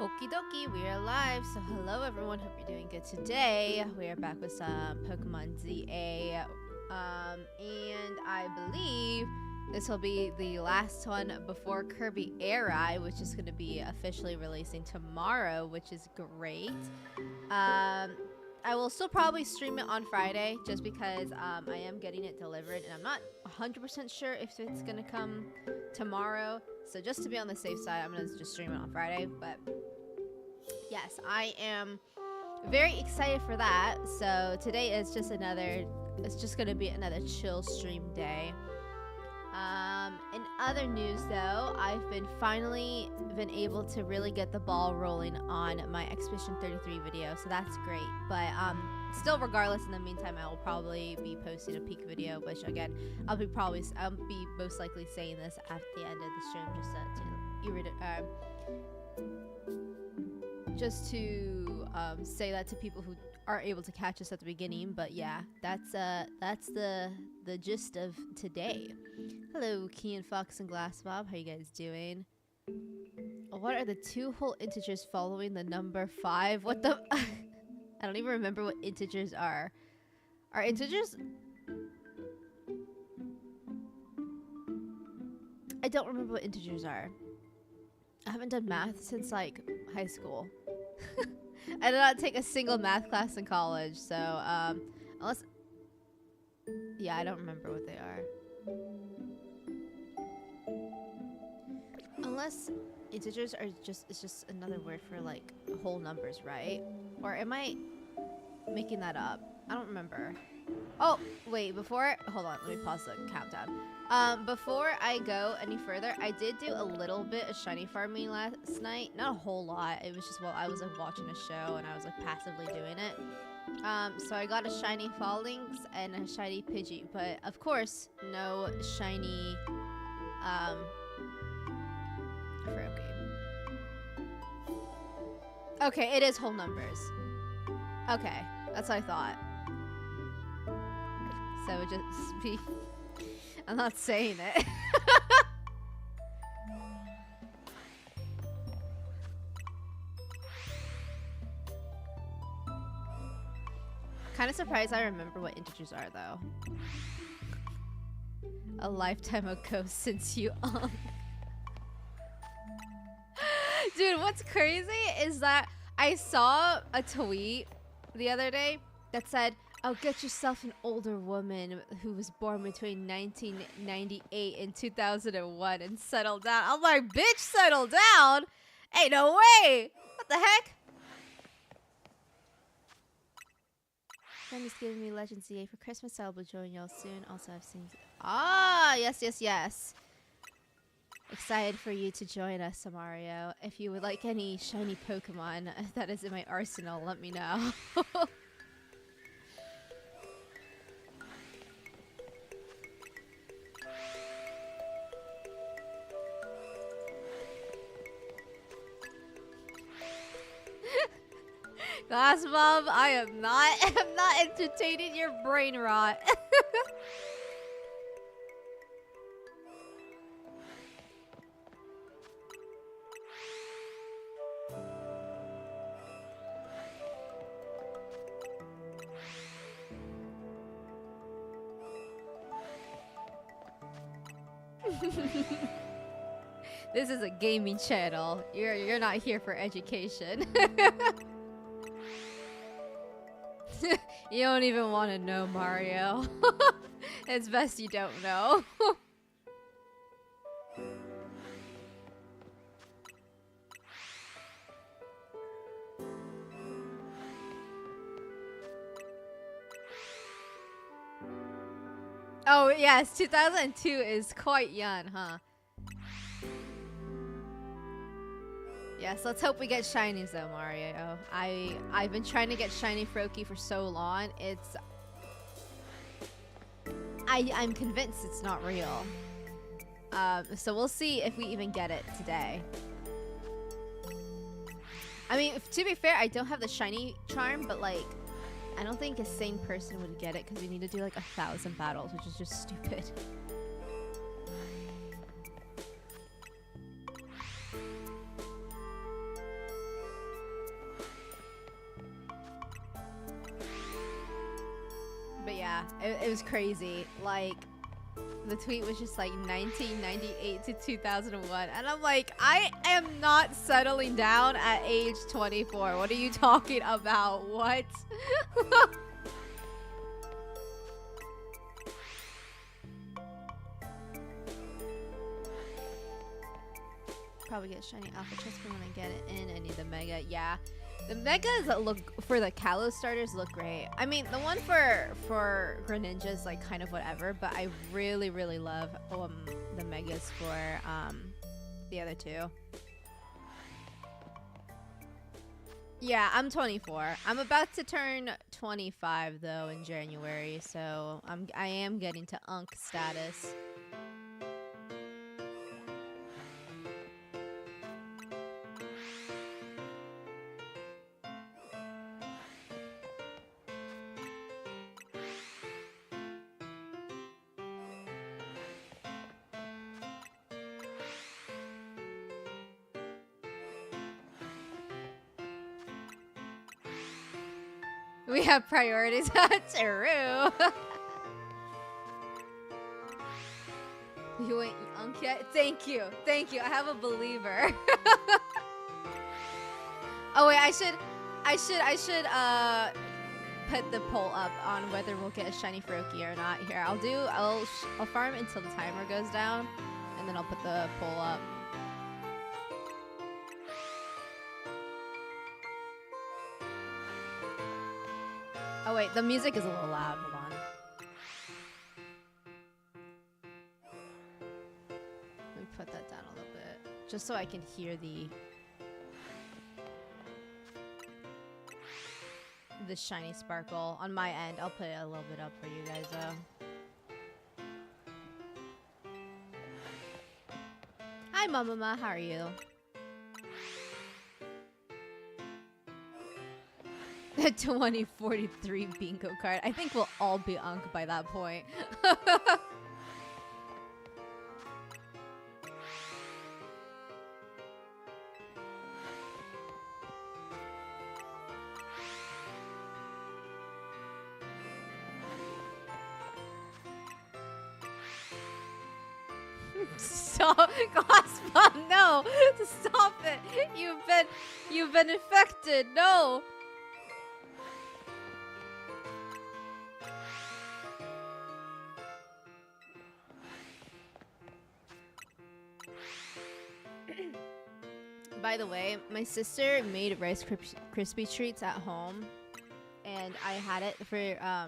Okie dokie, we are live. So hello everyone, hope you're doing good today. We are back with some Pokemon ZA. And I believe this will be the last one before Kirby Air Eye, which is going to be officially releasing tomorrow, which is great. I will still probably stream it on Friday just because I am getting it delivered and I'm not 100% sure if it's going to come tomorrow. So just to be on the safe side, I'm going to just stream it on Friday. But yes, I am very excited for that. So today is just it's just going to be another chill stream day. In other news though, I've finally been able to really get the ball rolling on my Expedition 33 video, so that's great. But still, regardless, in the meantime, I will probably be posting a peak video, which again, I'll be most likely saying this at the end of the stream, just to say that to people who aren't able to catch us at the beginning. But yeah, that's the gist of today. Hello, Key Fox and Glass Bob. How you guys doing? What are the two whole integers following the number 5? What the? I don't even remember what integers are. Are integers? I don't remember what integers are. I haven't done math since like high school. I did not take a single math class in college, so unless, yeah, I don't remember what they are. Unless integers are it's just another word for like whole numbers, right? Or am I making that up? I don't remember. Oh, wait, hold on, let me pause the countdown. Before I go any further, I did do a little bit of shiny farming last night. Not a whole lot. It was just while I was like watching a show and I was like passively doing it. So I got a shiny Fallings and a shiny Pidgey, but of course, no shiny, Froakie. Okay, it is whole numbers. Okay, that's what I thought. So it just be... I'm not saying it. Kind of surprised I remember what integers are, though. A lifetime ago since you Dude, what's crazy is that I saw a tweet the other day that said, "Oh, get yourself an older woman who was born between 1998 and 2001 and settle down." I'm like, bitch, settle down? Ain't no way. What the heck? Friend is giving me Legend ZA for Christmas. I'll be joining y'all soon. Also, I've seen... Ah, yes. Excited for you to join us, Mario. If you would like any shiny Pokemon that is in my arsenal, let me know. Glass Bob, I'm not entertaining your brain rot. This is a gaming channel. You're not here for education. You don't even want to know, Mario. It's best you don't know. Oh, yes, 2002 is quite young, huh? Yes, let's hope we get shinies though, Mario. I've been trying to get shiny Froakie for so long. I'm convinced it's not real. So we'll see if we even get it today. I mean, to be fair, I don't have the shiny charm, but like, I don't think a sane person would get it because we need to do like 1,000 battles, which is just stupid. Yeah, it was crazy. Like, the tweet was just like 1998 to 2001. And I'm like, I am not settling down at age 24. What are you talking about? What? Probably get shiny alpha chest when I get it in. I need the mega. Yeah. The megas that look for the Kalos starters look great. I mean, the one for Greninja is like kind of whatever, but I really love the megas for the other two. Yeah, I'm 24. I'm about to turn 25 though in January, so I am getting to Unk status. We have priorities. True. You ain't Unk yet? Thank you. Thank you. I have a believer. Oh wait, I should put the poll up on whether we'll get a shiny Froakie or not. Here, I'll farm until the timer goes down, and then I'll put the poll up. Oh wait, the music is a little loud. Hold on. Let me put that down a little bit, just so I can hear the shiny sparkle on my end. I'll put it a little bit up for you guys though. Hi Mama, how are you? The 2043 bingo card. I think we'll all be Unk by that point. Stop, Glassbomb, no! Stop it! You've been infected, no! By the way, my sister made Rice Krispie treats at home, and I had it for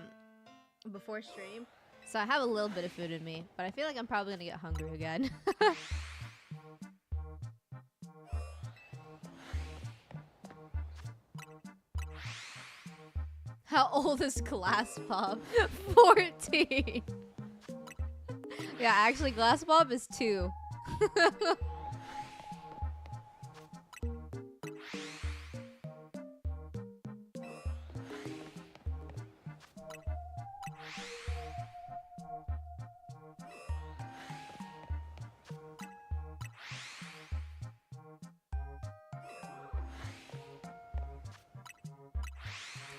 before stream, so I have a little bit of food in me, but I feel like I'm probably gonna get hungry again. How old is Glassbomb? 14. Yeah, actually, Glassbomb is 2.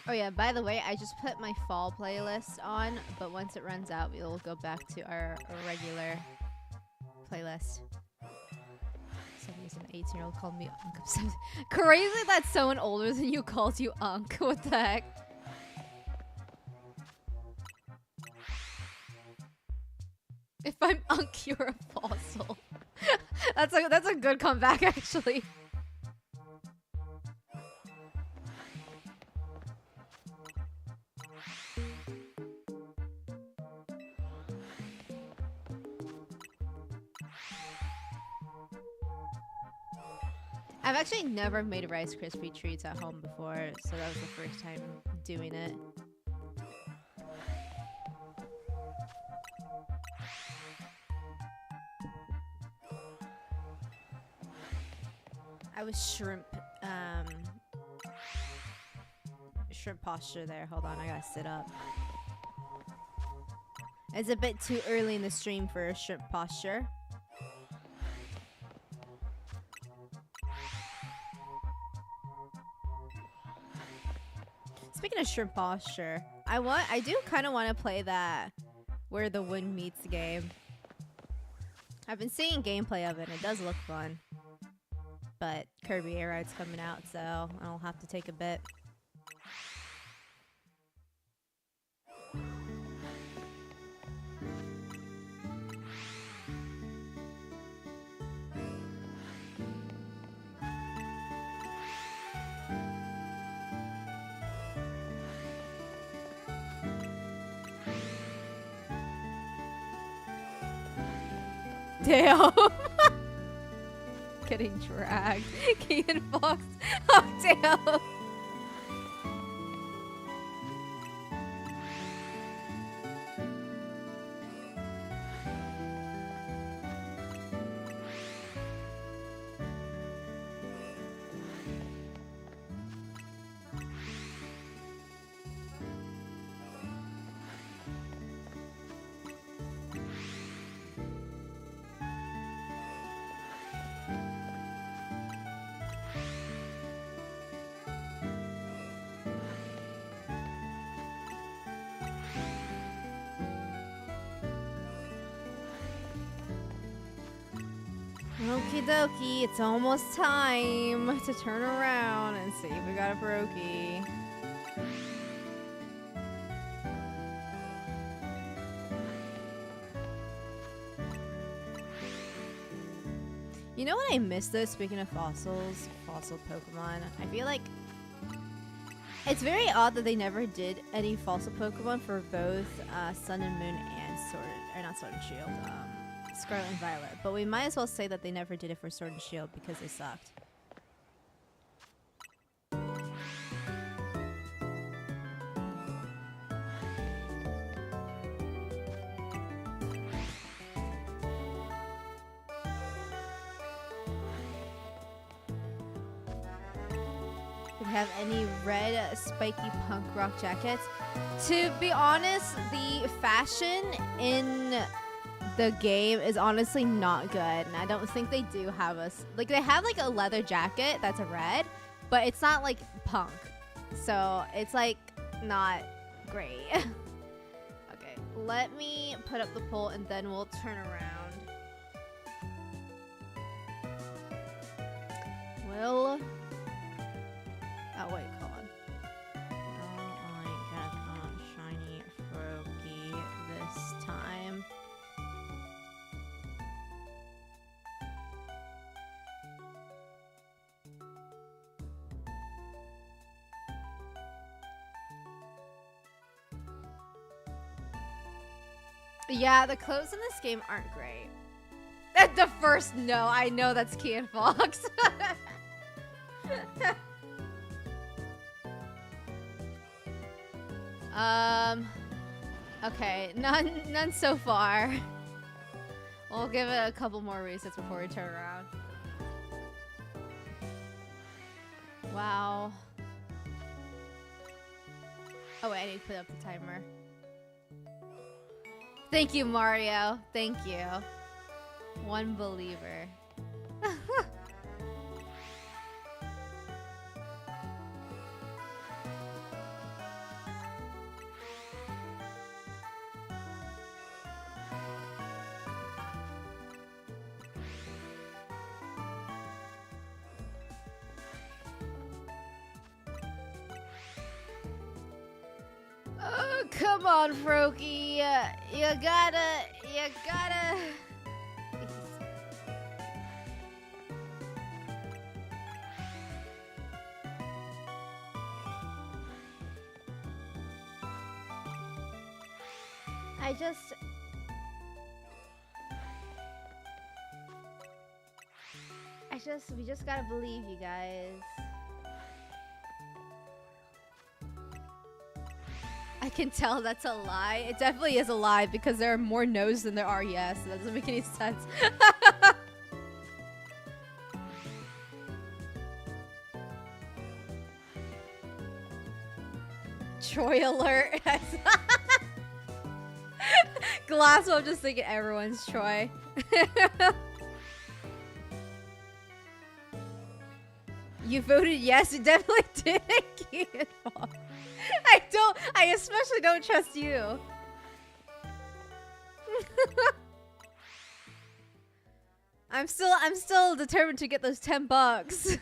Oh yeah, by the way, I just put my fall playlist on, but once it runs out, we'll go back to our regular playlist. An 18-year-old called me Unk. Crazy that someone older than you calls you Unk. What the heck? If I'm Unk, you're a fossil. That's a good comeback, actually. I've actually never made Rice Krispie treats at home before, so that was the first time doing it. I was shrimp posture there. Hold on, I gotta sit up. It's a bit too early in the stream for a shrimp posture. Speaking of shrimp posture, I do kind of want to play that Where the Wind Meets game. I've been seeing gameplay of it, and it does look fun. But Kirby Air Ride's coming out, so I'll have to take a bit. Damn. Getting dragged. Keegan Fox. Oh, damn. Okie dokie, it's almost time to turn around and see if we got a Froakie. You know what I miss though, speaking of fossil Pokemon? I feel like it's very odd that they never did any fossil Pokemon for both Sun and Moon and not Sword and Shield. Scarlet and Violet, but we might as well say that they never did it for Sword and Shield because they sucked. Do we have any red spiky punk rock jackets? To be honest, the fashion in the game is honestly not good, and I don't think they do have us like they have like a leather jacket that's a red, but it's not like punk, so it's like not great. Okay, let me put up the poll and then we'll turn around. Oh wait, hold on. I get a shiny Froakie this time. Yeah, the clothes in this game aren't great. At the first no, I know that's Keegan Fox. Okay, none so far. We'll give it a couple more resets before we turn around. Wow. Oh wait, I need to put up the timer. Thank you, Mario. Thank you. One believer. Oh, come on, Froakie. You gotta. We just gotta believe, you guys. I can tell that's a lie. It definitely is a lie because there are more no's than there are yes. That doesn't make any sense. Troy alert. Glasswell, I'm just thinking everyone's Troy. You voted yes. You definitely didn't. I especially don't trust you. I'm still determined to get those $10.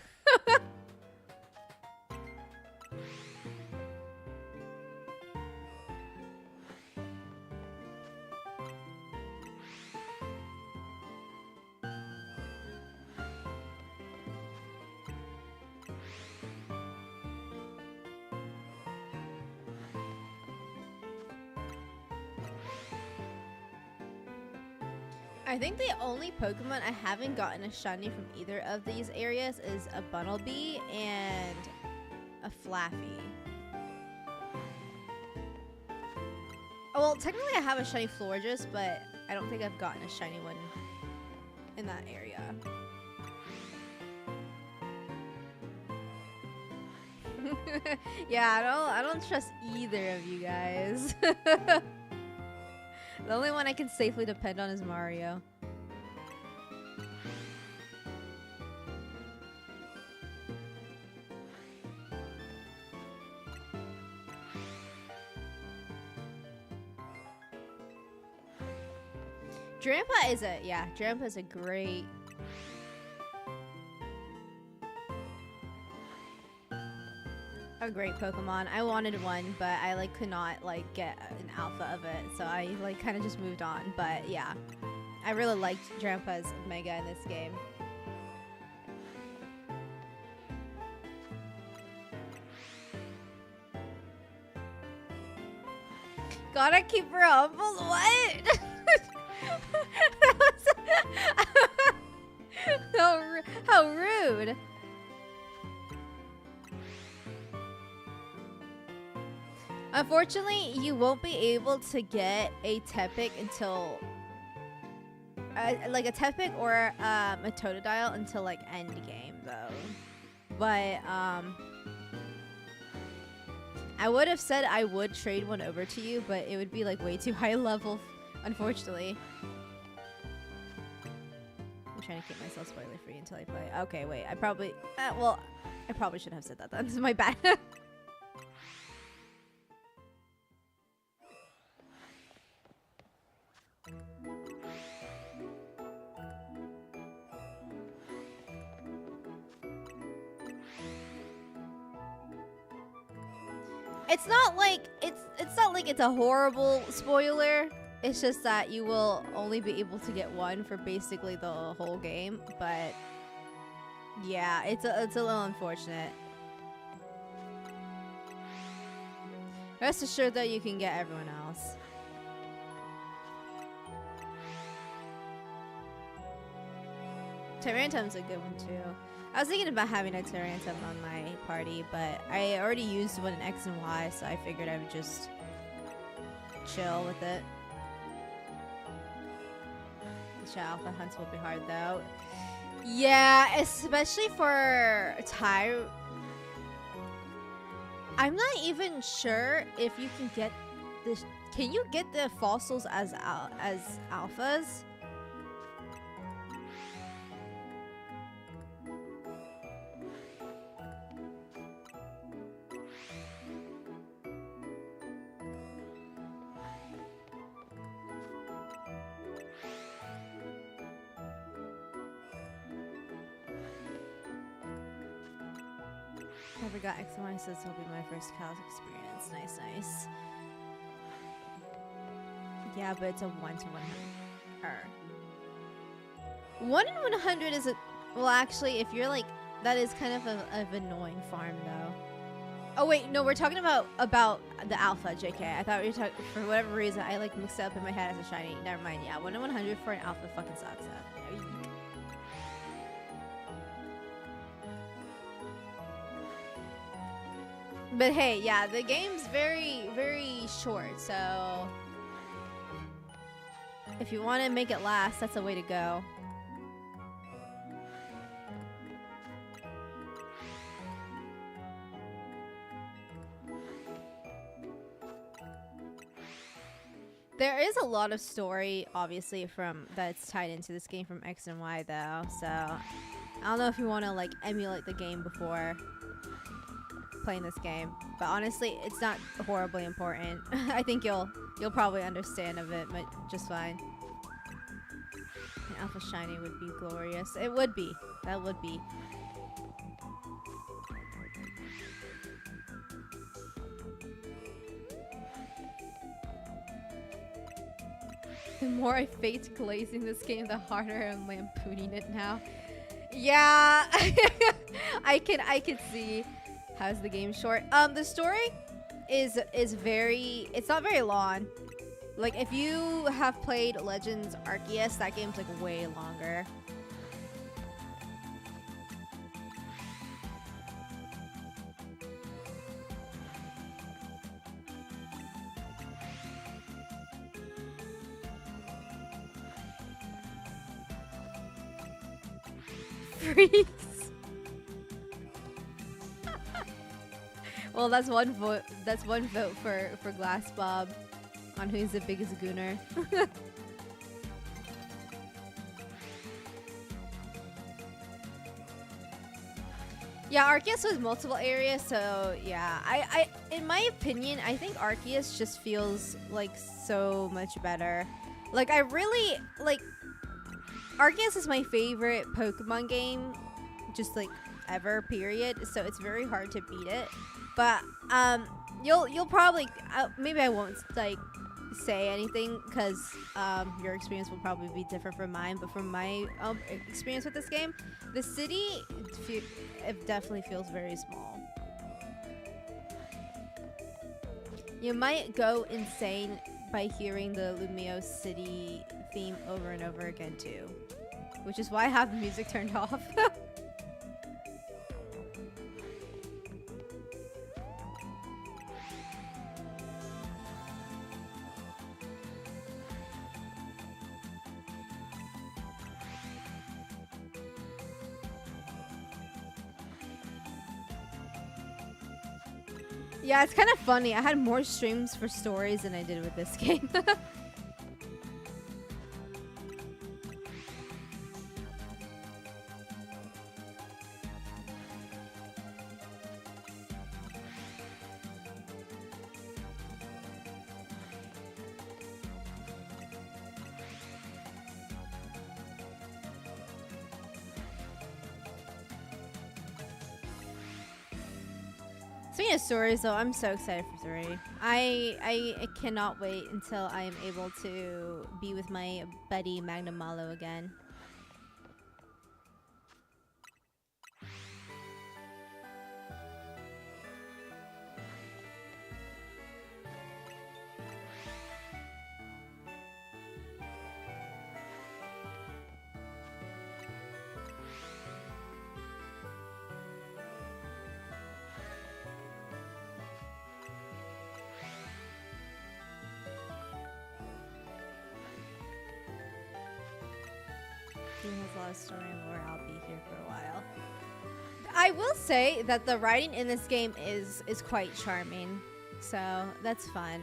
I think the only Pokemon I haven't gotten a shiny from either of these areas is a Bunnelby and a Flaffy. Oh, well, technically I have a shiny Florges, but I don't think I've gotten a shiny one in that area. Yeah, I don't trust either of you guys. The only one I can safely depend on is Mario. Drampa is a great... a great Pokemon. I wanted one, but I like could not like get an alpha of it, so I like kind of just moved on. But yeah, I really liked Drampa's Mega in this game. Gotta keep her humble. What? How rude. Unfortunately, you won't be able to get a Tepic until like a Tepic or a Totodile until like end game though. But I would have said I would trade one over to you, but it would be like way too high level, unfortunately. I'm trying to keep myself spoiler free until I play. Okay, wait. I probably should have said that then. This is my bad. It's not like it's a horrible spoiler. It's just that you will only be able to get one for basically the whole game. But yeah, it's a little unfortunate. Rest assured though, you can get everyone else. Tyrantum's a good one too. I was thinking about having a Tyrantum on my party, but I already used one in X and Y, so I figured I would just chill with it. The Alpha hunts will be hard though. Yeah, especially for I'm not even sure if you can get this. Can you get the fossils as alphas? Never got X and Y, so this will be my first Cal's experience. Nice, nice. Yeah, but it's a 1 to 100. 1 in 100 is a... Well, actually, if you're like... That is kind of of annoying farm, though. Oh, wait. No, we're talking about the alpha, JK. I thought we were talking... For whatever reason, I like mixed it up in my head as a shiny. Never mind. Yeah, 1 in 100 for an alpha fucking sucks. But hey, yeah, the game's very, very short, so if you want to make it last, that's a way to go. There is a lot of story, obviously, that's tied into this game from X and Y, though, so I don't know if you want to like emulate the game before playing this game, but honestly, it's not horribly important. I think you'll probably understand of it just fine. An alpha shiny would be glorious. It would be. That would be. The more I fate glazing this game, the harder I'm lampooning it now. Yeah, I can see. How's the game short? The story is very. It's not very long. Like if you have played Legends Arceus, that game's like way longer. Freeze. Well, that's one vote. That's one vote for Glass Bob on who's the biggest gooner. Yeah, Arceus was multiple areas, so yeah. I in my opinion, I think Arceus just feels like so much better. Like I really like Arceus is my favorite Pokemon game, just like ever, period. So it's very hard to beat it. But you'll probably maybe I won't like say anything because your experience will probably be different from mine. But from my experience with this game, the city it definitely feels very small. You might go insane by hearing the Lumio City theme over and over again too, which is why I have the music turned off. Yeah, it's kind of funny. I had more streams for stories than I did with this game. Speaking of stories, though, I'm so excited for 3. I cannot wait until I am able to be with my buddy Magnum Malo again. Game has a lot of story and lore. I'll be here for a while. I will say that the writing in this game is quite charming, so that's fun.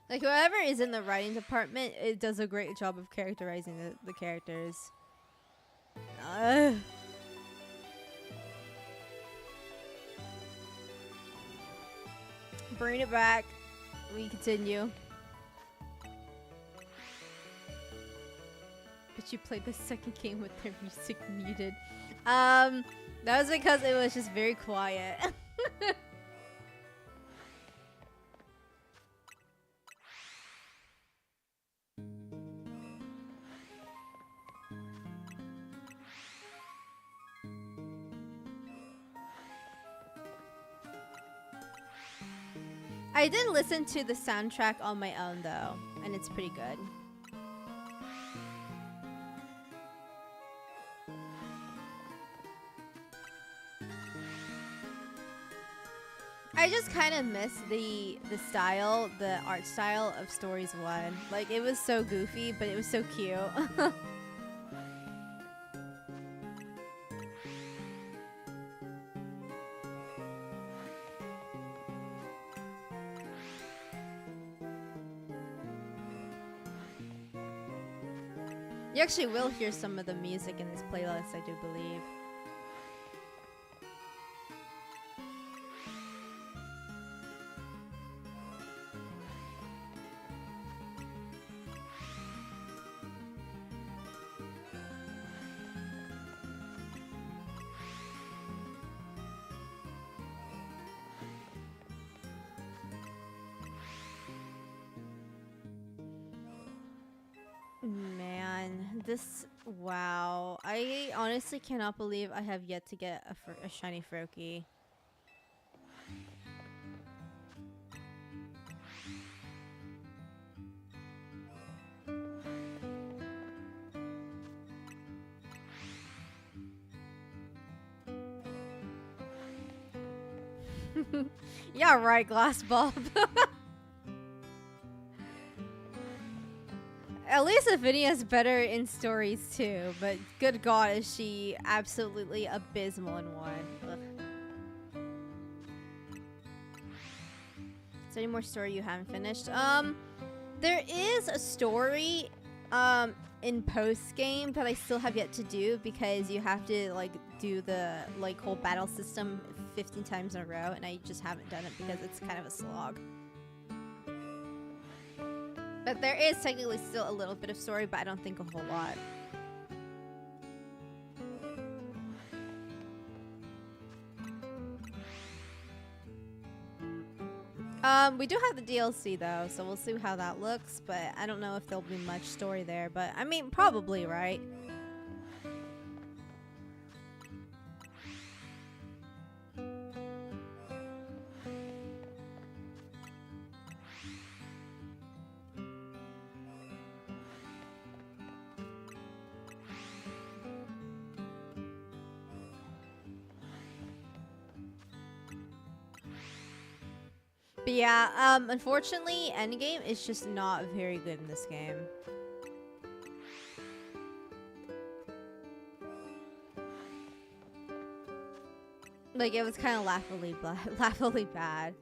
Like whoever is in the writing department, it does a great job of characterizing the characters. Bring it back. We continue. But you played the second game with their music muted. That was because it was just very quiet. I did listen to the soundtrack on my own though, and it's pretty good. I just kind of miss the art style of Stories 1. Like, it was so goofy, but it was so cute. You actually will hear some of the music in this playlist, I do believe. Man, this, wow. I honestly cannot believe I have yet to get a shiny Froakie. Yeah, right, glass bulb. At least Avinia's better in stories too, but good god is she absolutely abysmal in one. Ugh. Is there any more story you haven't finished? There is a story in post game that I still have yet to do, because you have to like do the like whole battle system 15 times in a row, and I just haven't done it because it's kind of a slog. But there is technically still a little bit of story, but I don't think a whole lot. We do have the DLC though, so we'll see how that looks, but I don't know if there'll be much story there, but I mean, probably, right? But yeah, unfortunately, endgame is just not very good in this game. Like, it was kind of laughably bad.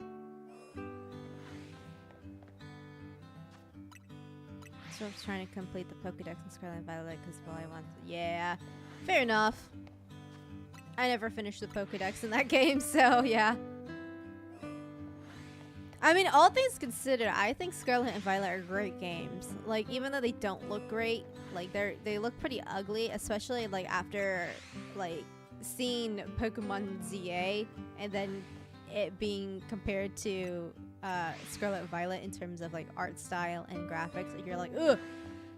So I was trying to complete the Pokédex in Scarlet and Violet because, well, I want to. Yeah, fair enough. I never finished the Pokédex in that game, so yeah. I mean, all things considered, I think Scarlet and Violet are great games. Like, even though they don't look great, like they look pretty ugly, especially like after like seeing Pokemon ZA and then it being compared to Scarlet and Violet in terms of like art style and graphics. Like, you're like, ugh.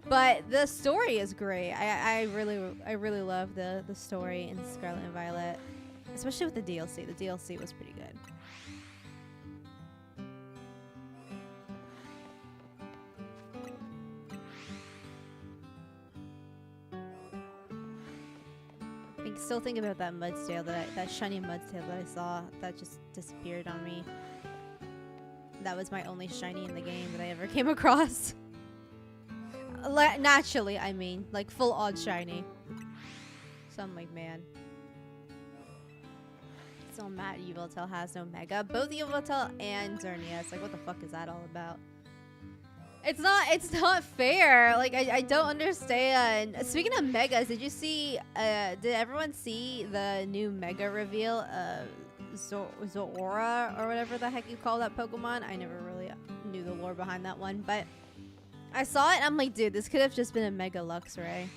But the story is great. I really love the story in Scarlet and Violet, especially with the DLC. The DLC was pretty good. I still think about that Mudstail, that shiny Mudstail that I saw that just disappeared on me. That was my only shiny in the game that I ever came across. Naturally, I mean, like full odd shiny. So I'm like, man. So mad Yveltal has no Mega. Both Yveltal and Xerneas. Like, what the fuck is that all about? It's not fair. Like, I don't understand. Speaking of Megas, did you see, did everyone see the new Mega reveal of Zora or whatever the heck you call that Pokemon? I never really knew the lore behind that one, but I saw it and I'm like, dude, this could have just been a Mega Luxray.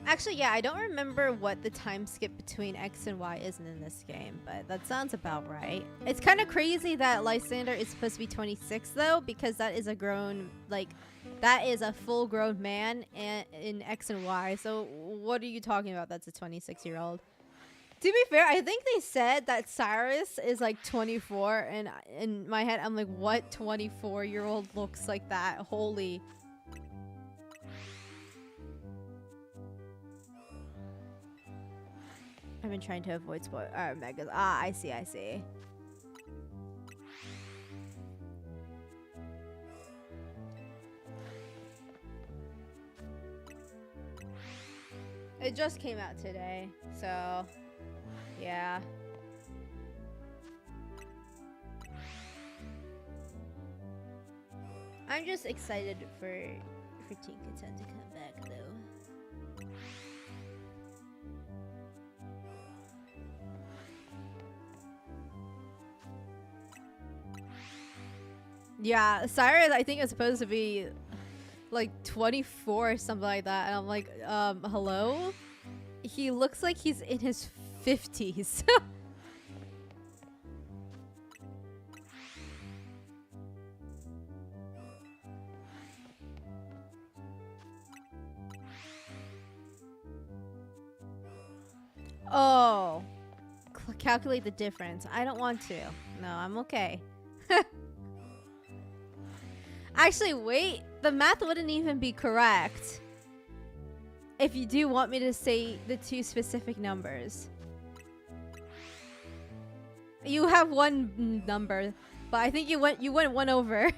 Actually, yeah, I don't remember what the time skip between X and Y isn't in this game, but that sounds about right. It's kind of crazy that Lysander is supposed to be 26, though, because that is a grown, like, that is a full-grown man in X and Y. So what are you talking about? That's a 26-year-old. To be fair, I think they said that Cyrus is, like, 24, and in my head, I'm like, what 24-year-old looks like that? Holy... I've been trying to avoid Megas. Ah, I see. It just came out today, so yeah. I'm just excited for Tinkerton to come back, though. Yeah, Cyrus, I think it's supposed to be like 24 or something like that, and I'm like, hello? He looks like he's in his 50s. Oh, calculate the difference. I don't want to. No, I'm okay. Actually, wait. The math wouldn't even be correct if you do want me to say the two specific numbers. You have one number, but I think you went one over.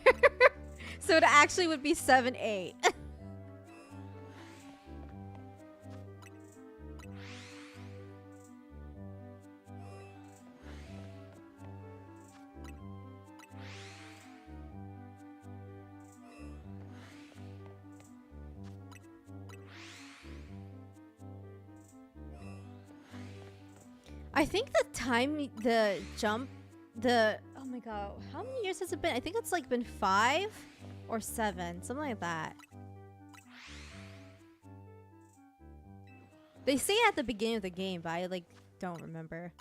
So it actually would be 7, 8. I think the time, the jump, oh my god, how many years has it been? I think it's like been 5 or 7, something like that. They say it at the beginning of the game, but I like don't remember.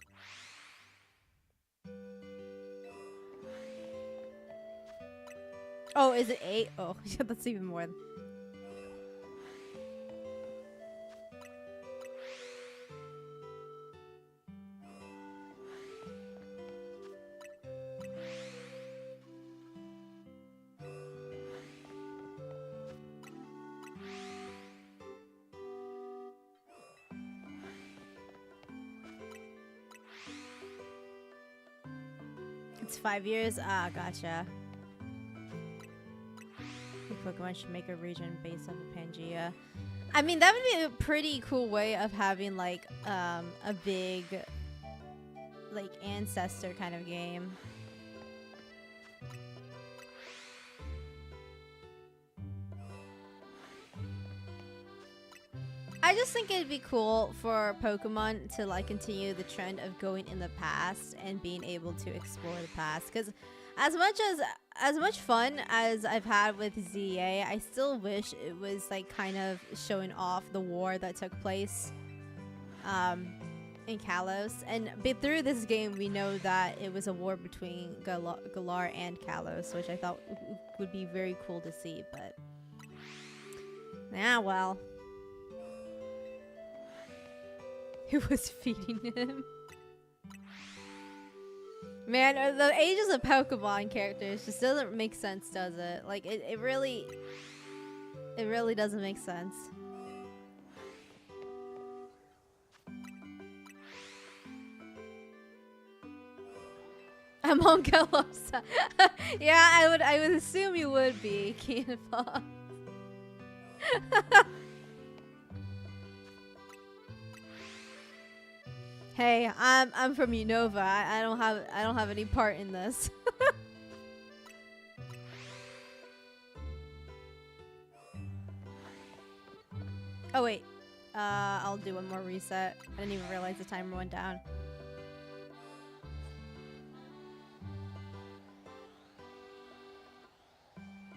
Oh, is it 8? Oh, that's even more. It's 5 years? Ah, gotcha. Pokemon should make a region based off of Pangea. I mean, that would be a pretty cool way of having like a big like ancestor kind of game. I just think it'd be cool for Pokemon to like continue the trend of going in the past and being able to explore the past, because as much fun as I've had with ZA, I still wish it was like kind of showing off the war that took place in Kalos. And through this game, we know that it was a war between Galar and Kalos, which I thought would be very cool to see. But yeah, well, who was feeding him? Man, the ages of Pokemon characters just doesn't make sense, does it? Like, it really doesn't make sense. Among Us. Yeah, I would assume you would be, Keen Fox. Hey, I'm from Unova. I don't have any part in this. Oh wait, I'll do one more reset. I didn't even realize the timer went down.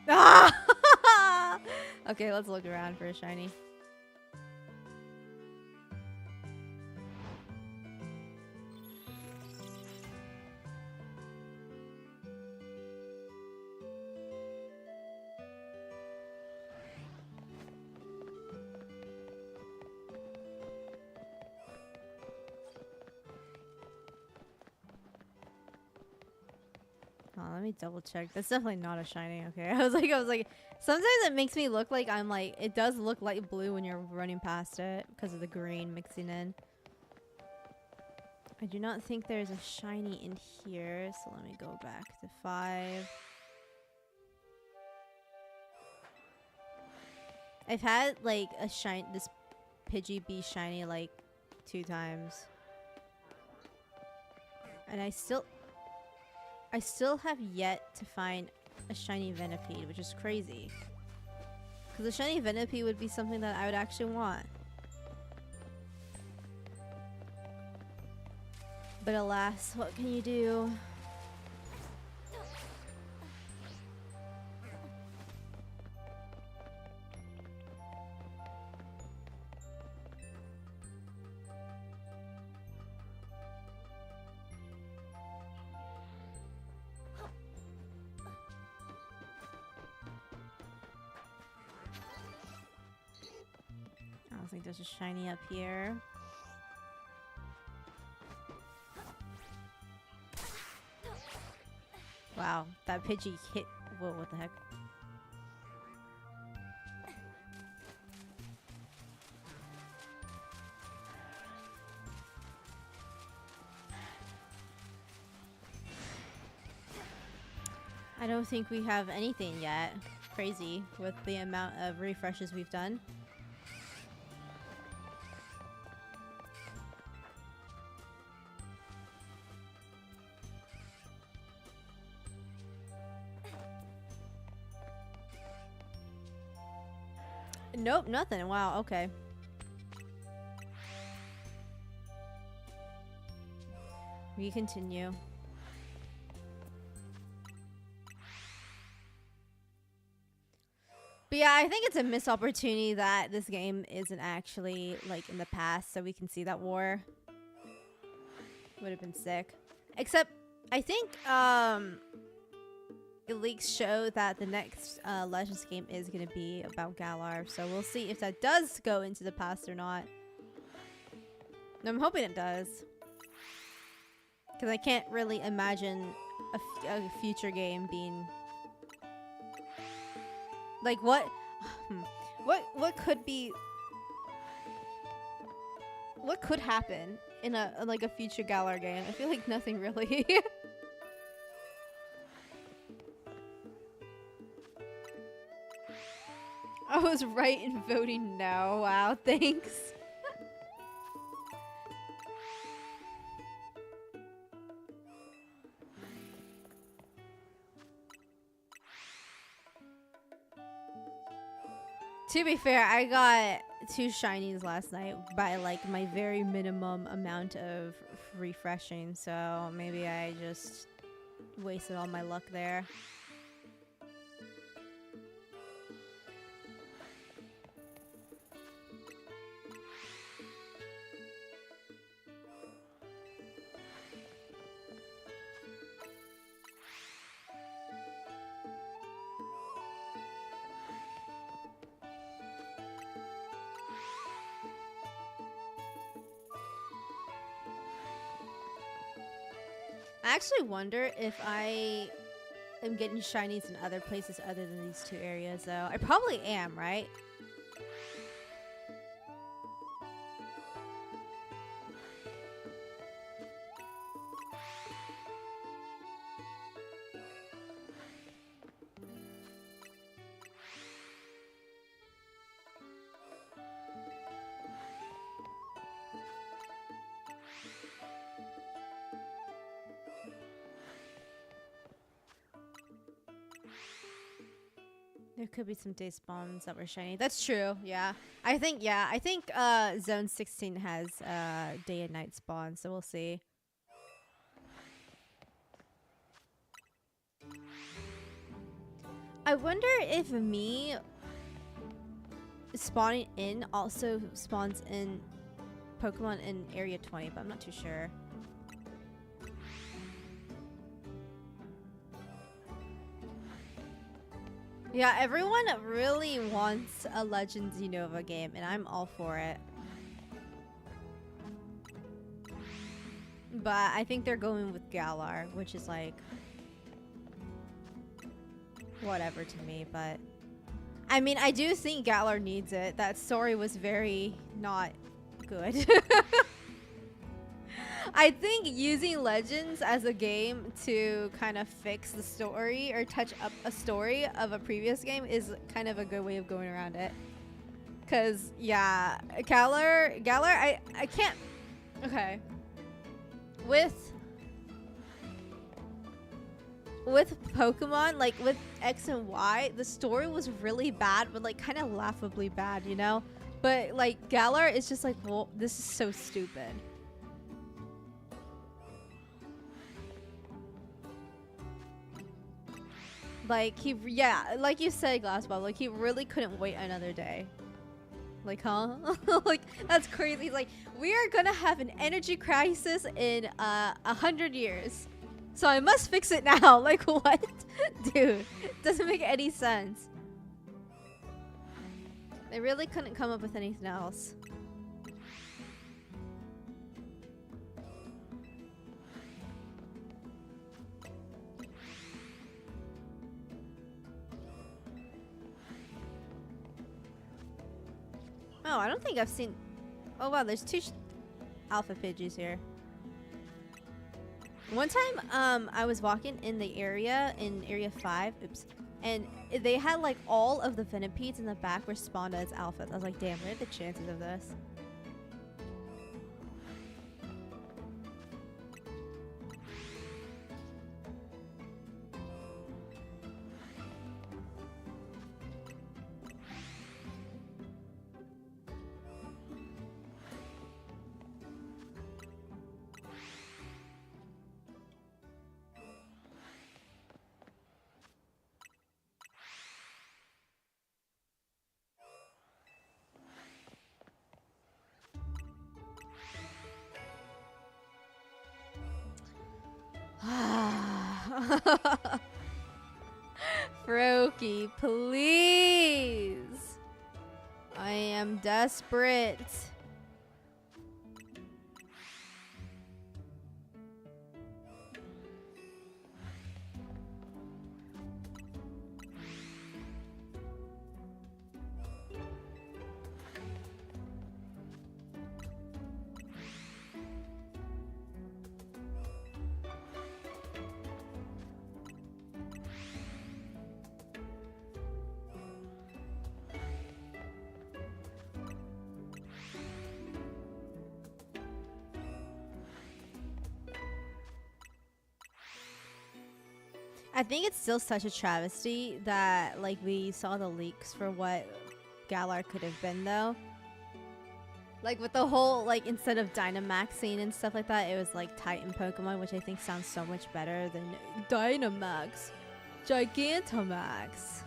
Ah! Okay, let's look around for a shiny. Oh, let me double check. That's definitely not a shiny. Okay, I was like, sometimes it makes me look like I'm like, it does look light blue when you're running past it because of the green mixing in. I do not think there's a shiny in here, so let me go back to 5. I've had like a this Pidgey be shiny like 2 times. And I still have yet to find a shiny Venipede, which is crazy. Because a shiny Venipede would be something that I would actually want. But alas, what can you do? I don't think there's a shiny up here. Wow, that Pidgey hit. Whoa, what the heck? I don't think we have anything yet. Crazy with the amount of refreshes we've done. Nope, nothing. Wow, okay. We continue. But yeah, I think it's a missed opportunity that this game isn't actually like in the past, so we can see that war. Would have been sick. Except, I think the leaks show that the next Legends game is going to be about Galar, so we'll see if that does go into the past or not. I'm hoping it does. Because I can't really imagine a future game being... Like, what could be... What could happen in a future Galar game? I feel like nothing really. I was right in voting no. Wow, thanks. To be fair, I got 2 shinies last night by like my very minimum amount of refreshing, so maybe I just wasted all my luck there. I actually wonder if I am getting shinies in other places other than these 2 areas, though. I probably am, right? There could be some day spawns that were shiny. That's true, yeah. I think Zone 16 has day and night spawns, so we'll see. I wonder if me spawning in also spawns in Pokemon in Area 20, but I'm not too sure. Yeah, everyone really wants a Legends Unova game, and I'm all for it. But I think they're going with Galar, which is like... whatever to me, but... I mean, I do think Galar needs it. That story was very not good. I think using Legends as a game to kind of fix the story or touch up a story of a previous game is kind of a good way of going around it. Cause yeah, Galar, I can't. Okay. With Pokemon, like with X and Y, the story was really bad, but like kind of laughably bad, you know? But like Galar is just like, well, this is so stupid. Like yeah, like you said, Glassball, like he really couldn't wait another day. Like, huh? Like, that's crazy. Like, we are gonna have an energy crisis in 100 years. So I must fix it now. Like, what? Dude, doesn't make any sense. They really couldn't come up with anything else. Oh, I don't think I've seen... Oh, wow, there's two alpha Pidgeys here. One time, I was walking in the area, in Area 5, oops, and they had, like, all of the Venipedes in the back were spawned as alphas. I was like, damn, what are the chances of this? Froakie, please. I am desperate. I think it's still such a travesty that, like, we saw the leaks for what Galar could have been, though. Like, with the whole, like, instead of Dynamaxing and stuff like that, it was, like, Titan Pokemon, which I think sounds so much better than Dynamax. Gigantamax.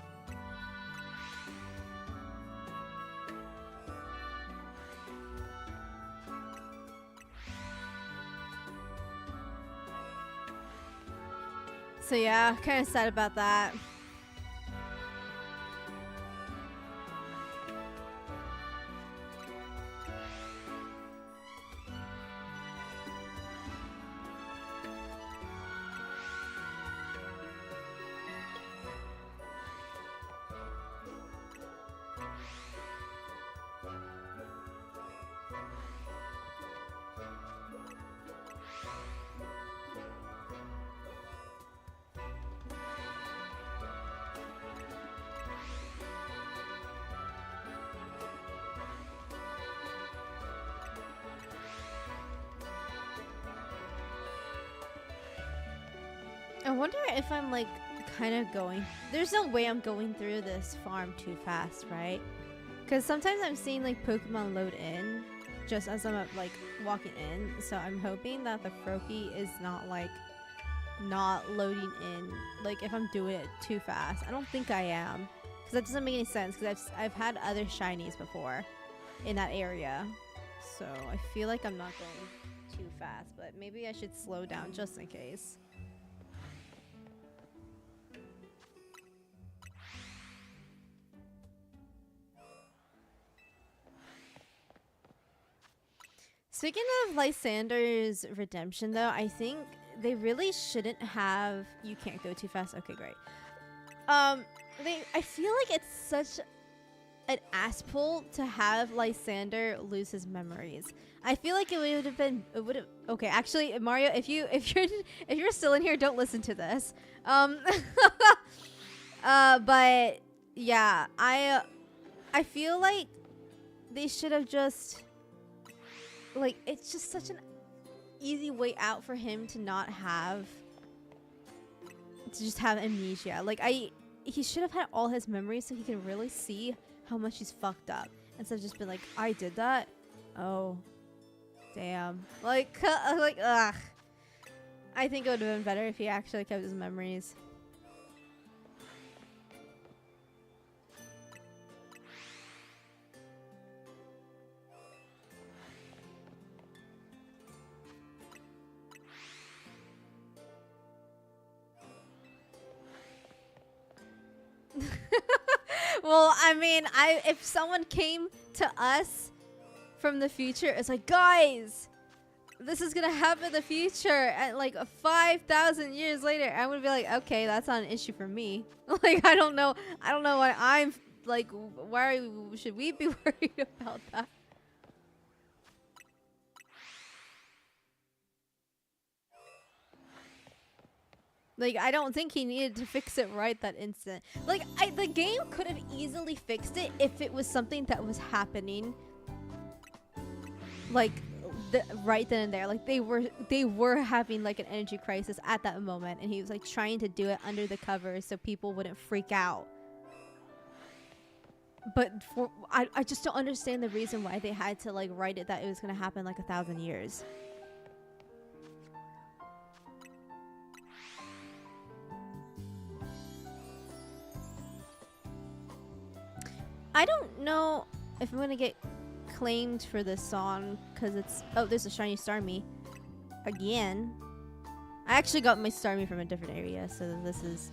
So yeah, kind of sad about that. I wonder if I'm like kind of going... There's no way I'm going through this farm too fast, right? Because sometimes I'm seeing like Pokemon load in just as I'm like walking in. So I'm hoping that the Froakie is not like not loading in. Like if I'm doing it too fast. I don't think I am. Because that doesn't make any sense. Because I've had other shinies before in that area. So I feel like I'm not going too fast. But maybe I should slow down just in case. Speaking of Lysander's redemption, though, I think they really shouldn't have... You can't go too fast. Okay, great. I feel like it's such an ass pull to have Lysander lose his memories. I feel like it would have been... It would have... Okay, actually, Mario, if you're still in here, don't listen to this. But yeah, I feel like they should have just, like, it's just such an easy way out for him to not have, to just have amnesia. Like, he should have had all his memories so he can really see how much he's fucked up, instead of just being like, I did that? Oh, damn. Like, ugh. I think it would have been better if he actually kept his memories. Well, I mean, if someone came to us from the future, it's like, guys, this is gonna happen in the future, and like 5,000 years later, I would be like, okay, that's not an issue for me. Like, I don't know why I'm like, why should we be worried about that? Like, I don't think he needed to fix it right that instant. Like, the game could have easily fixed it if it was something that was happening, like, right then and there. Like, they were having like an energy crisis at that moment, and he was like trying to do it under the covers so people wouldn't freak out. But I just don't understand the reason why they had to like write it that it was gonna happen like 1,000 years. I don't know if I'm gonna get claimed for this song because it's, oh, there's a shiny Starmie again. I actually got my Starmie from a different area, so this is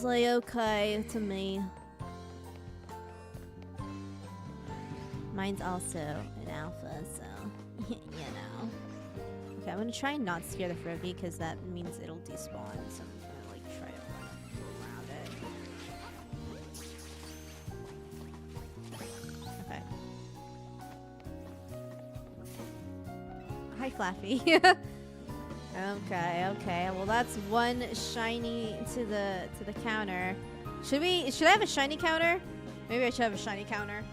like okay to me. Mine's also an alpha, so you know. Okay, I'm gonna try and not scare the Froakie because that means it'll despawn. So I'm gonna like try to run around it. Okay. Hi, Flaffy. Okay. Well, that's one shiny to the counter. Should I have a shiny counter? Maybe I should have a shiny counter.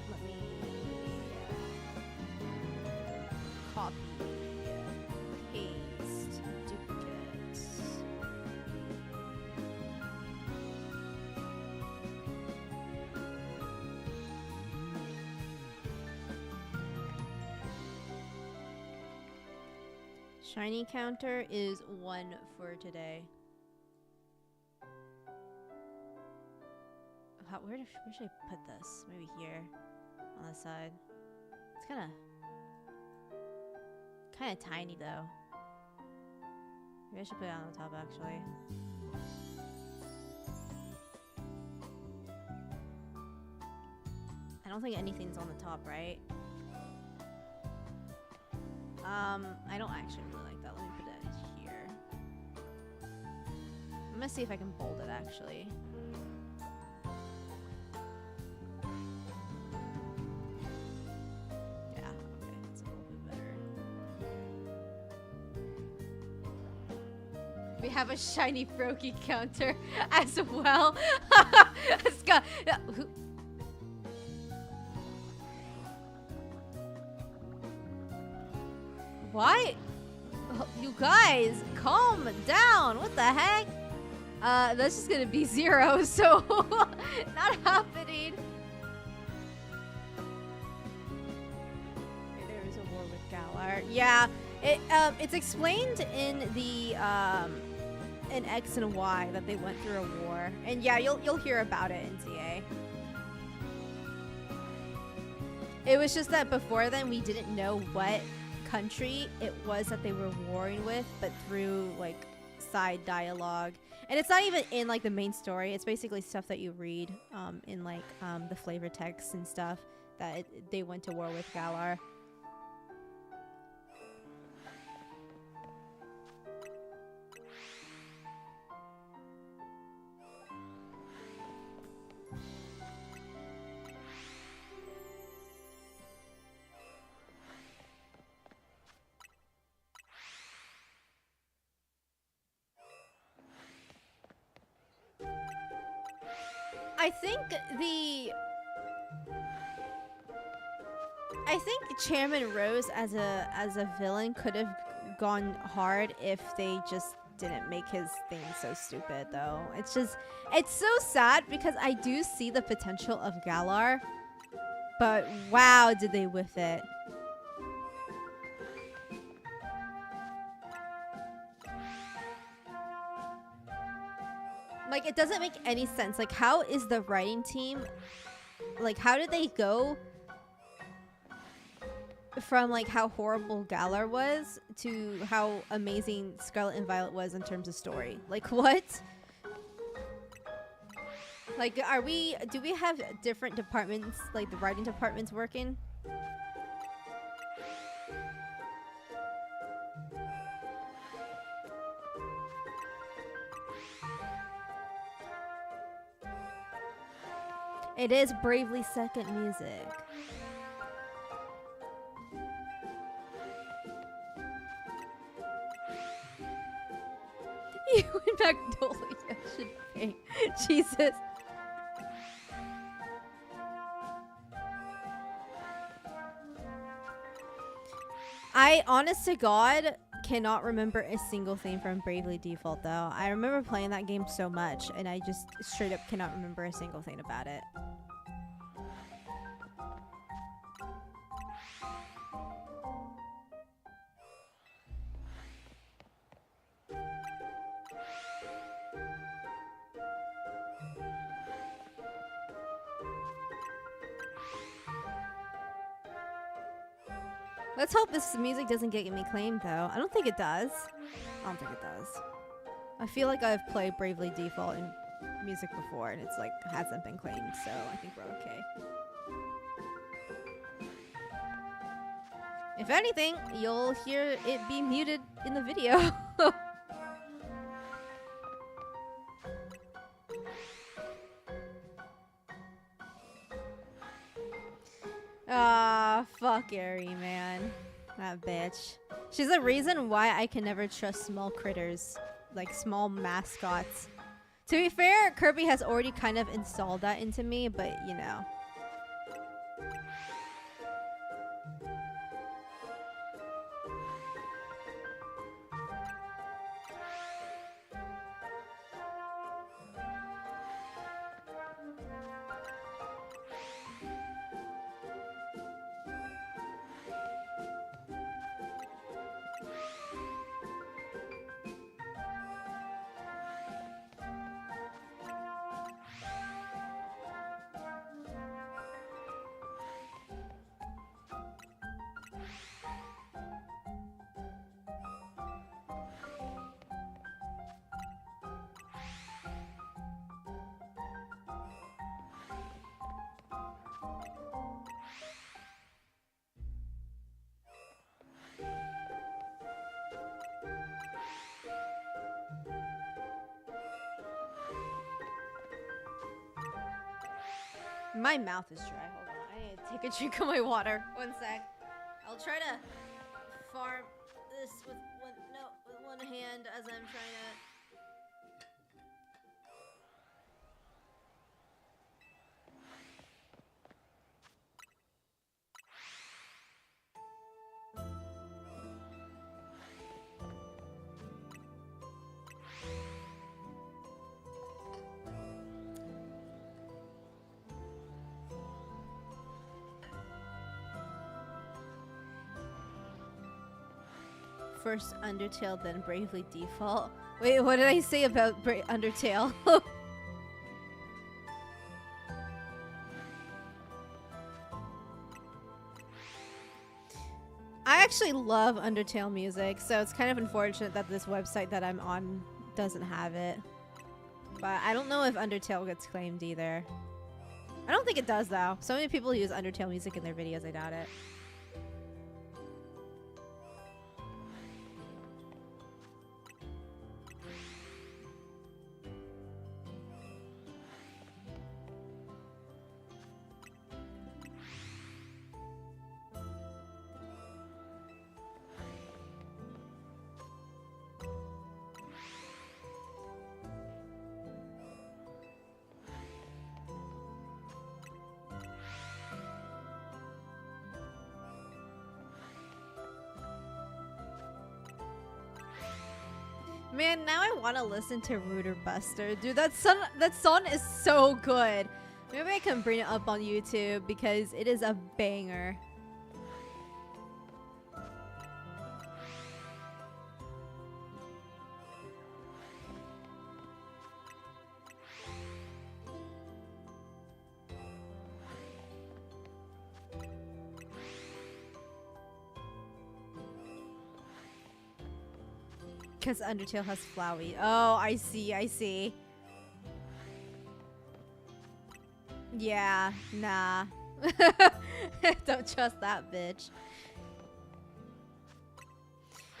Let me copy, paste, duplicate. Shiny counter is 1 for today. Where should I put this? Maybe here on the side. It's kind of tiny though. Maybe I should put it on the top actually. I don't think anything's on the top, right? I don't actually really like that. Let me put it here. I'm gonna see if I can bold it actually. Yeah, okay, that's a little bit better. We have a shiny Froakie counter as well. Scott, why? You guys, calm down. What the heck? That's just gonna be 0, so not happening. Okay, there is a war with Galar. Yeah, it's explained in the in X and Y that they went through a war, and yeah, you'll hear about it in ZA. It was just that before then we didn't know what country it was that they were warring with, but through like side dialogue, and it's not even in like the main story. It's basically stuff that you read in like the flavor texts and stuff that they went to war with Galar. I think the I think Chairman Rose as a villain could have gone hard if they just didn't make his thing so stupid though. It's so sad because I do see the potential of Galar, but wow, did they whiff it. Like, it doesn't make any sense. Like, how is the writing team, like, how did they go from, like, how horrible Galar was to how amazing Scarlet and Violet was in terms of story? Like, what? Like, do we have different departments, like the writing departments working? It is Bravely Second music. You and Magnolia should pay. Jesus. I, honest to God, cannot remember a single thing from Bravely Default, though. I remember playing that game so much, and I just straight up cannot remember a single thing about it. Let's hope this music doesn't get me claimed, though. I don't think it does. I don't think it does. I feel like I've played Bravely Default in music before, and it's like hasn't been claimed, so I think we're okay. If anything, you'll hear it be muted in the video. Ah, fuck Ari, man. That bitch. She's the reason why I can never trust small critters. Like, small mascots. To be fair, Kirby has already kind of installed that into me, but, you know. My mouth is dry. Hold on. I need to take a drink of my water. One sec. I'll try to farm this with one hand as I'm trying to... First Undertale, then Bravely Default. Wait, what did I say about Undertale? I actually love Undertale music, so it's kind of unfortunate that this website that I'm on doesn't have it. But I don't know if Undertale gets claimed either. I don't think it does, though. So many people use Undertale music in their videos, I doubt it. Man, now I want to listen to Rooter Buster. Dude, that song is so good. Maybe I can bring it up on YouTube because it is a banger. Because Undertale has Flowey. Oh, I see. Yeah, nah. Don't trust that bitch.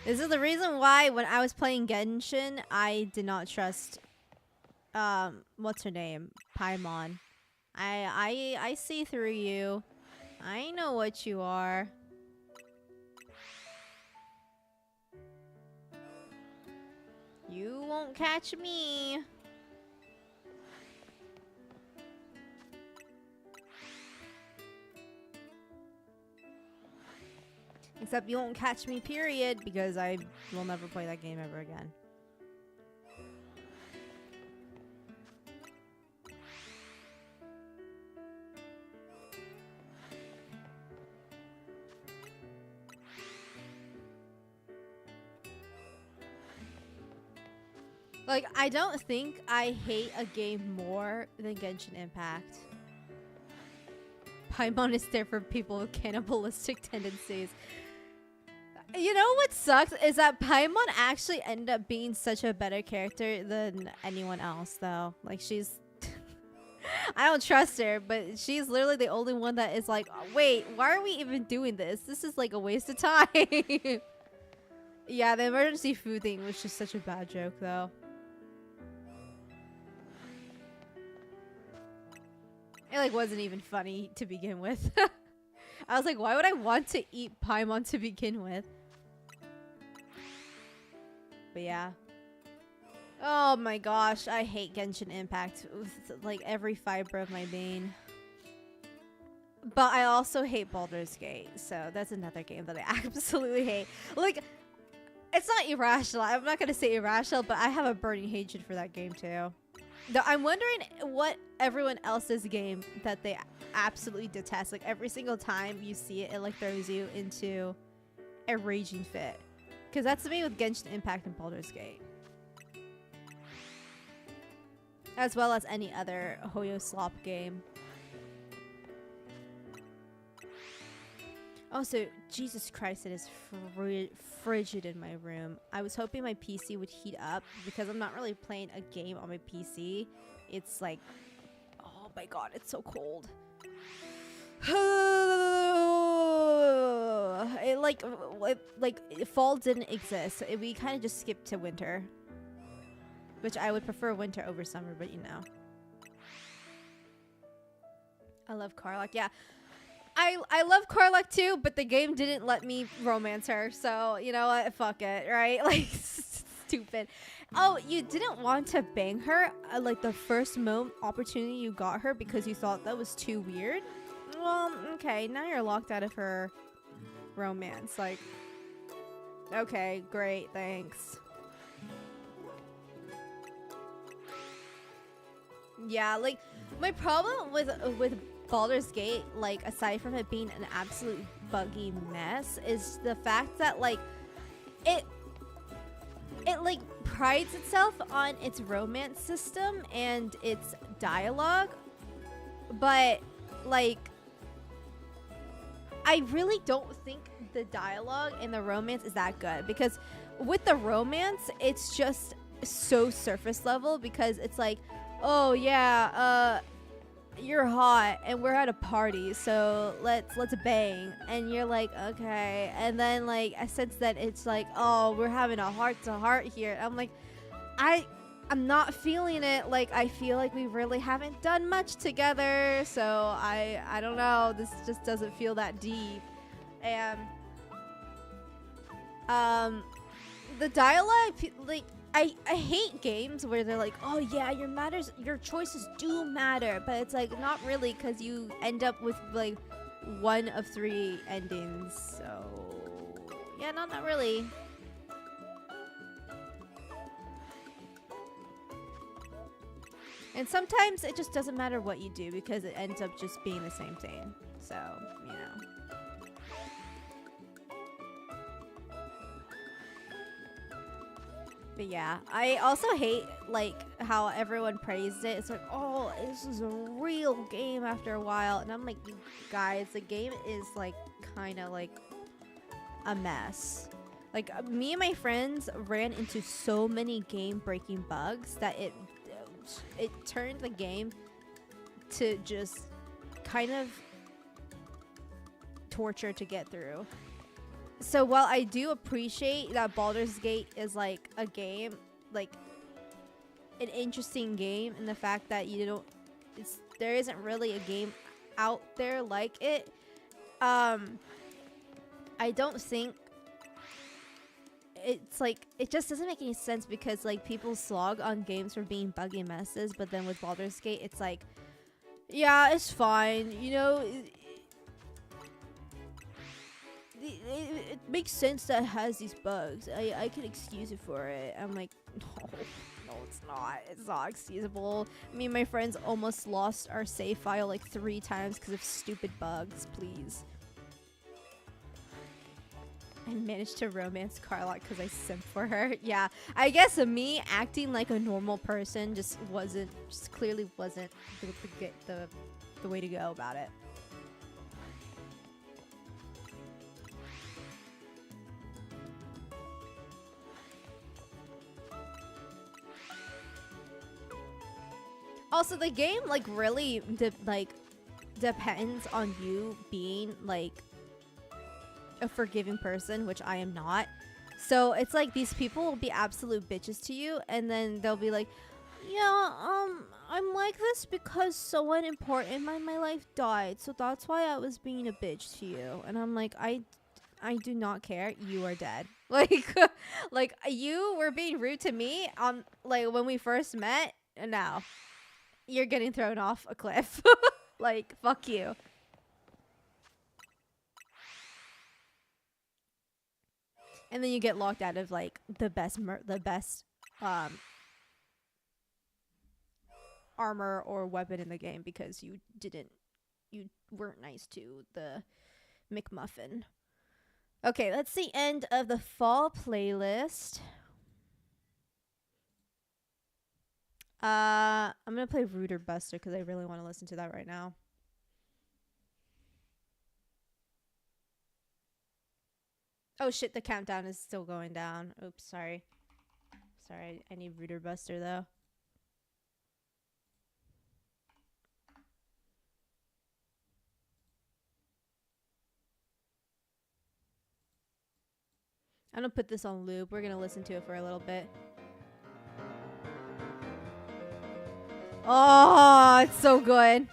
This is the reason why when I was playing Genshin, I did not trust what's her name? Paimon. I see through you. I know what you are. You won't catch me. Except you won't catch me, period, because I will never play that game ever again. Like, I don't think I hate a game more than Genshin Impact. Paimon is there for people with cannibalistic tendencies. You know what sucks is that Paimon actually ended up being such a better character than anyone else, though. Like, she's... I don't trust her, but she's literally the only one that is like, wait, why are we even doing this? This is like a waste of time. Yeah, the emergency food thing was just such a bad joke, though. It like wasn't even funny to begin with. I was like, why would I want to eat Paimon to begin with? But yeah. Oh my gosh, I hate Genshin Impact with like every fiber of my being. But I also hate Baldur's Gate, so that's another game that I absolutely hate. Like, it's not irrational. I'm not gonna say irrational, but I have a burning hatred for that game too. Though I'm wondering what everyone else's game that they absolutely detest. Like every single time you see it, it like throws you into a raging fit. Because that's me with Genshin Impact and Baldur's Gate. As well as any other Hoyo Slop game. Also, Jesus Christ, it is frigid in my room. I was hoping my PC would heat up because I'm not really playing a game on my PC. It's like, oh my god, it's so cold. It like fall didn't exist. So we kind of just skipped to winter, which I would prefer winter over summer, but you know. I love Karlach. Yeah. I love Karlach too, but the game didn't let me romance her, so you know what? Fuck it, right? Like, stupid. Oh, you didn't want to bang her like the first opportunity you got her because you thought that was too weird? Well, okay, now you're locked out of her romance. Like, okay, great, thanks. Yeah, like, my problem with Baldur's Gate, like, aside from it being an absolute buggy mess, is the fact that, like, it like prides itself on its romance system and its dialogue, but like I really don't think the dialogue and the romance is that good, because with the romance it's just so surface level, because it's like, oh yeah, you're hot and we're at a party, so let's bang, and you're like, okay, and then like since then it's like, oh, we're having a heart to heart here. I'm like, I'm not feeling it. Like, I feel like we really haven't done much together, so I don't know, this just doesn't feel that deep. And the dialogue, like, I hate games where they're like, oh yeah, your choices do matter, but it's like, not really, because you end up with like one of 3 endings, so yeah, not really. And sometimes it just doesn't matter what you do because it ends up just being the same thing. So, you know. But yeah, I also hate like how everyone praised it. It's like, oh, this is a real game after a while. And I'm like, you guys, the game is like kind of like a mess. Like me and my friends ran into so many game breaking bugs that it turned the game to just kind of torture to get through. So while I do appreciate that Baldur's Gate is like a game, like an interesting game, and the fact that there isn't really a game out there like it, I don't think it's like, it just doesn't make any sense because like people slog on games for being buggy messes, but then with Baldur's Gate, it's like, yeah, it's fine, you know. It makes sense that it has these bugs. I can excuse it for it. I'm like, no, it's not. It's not excusable. Me and my friends almost lost our save file like 3 times because of stupid bugs. Please. I managed to romance Carlock because I simped for her. Yeah, I guess me acting like a normal person just clearly wasn't the way to go about it. Also, the game like really depends on you being like a forgiving person, which I am not. So it's like these people will be absolute bitches to you, and then they'll be like, yeah, I'm like this because someone important in my life died, so that's why I was being a bitch to you. And I'm like, I do not care. You are dead. Like you were being rude to me on like when we first met. Now you're getting thrown off a cliff. Like, fuck you. And then you get locked out of like the best armor or weapon in the game because you weren't nice to the McMuffin. Okay, that's the end of the fall playlist. I'm gonna play Rooter Buster because I really want to listen to that right now. Oh shit, the countdown is still going down. Oops, sorry. Sorry, I need Rooter Buster though. I'm gonna put this on loop. We're gonna listen to it for a little bit. Oh, it's so good.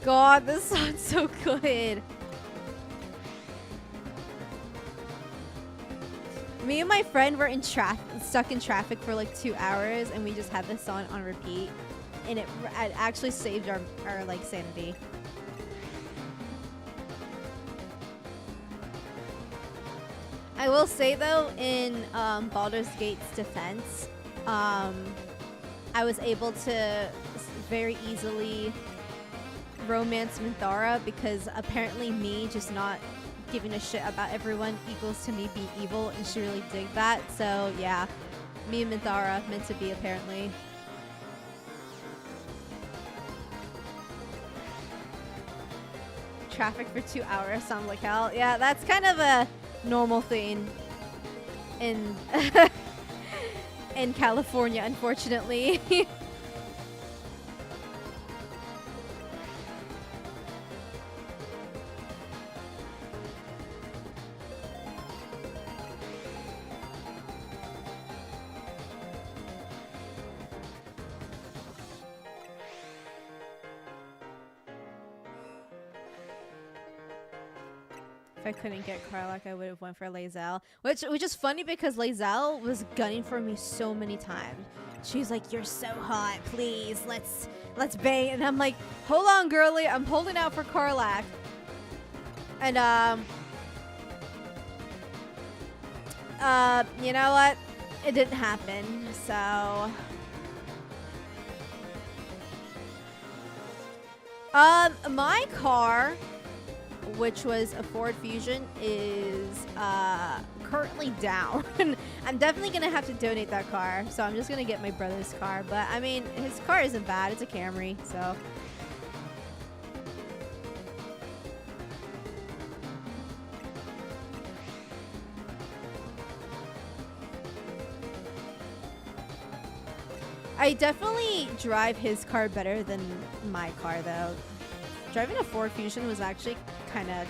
God, this song's so good. Me and my friend were stuck in traffic for like 2 hours, and we just had this song on repeat, and it actually saved our like sanity. I will say though, in Baldur's Gate's defense, I was able to very easily romance Minthara because apparently me just not giving a shit about everyone equals to me being evil, and she really digged that. So yeah, me and Minthara meant to be apparently. Traffic for 2 hours sounds like hell. Yeah, that's kind of a normal thing in in California, unfortunately. If I couldn't get Carlac, I would have went for Lae'zel, which is funny because Lae'zel was gunning for me so many times. She's like, "You're so hot, please, let's bang," and I'm like, "Hold on, girly, I'm holding out for Carlac," and you know what? It didn't happen, so. My car, which was a Ford Fusion, is currently down. I'm definitely gonna have to donate that car, so I'm just gonna get my brother's car. But I mean, his car isn't bad. It's a Camry, so. I definitely drive his car better than my car, though. Driving a Ford Fusion was actually kind of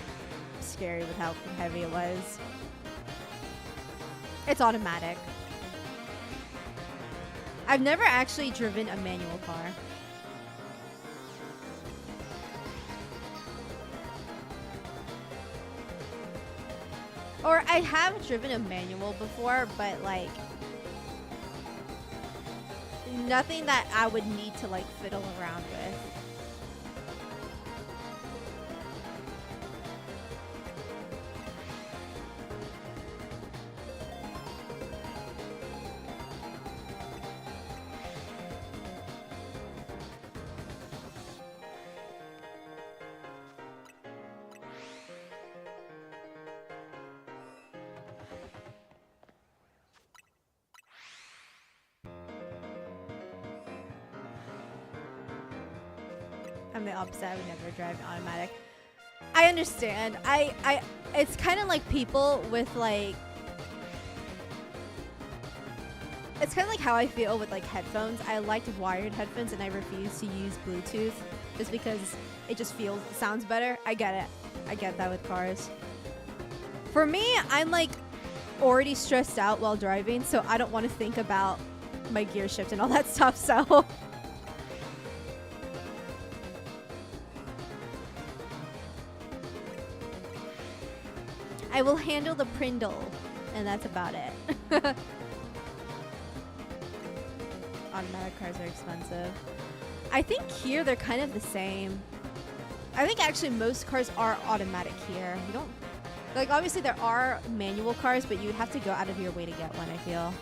scary with how heavy it was. It's automatic. I've never actually driven a manual car. Or I have driven a manual before, but like nothing that I would need to like fiddle around with. I'm the opposite. I would never drive an automatic. I understand. It's kind of like people with like, it's kind of like how I feel with like headphones. I like wired headphones and I refuse to use Bluetooth just because it just sounds better. I get it. I get that with cars. For me, I'm like already stressed out while driving, so I don't want to think about my gear shift and all that stuff, so. I will handle the Prindle, and that's about it. Automatic cars are expensive. I think here they're kind of the same. I think actually most cars are automatic here. You don't, like, obviously there are manual cars, but you have to go out of your way to get one, I feel.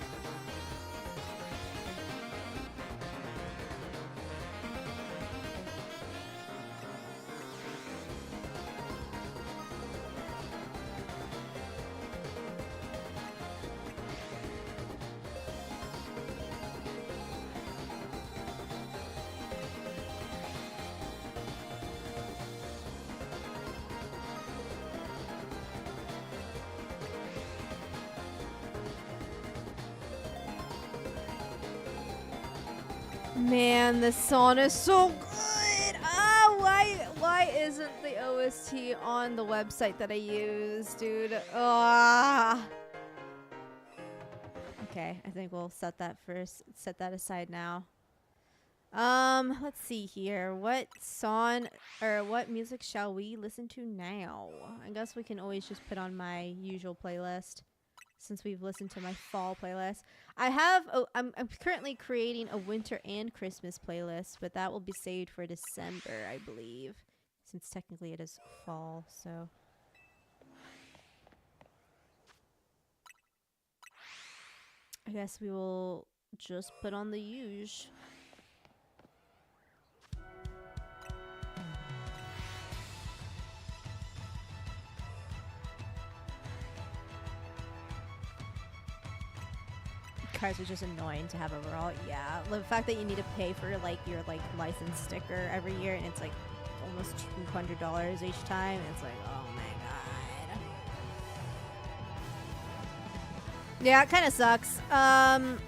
Man, this song is so good. Why isn't the OST on the website that I use, dude? Okay, I think we'll set that aside now. Let's see here. What song or what music shall we listen to now? I guess we can always just put on my usual playlist since we've listened to my fall playlist. I'm currently creating a winter and Christmas playlist, but that will be saved for December, I believe, since technically it is fall, so. I guess we will just put on the usual. Cars are just annoying to have overall. Yeah, the fact that you need to pay for like your like license sticker every year, and it's like almost $200 each time. It's like, oh my god. Yeah, it kind of sucks. But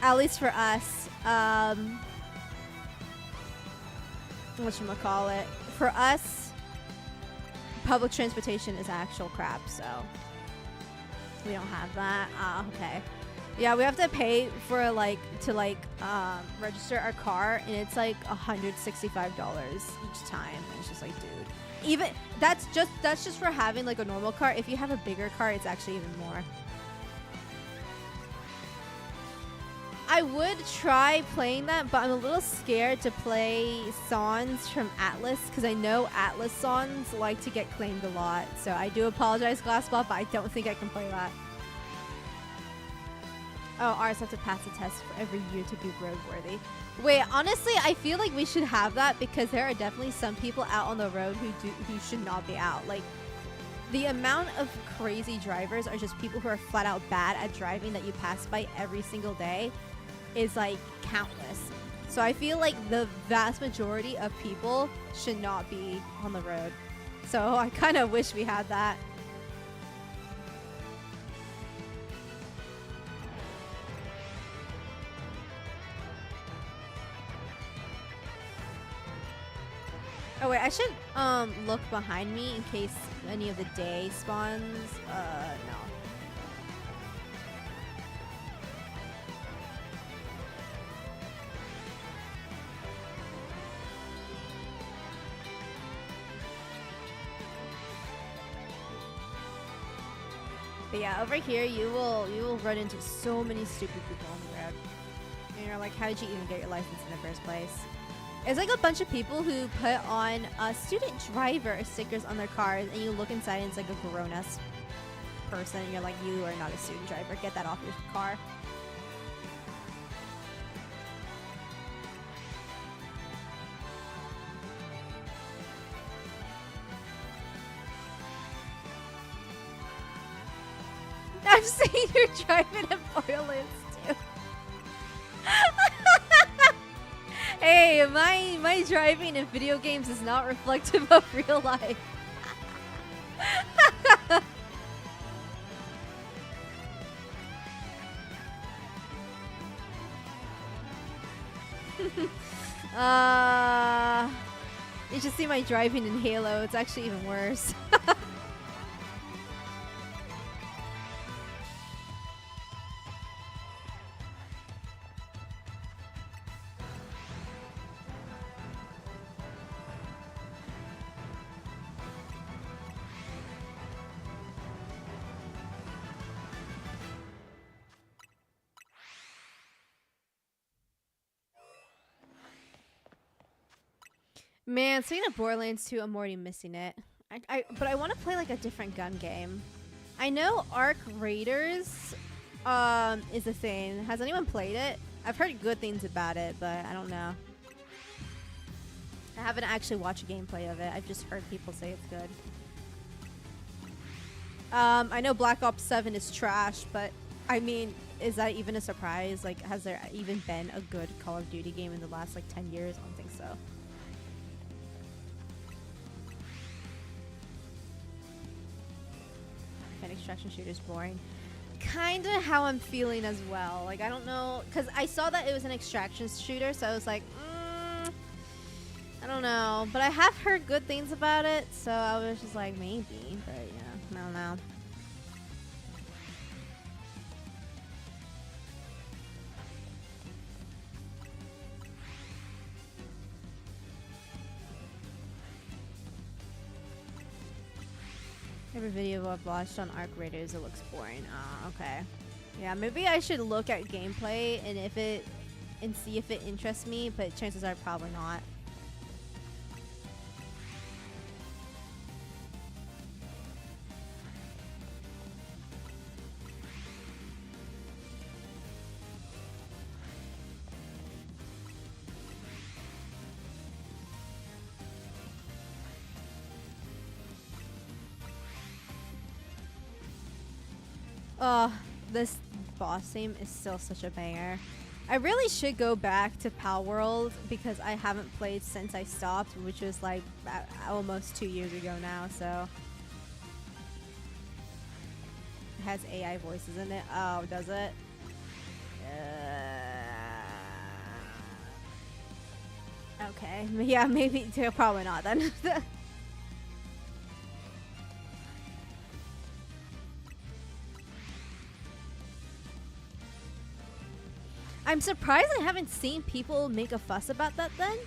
at least for us, whatchamacallit, for us, public transportation is actual crap, so we don't have that. Okay. Yeah, we have to pay for like to register our car, and it's like $165 each time. And it's just like, dude, even that's just for having like a normal car. If you have a bigger car, it's actually even more. I would try playing that, but I'm a little scared to play songs from Atlas because I know Atlas songs like to get claimed a lot. So I do apologize, Glassbot, but I don't think I can play that. Oh, ours have to pass a test for every year to be roadworthy. Wait, honestly, I feel like we should have that because there are definitely some people out on the road who should not be out. Like, the amount of crazy drivers are just people who are flat out bad at driving that you pass by every single day is like countless. So I feel like the vast majority of people should not be on the road. So I kind of wish we had that. Oh wait, I should look behind me in case any of the day spawns. No. But yeah, over here you will run into so many stupid people on the road. And you're like, how did you even get your license in the first place? It's like a bunch of people who put on student driver stickers on their cars, and you look inside and it's like a grown-ass person, and you're like, you are not a student driver. Get that off your car. I've seen you driving in Borderlands too. Hey, my driving in video games is not reflective of real life. You should see my driving in Halo. It's actually even worse. Man, speaking of Borderlands 2, I'm already missing it. But I want to play like a different gun game. I know Arc Raiders is a thing. Has anyone played it? I've heard good things about it, but I don't know. I haven't actually watched gameplay of it. I've just heard people say it's good. I know Black Ops 7 is trash, but I mean, is that even a surprise? Like, has there even been a good Call of Duty game in the last like 10 years? I don't think so. Extraction shooter's boring. Kinda how I'm feeling as well. Like, I don't know, because I saw that it was an extraction shooter, so I was like, I don't know. But I have heard good things about it, so I was just like, maybe. But yeah, I don't know. Every video I've watched on Arc Raiders, it looks boring. Okay. Yeah, maybe I should look at gameplay and see if it interests me, but chances are probably not. Oh, this boss theme is still such a banger. I really should go back to Pal World because I haven't played since I stopped, which was like almost 2 years ago now, so. It has AI voices in it. Oh, does it? Okay. Yeah, maybe. Probably not then. I'm surprised I haven't seen people make a fuss about that then.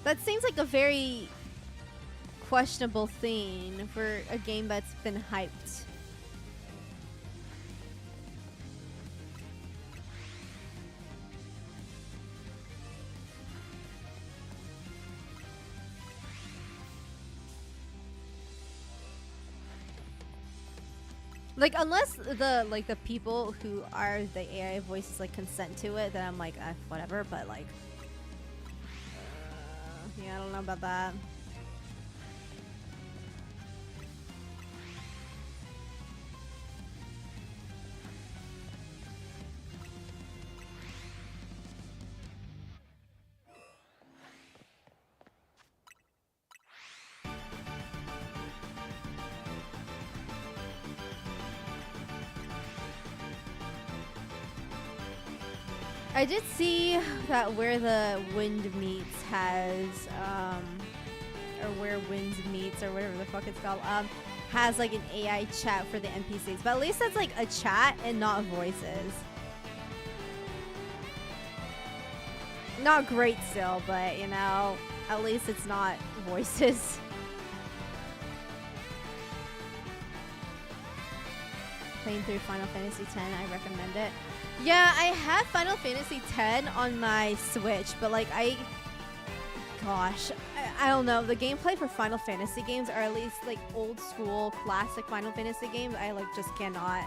That seems like a very questionable thing for a game that's been hyped. Like, unless the people who are the AI voices like consent to it, then I'm like, whatever. But like, yeah, I don't know about that. I did see that where the wind meets has, or where winds meets, or whatever the fuck it's called, has like an AI chat for the NPCs. But at least that's like a chat and not voices. Not great still, but you know, at least it's not voices. Playing through Final Fantasy X, I recommend it. Yeah, I had Final Fantasy X on my Switch, but like gosh, I don't know. The gameplay for Final Fantasy games, or at least like old school classic Final Fantasy games, I like just cannot.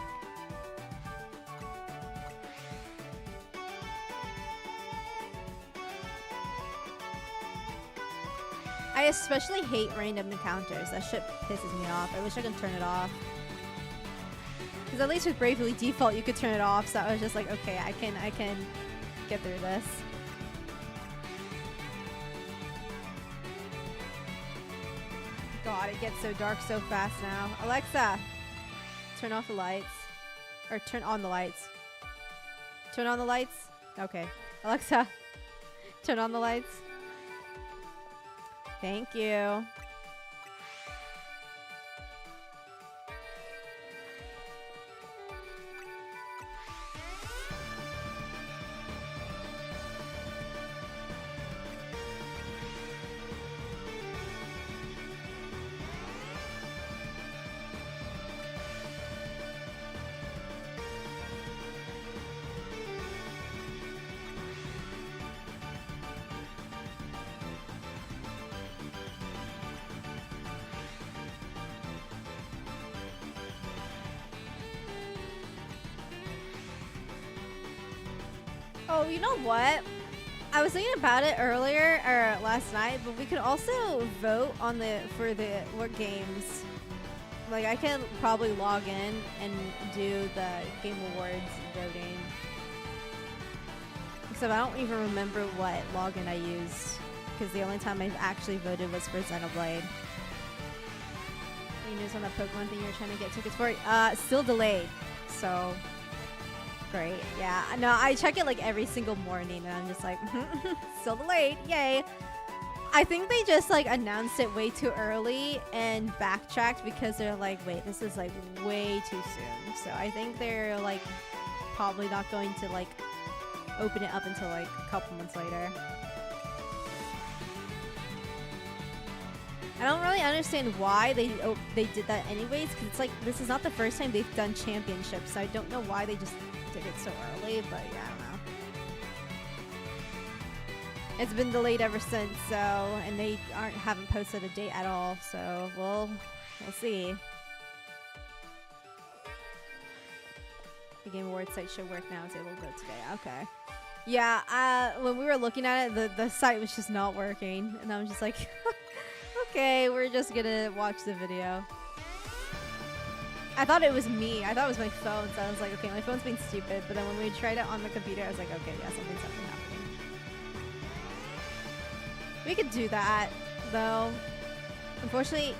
I especially hate random encounters. That shit pisses me off. I wish I could turn it off. Because at least with Bravely Default, you could turn it off. So I was just like, okay, I can get through this. God, it gets so dark so fast now. Alexa, turn off the lights. Or turn on the lights. Turn on the lights? Okay. Alexa, turn on the lights. Thank you. Oh, you know what? I was thinking about it earlier or last night, but we could also vote on what games. Like I can probably log in and do the Game Awards voting. Except I don't even remember what login I used because the only time I've actually voted was for Xenoblade. Any news on that Pokemon thing you're trying to get tickets for? Still delayed. So. Great. Yeah. No, I check it like every single morning and I'm just like, still delayed. Yay. I think they just like announced it way too early and backtracked because they're like, wait, this is like way too soon. So I think they're like probably not going to like open it up until like a couple months later. I don't really understand why they did that anyways, because it's like this is not the first time they've done championships, so I don't know why they just did it so early, but yeah, I don't know. It's been delayed ever since, so, and they haven't posted a date at all, so we'll see. The Game Awards site should work now. It's able to vote today. Okay. Yeah, when we were looking at it, the site was just not working, and I was just like, okay, we're just gonna watch the video. I thought it was me. I thought it was my phone, so I was like, okay, my phone's being stupid. But then when we tried it on the computer, I was like, okay, yeah, something's happening. We could do that, though. Unfortunately,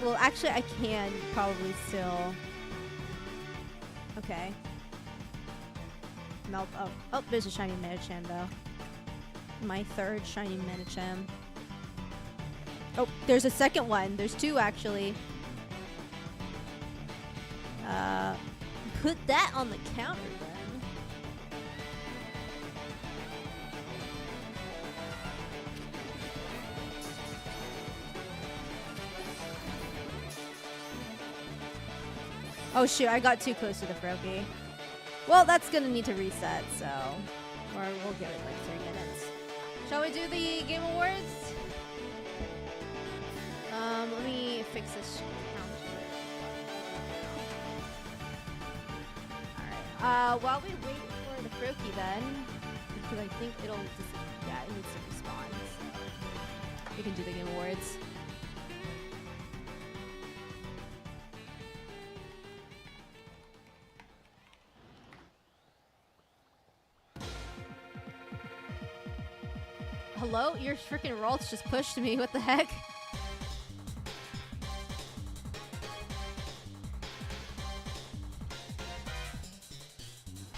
well, actually, I can probably still. Okay. Melt. Oh, there's a shiny Medicham, though. My third shiny Medicham. Oh, there's a second one. There's two, actually. Put that on the counter, then. Oh shoot, I got too close to the Froakie. Well, that's gonna need to reset, so... Or we'll give it like 3 minutes. Shall we do the Game Awards? Let me fix this counter. Alright, while we wait for the Froakie then, because I think it'll just... Yeah, it needs to respawn, so... We can do the Game Awards. Hello? Your freaking Ralts just pushed me. What the heck?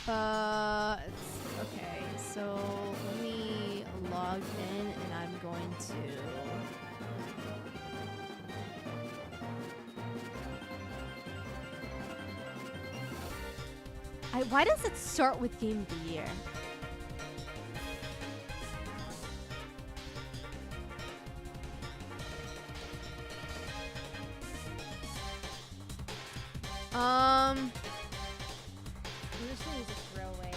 Okay. So let me log in, and I'm going to. Why does it start with Game of the Year? I'm just gonna use a throwaway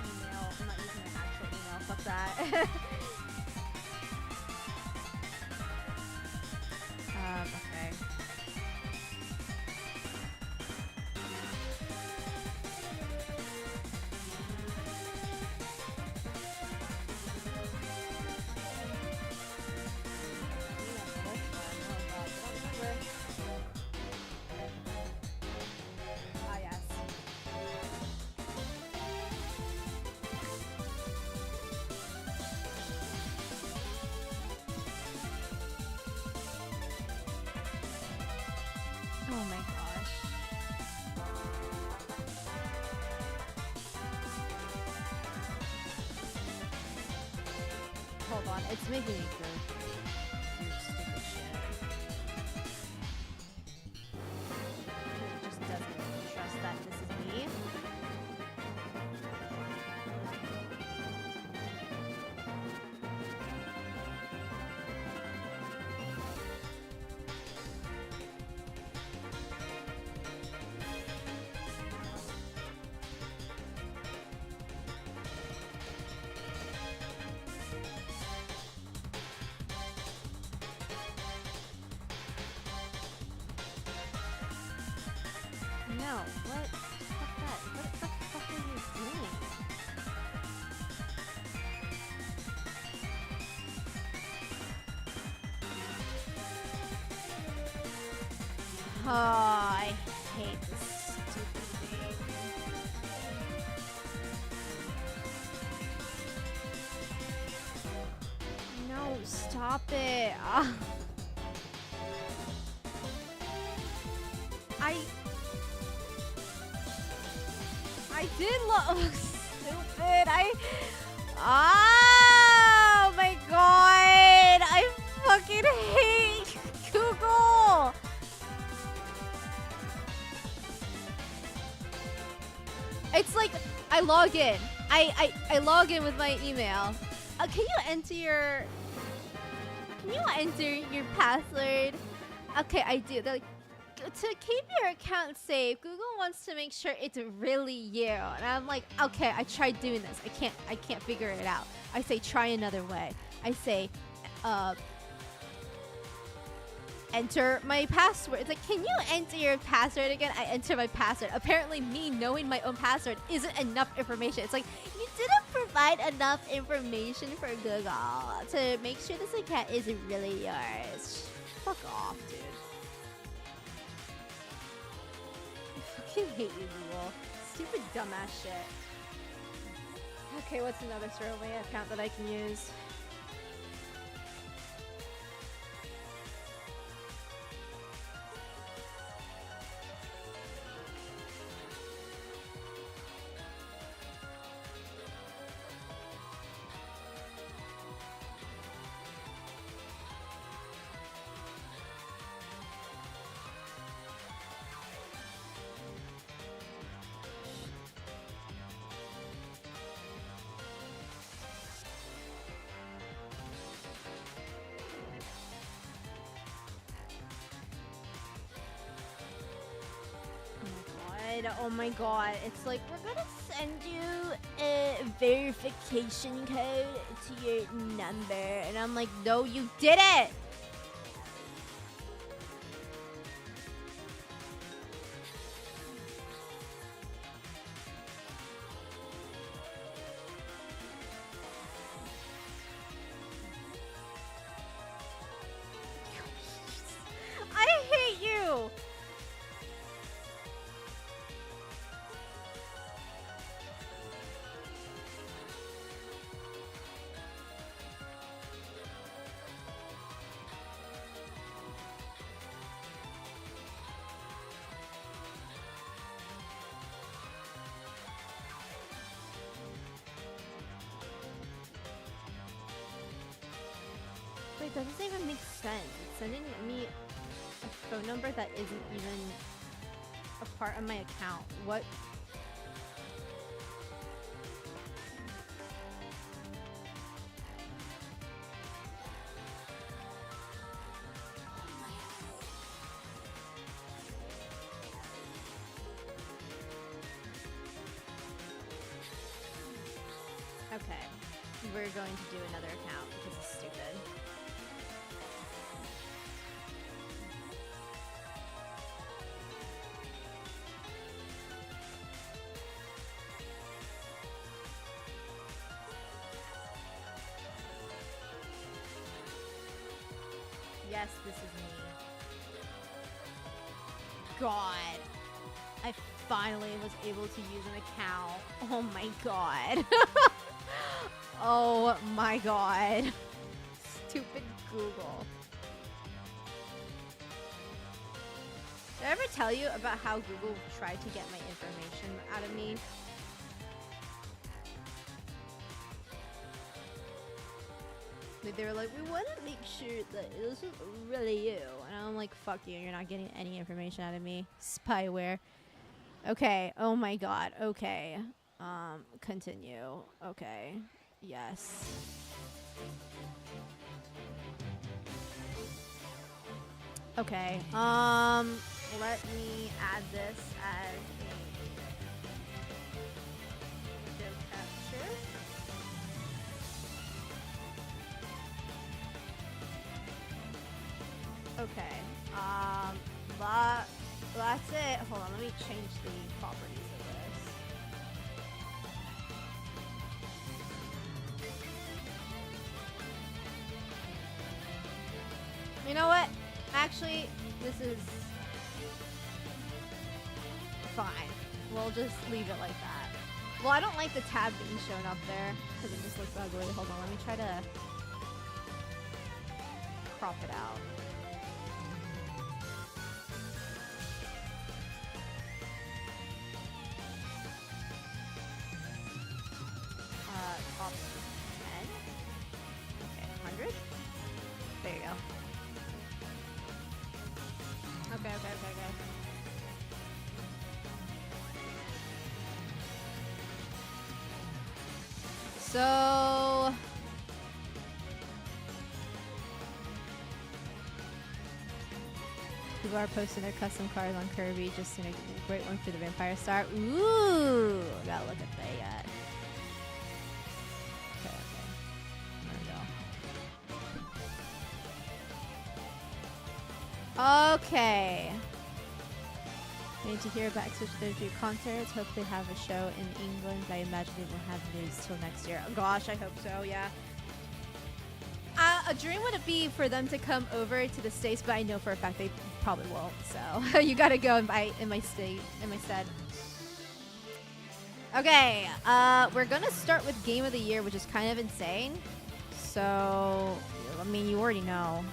email. I'm not using my actual email. Fuck that. Okay. Oh my gosh. Hold on, it's making me go through stupid shit. It just doesn't trust that this is me. No, what? Fuck that. What the fuck are you doing? Oh, I hate this stupid thing. No, stop it. I did look stupid. Oh my god. I fucking hate Google. It's like I log in. I log in with my email. Can you enter your password? Okay, I do. They're like, to keep your account safe, Google wants to make sure it's really you. And I'm like, okay, I tried doing this. I can't figure it out. I say try another way. I say enter my password. It's like, can you enter your password again? I enter my password. Apparently me knowing my own password isn't enough information. It's like, you didn't provide enough information for Google to make sure this account is really yours. Fuck off, dude. I fucking hate you, Google. Stupid dumbass shit. Okay, what's another throwaway account that I can use? Oh my god. It's like, we're gonna send you a verification code to your number. And I'm like, no, you didn't! I hate you! Wait, that doesn't even make sense. It's sending me a phone number that isn't even a part of my account. What? Okay, we're going to do another account because it's stupid. Yes, this is me. God. I finally was able to use an account. Oh my god. Oh my god. Stupid Google. Did I ever tell you about how Google tried to get my information out of me? They were like, we want to make sure that this is really you. And I'm like, fuck you. You're not getting any information out of me. Spyware. Okay. Oh my god. Okay. Continue. Okay. Yes. Okay. Let me add this as a video capture. Okay. That's it. Hold on, let me change the properties of this. You know what? Actually, this is fine. We'll just leave it like that. Well, I don't like the tab being shown up there because it just looks ugly. Hold on, let me try to crop it out. Top 10. Okay, 100. There you go. Okay. So people are posting their custom cars on Kirby, just in a great one for the Vampire Star. Ooh, gotta look at that yet. Okay. There we go. Okay. We need to hear about Switch 33 concerts. Hope they have a show in England, but I imagine they won't have news till next year. Oh, gosh, I hope so, yeah. A dream would it be for them to come over to the States, but I know for a fact they probably won't, so you gotta go in my stead. Okay, we're gonna start with Game of the Year, which is kind of insane. So, I mean, you already know.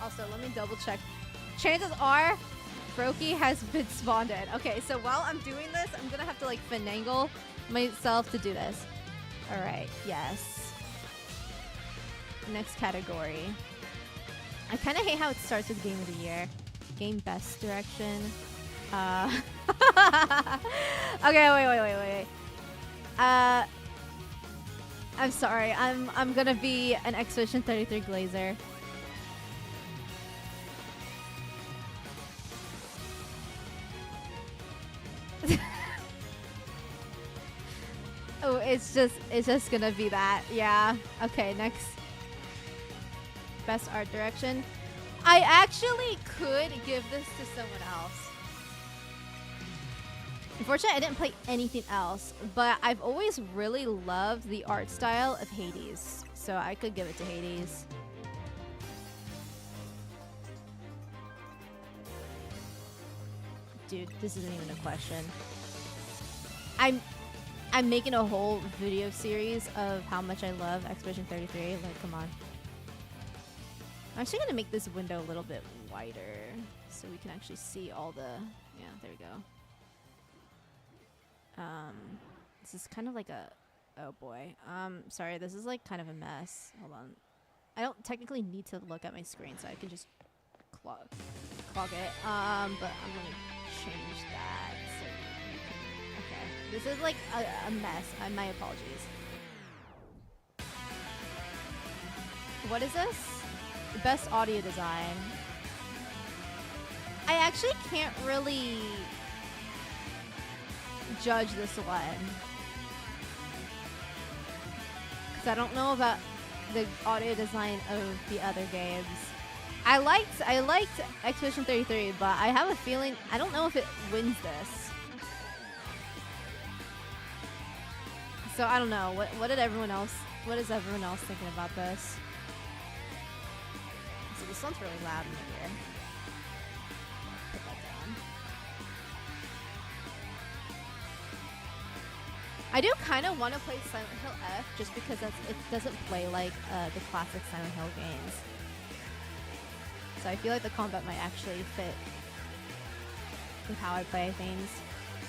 Also, let me double check. Chances are, Froakie has been spawned in. Okay, so while I'm doing this, I'm gonna have to like finagle myself to do this. All right, yes. Next category. I kind of hate how it starts with Game of the Year. Game Best Direction. Okay, wait. I'm sorry. I'm gonna be an Expedition 33 Glazer. It's just gonna be that. Yeah. Okay, next. Best art direction. I actually could give this to someone else. Unfortunately, I didn't play anything else, but I've always really loved the art style of Hades, so I could give it to Hades. Dude, this isn't even a question. I'm making a whole video series of how much I love Expedition 33. Like, come on. I'm actually gonna make this window a little bit wider so we can actually see all the. Yeah, there we go. This is kind of like a. Oh boy. Sorry, this is like kind of a mess. Hold on. I don't technically need to look at my screen, so I can just clog it. But I'm gonna change that. So you can, okay. This is like a mess. My apologies. What is this? The best audio design. I actually can't really judge this one because I don't know about the audio design of the other games. I liked Expedition 33, but I have a feeling I don't know if it wins this. So I don't know. What is everyone else thinking about this? So this one's really loud in my ear. Put that down. I do kind of want to play Silent Hill F just because it doesn't play like the classic Silent Hill games. So I feel like the combat might actually fit with how I play things.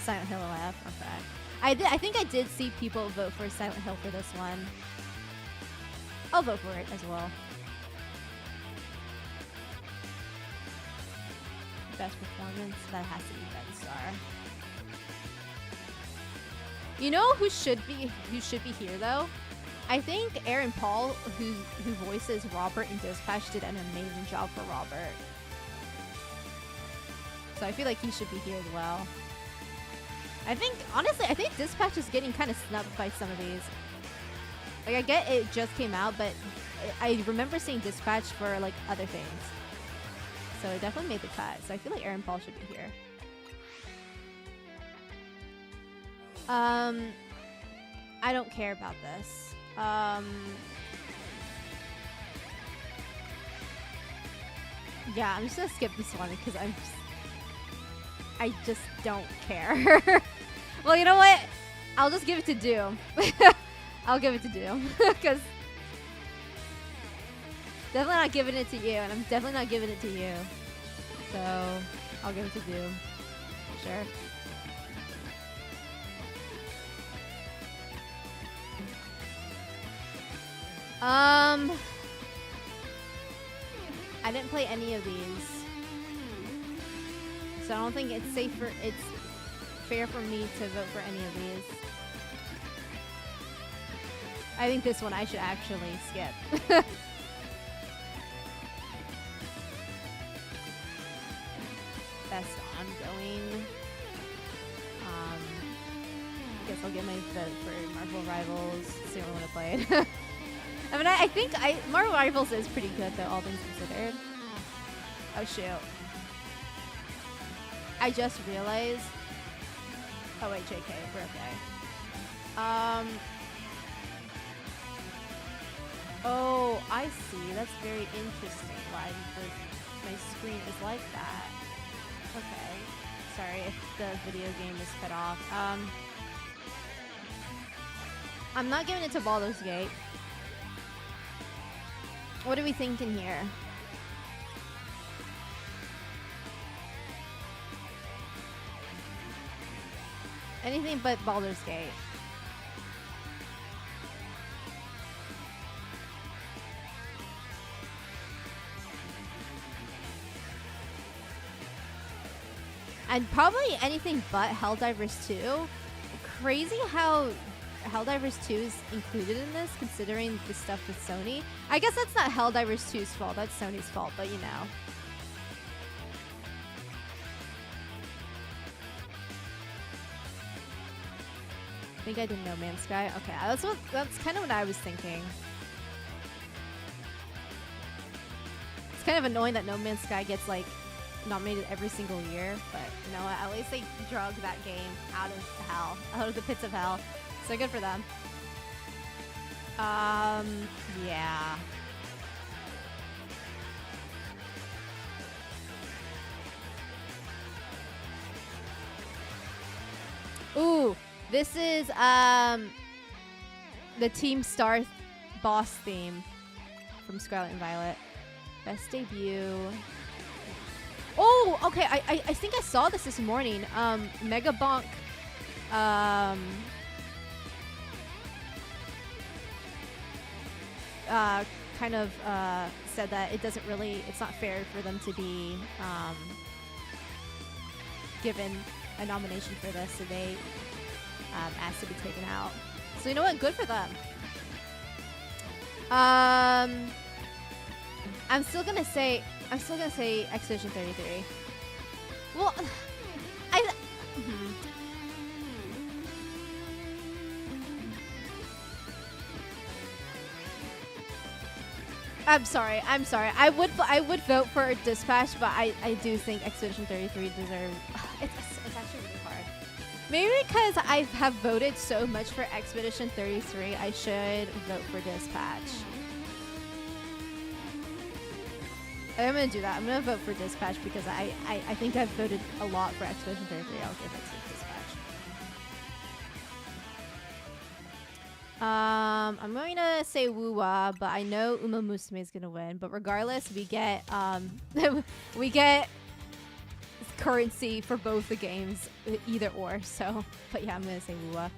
Silent Hill F, okay. I think I did see people vote for Silent Hill for this one. I'll vote for it as well. Best performance, that has to be Red Star. You know who should be here though? I think Aaron Paul, who voices Robert in Dispatch, did an amazing job for Robert. So I feel like he should be here as well. Honestly, I think Dispatch is getting kind of snubbed by some of these. Like, I get it just came out, but I remember seeing Dispatch for like other things. So it definitely made the cut. So I feel like Aaron Paul should be here. I don't care about this. Yeah, I'm just gonna skip this one because I just don't care. Well, you know what? I'll just give it to Doom. I'll give it to Doom because definitely not giving it to you, and I'm definitely not giving it to you. So I'll give it to Doom. Sure. I didn't play any of these, so I don't think it's fair for me to vote for any of these. I think this one I should actually skip. Best ongoing. I guess I'll get my vote for Marvel Rivals. See what I want to play it. I mean, I think Marvel Rivals is pretty good though, all things considered. Oh shoot. I just realized. Oh wait, JK, we're okay. Oh, I see. That's very interesting why my screen is like that. Okay. Sorry if the video game is cut off. I'm not giving it to Baldur's Gate. What are we thinking here? Anything but Baldur's Gate. And probably anything but Helldivers 2. Crazy how Helldivers 2 is included in this, considering the stuff with Sony. I guess that's not Helldivers 2's fault, that's Sony's fault, but you know. think I did No Man's Sky. Okay, that's kind of what I was thinking. It's kind of annoying that No Man's Sky gets like nominated every single year, but you know what? At least they drug that game out of hell, out of the pits of hell. So good for them. Yeah. Ooh, this is the Team Star boss theme from Scarlet and Violet. Best debut. Oh, okay. I think I saw this morning. Mega Bonk. Kind of said that it's not fair for them to be given a nomination for this, so they asked to be taken out. So you know what? Good for them. I'm still gonna say Expedition 33. Well, I'm sorry. I would vote for Dispatch, but I do think Expedition 33 deserves. It's actually really hard. Maybe because I have voted so much for Expedition 33, I should vote for Dispatch. I'm gonna do that. I'm gonna vote for Dispatch because I think I've voted a lot for Expedition 33. I'll give it to Dispatch. I'm going to say Wuwa, but I know Uma Musume is gonna win. But regardless, we get we get currency for both the games, either or. So, but yeah, I'm gonna say Wuwa.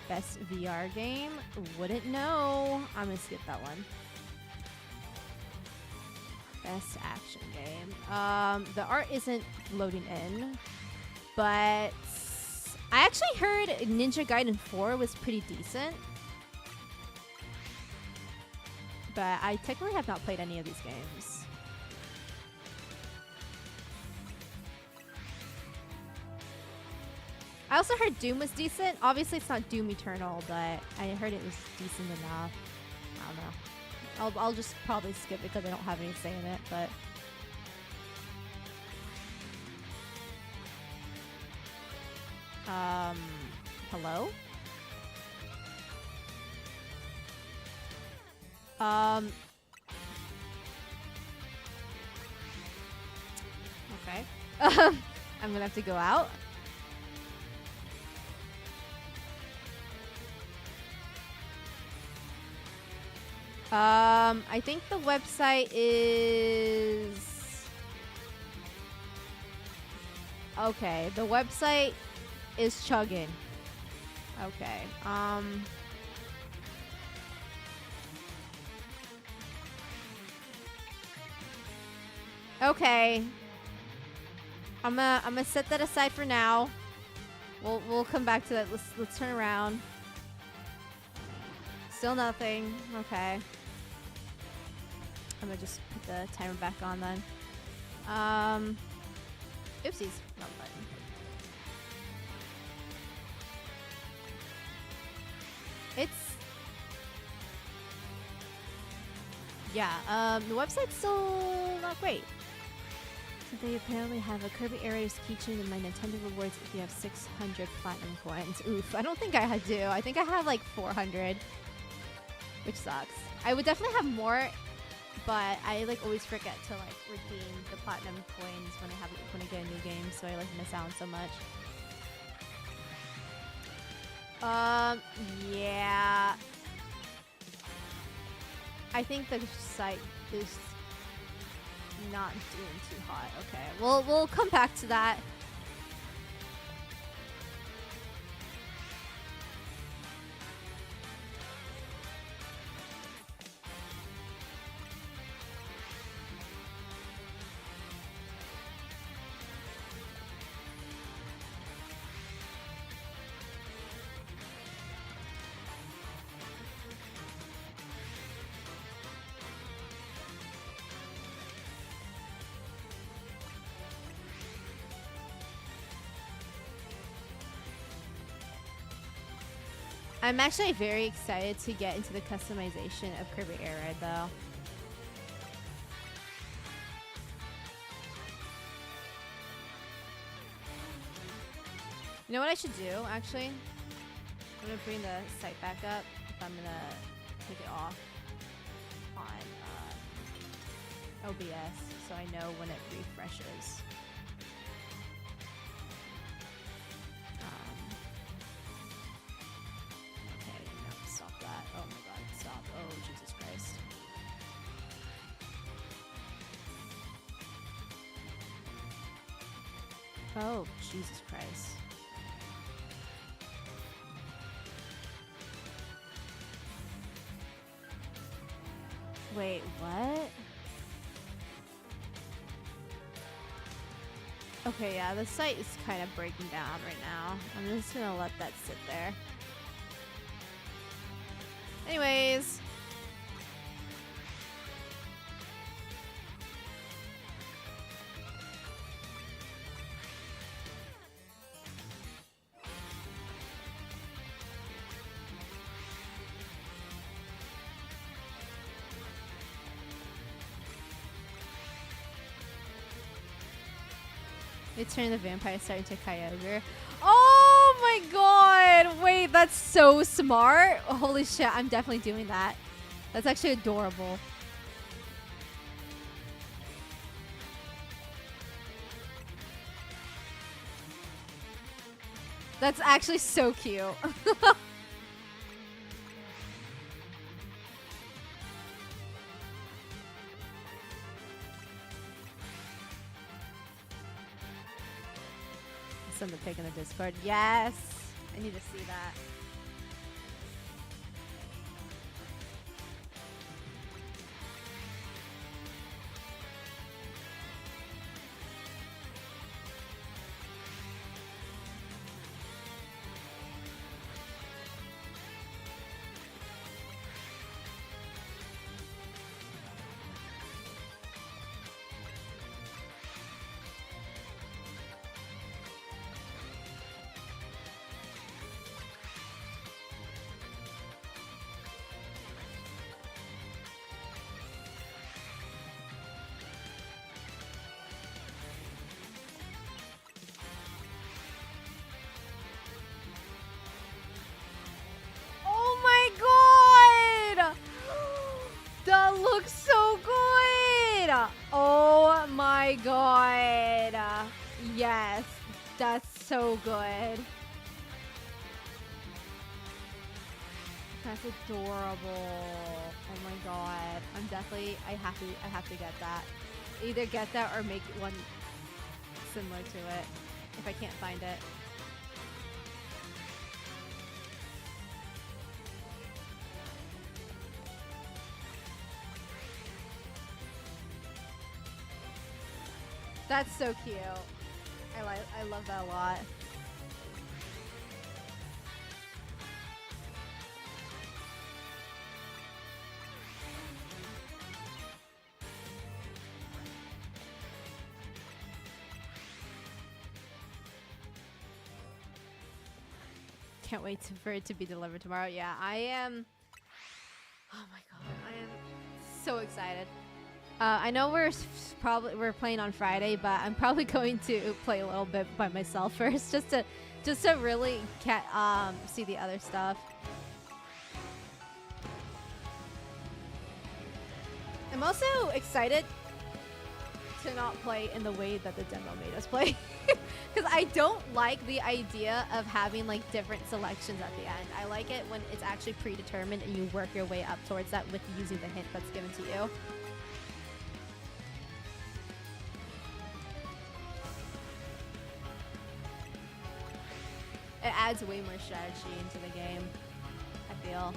Best VR game? Wouldn't know. I'm gonna skip that one. Best action game. The art isn't loading in, but I actually heard Ninja Gaiden 4 was pretty decent. But I technically have not played any of these games. I also heard Doom was decent. Obviously, it's not Doom Eternal, but I heard it was decent enough. I don't know. I'll just probably skip it because I don't have any say in it, but... hello? Okay. I'm gonna have to go out. I think the website is... Okay, the website is chugging. Okay, okay. I'm gonna set that aside for now. We'll come back to that. Let's turn around. Still nothing. Okay. I'm gonna just put the timer back on then. Oopsies, wrong button. The website's still not great. So they apparently have a Kirby Areas keychain in my Nintendo rewards if you have 600 platinum coins. Oof, I don't think I do. I think I have like 400, which sucks. I would definitely have more, but I like always forget to like redeem the platinum coins when I get a new game, so I like miss out on so much. Yeah. I think the site is not doing too hot. Okay, we'll come back to that. I'm actually very excited to get into the customization of Kirby Air Ride, though. You know what I should do, actually? I'm gonna bring the site back up. I'm gonna take it off on OBS so I know when it refreshes. Okay, no, stop that. Oh my god, stop. Oh, Jesus Christ. Oh, Jesus Christ. Wait, what? Okay, yeah, the site is kind of breaking down right now. I'm just gonna let that sit there. Anyways. They turn the vampire star into Kyogre. Oh my god! Wait, that's so smart. Holy shit, I'm definitely doing that. That's actually adorable. That's actually so cute. Send the pic in the Discord. Yes! I need to see that. Oh my god. Yes, that's so good. That's adorable. Oh my god. I have to get that. Either get that or make one similar to it if I can't find it. That's so cute. I love that a lot. Can't wait for it to be delivered tomorrow. Yeah, I am. Oh my god, I am so excited. I know we're playing on Friday, but I'm probably going to play a little bit by myself first, just to really see the other stuff. I'm also excited to not play in the way that the demo made us play, because I don't like the idea of having like different selections at the end. I like it when it's actually predetermined and you work your way up towards that with using the hint that's given to you. It adds way more strategy into the game, I feel.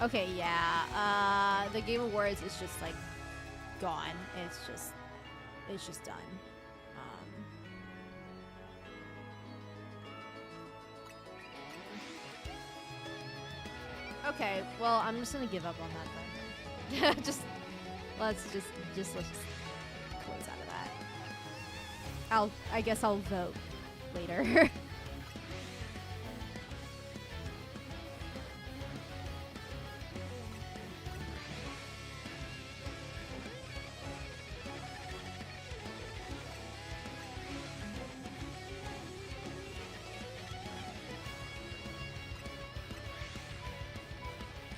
Okay, yeah. The Game Awards is just like gone. It's just done. Okay, well, I'm just gonna give up on that then. let's just I guess I'll vote later.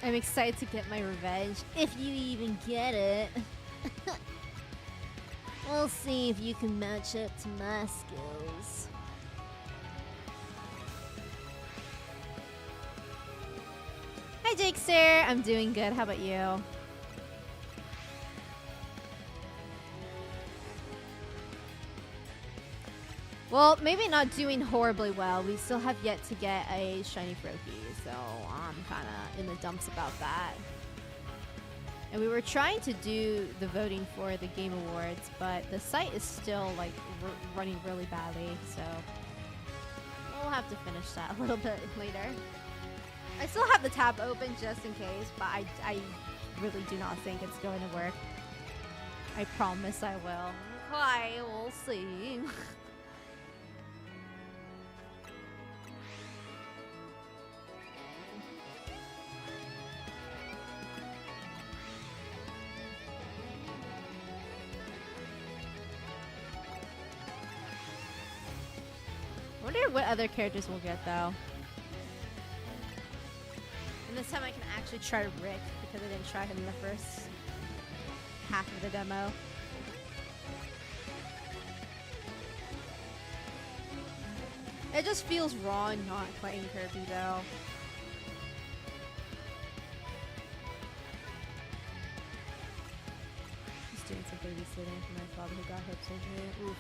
I'm excited to get my revenge, if you even get it. We'll see if you can match up to my skills. Hi, Jakester. I'm doing good. How about you? Well, maybe not doing horribly well. We still have yet to get a shiny Froakie, so I'm kind of in the dumps about that. And we were trying to do the voting for the Game Awards, but the site is still like running really badly, so we'll have to finish that a little bit later. I still have the tab open just in case, but I really do not think it's going to work. I promise I will. Okay, we'll see. I wonder what other characters we'll get, though. And this time I can actually try Rick, because I didn't try him in the first half of the demo. It just feels wrong not playing Kirby, though. Just doing some babysitting for my father who got hip surgery. Oof.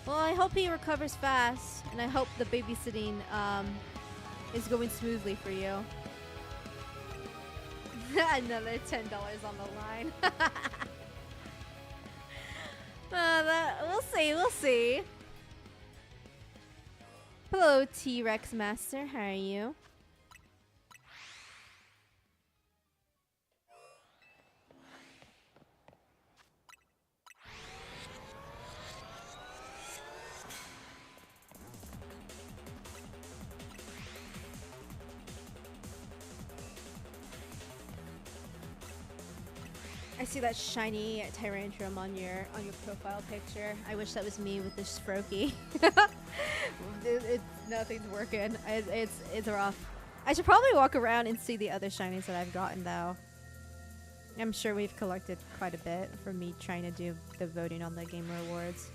Well, I hope he recovers fast, and I hope the babysitting is going smoothly for you. Another $10 on the line. We'll see, we'll see. Hello, T-Rex Master. How are you? I see that shiny Tyrantrum on your profile picture. I wish that was me with this Froakie. Nothing's working. It's rough. I should probably walk around and see the other shinies that I've gotten, though. I'm sure we've collected quite a bit from me trying to do the voting on the Gamer Awards.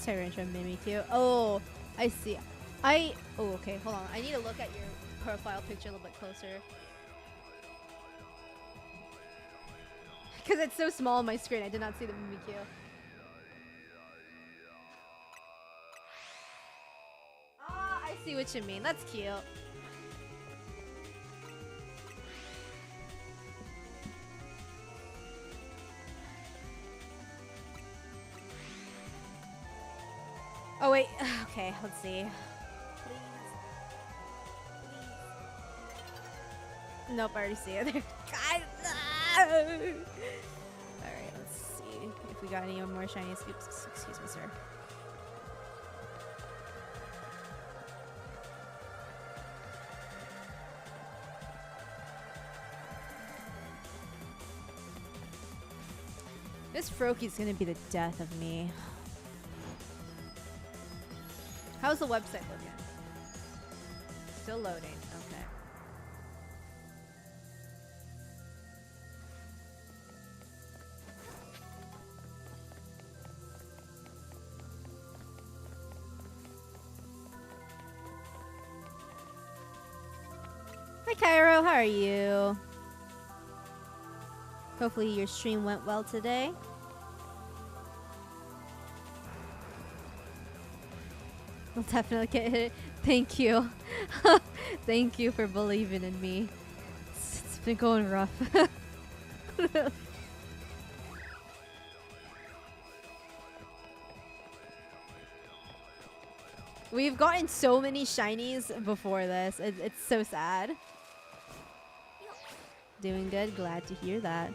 Tyrantrum Mimikyu. Oh, I see. Oh, okay. Hold on. I need to look at your profile picture a little bit closer. Because it's so small on my screen, I did not see the Mimikyu. Ah, I see what you mean. That's cute. Oh wait, okay, let's see. Please. Please. Nope, I already see it. God, no! Alright, let's see if we got any more shiny scoops. Excuse me, sir. This Froakie's gonna be the death of me. How's the website looking? Still loading. Okay. Hi, Cairo. How are you? Hopefully your stream went well today. I'll definitely get it. Thank you. Thank you for believing in me. It's been going rough. We've gotten so many shinies before this. It's so sad. Doing good. Glad to hear that.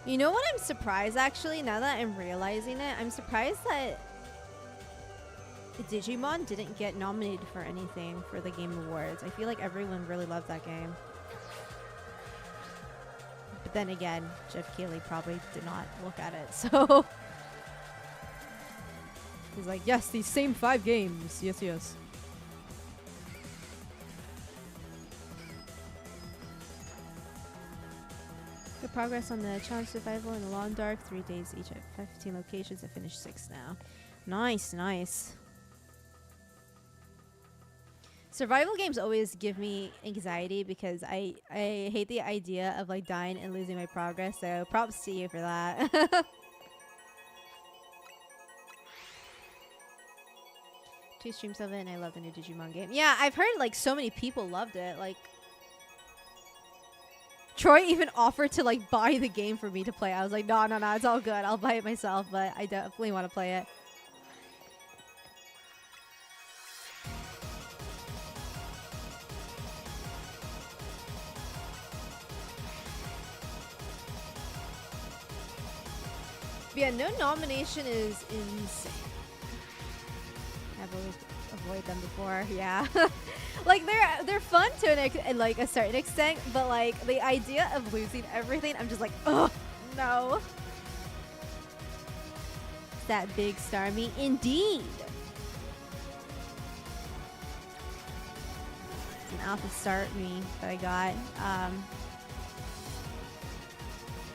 You know what I'm surprised, actually, now that I'm realizing it? I'm surprised that Digimon didn't get nominated for anything for the Game Awards. I feel like everyone really loved that game. But then again, Jeff Keighley probably did not look at it, so... He's like, yes, these same 5 games. Yes, yes. Good progress on the challenge survival in the long dark. 3 days each at 15 locations. I finished 6 now. Nice, nice. Survival games always give me anxiety because I hate the idea of like dying and losing my progress. So props to you for that. 2 streams of it and I love the new Digimon game. Yeah, I've heard like so many people loved it. Like Troy even offered to like buy the game for me to play. I was like, no, it's all good. I'll buy it myself, but I definitely want to play it. But yeah, no nomination is insane. I've always avoided them before. Yeah. Like they're fun to like a certain extent, but like the idea of losing everything, I'm just like, ugh, no. That big star me, indeed. It's an alpha start me that I got.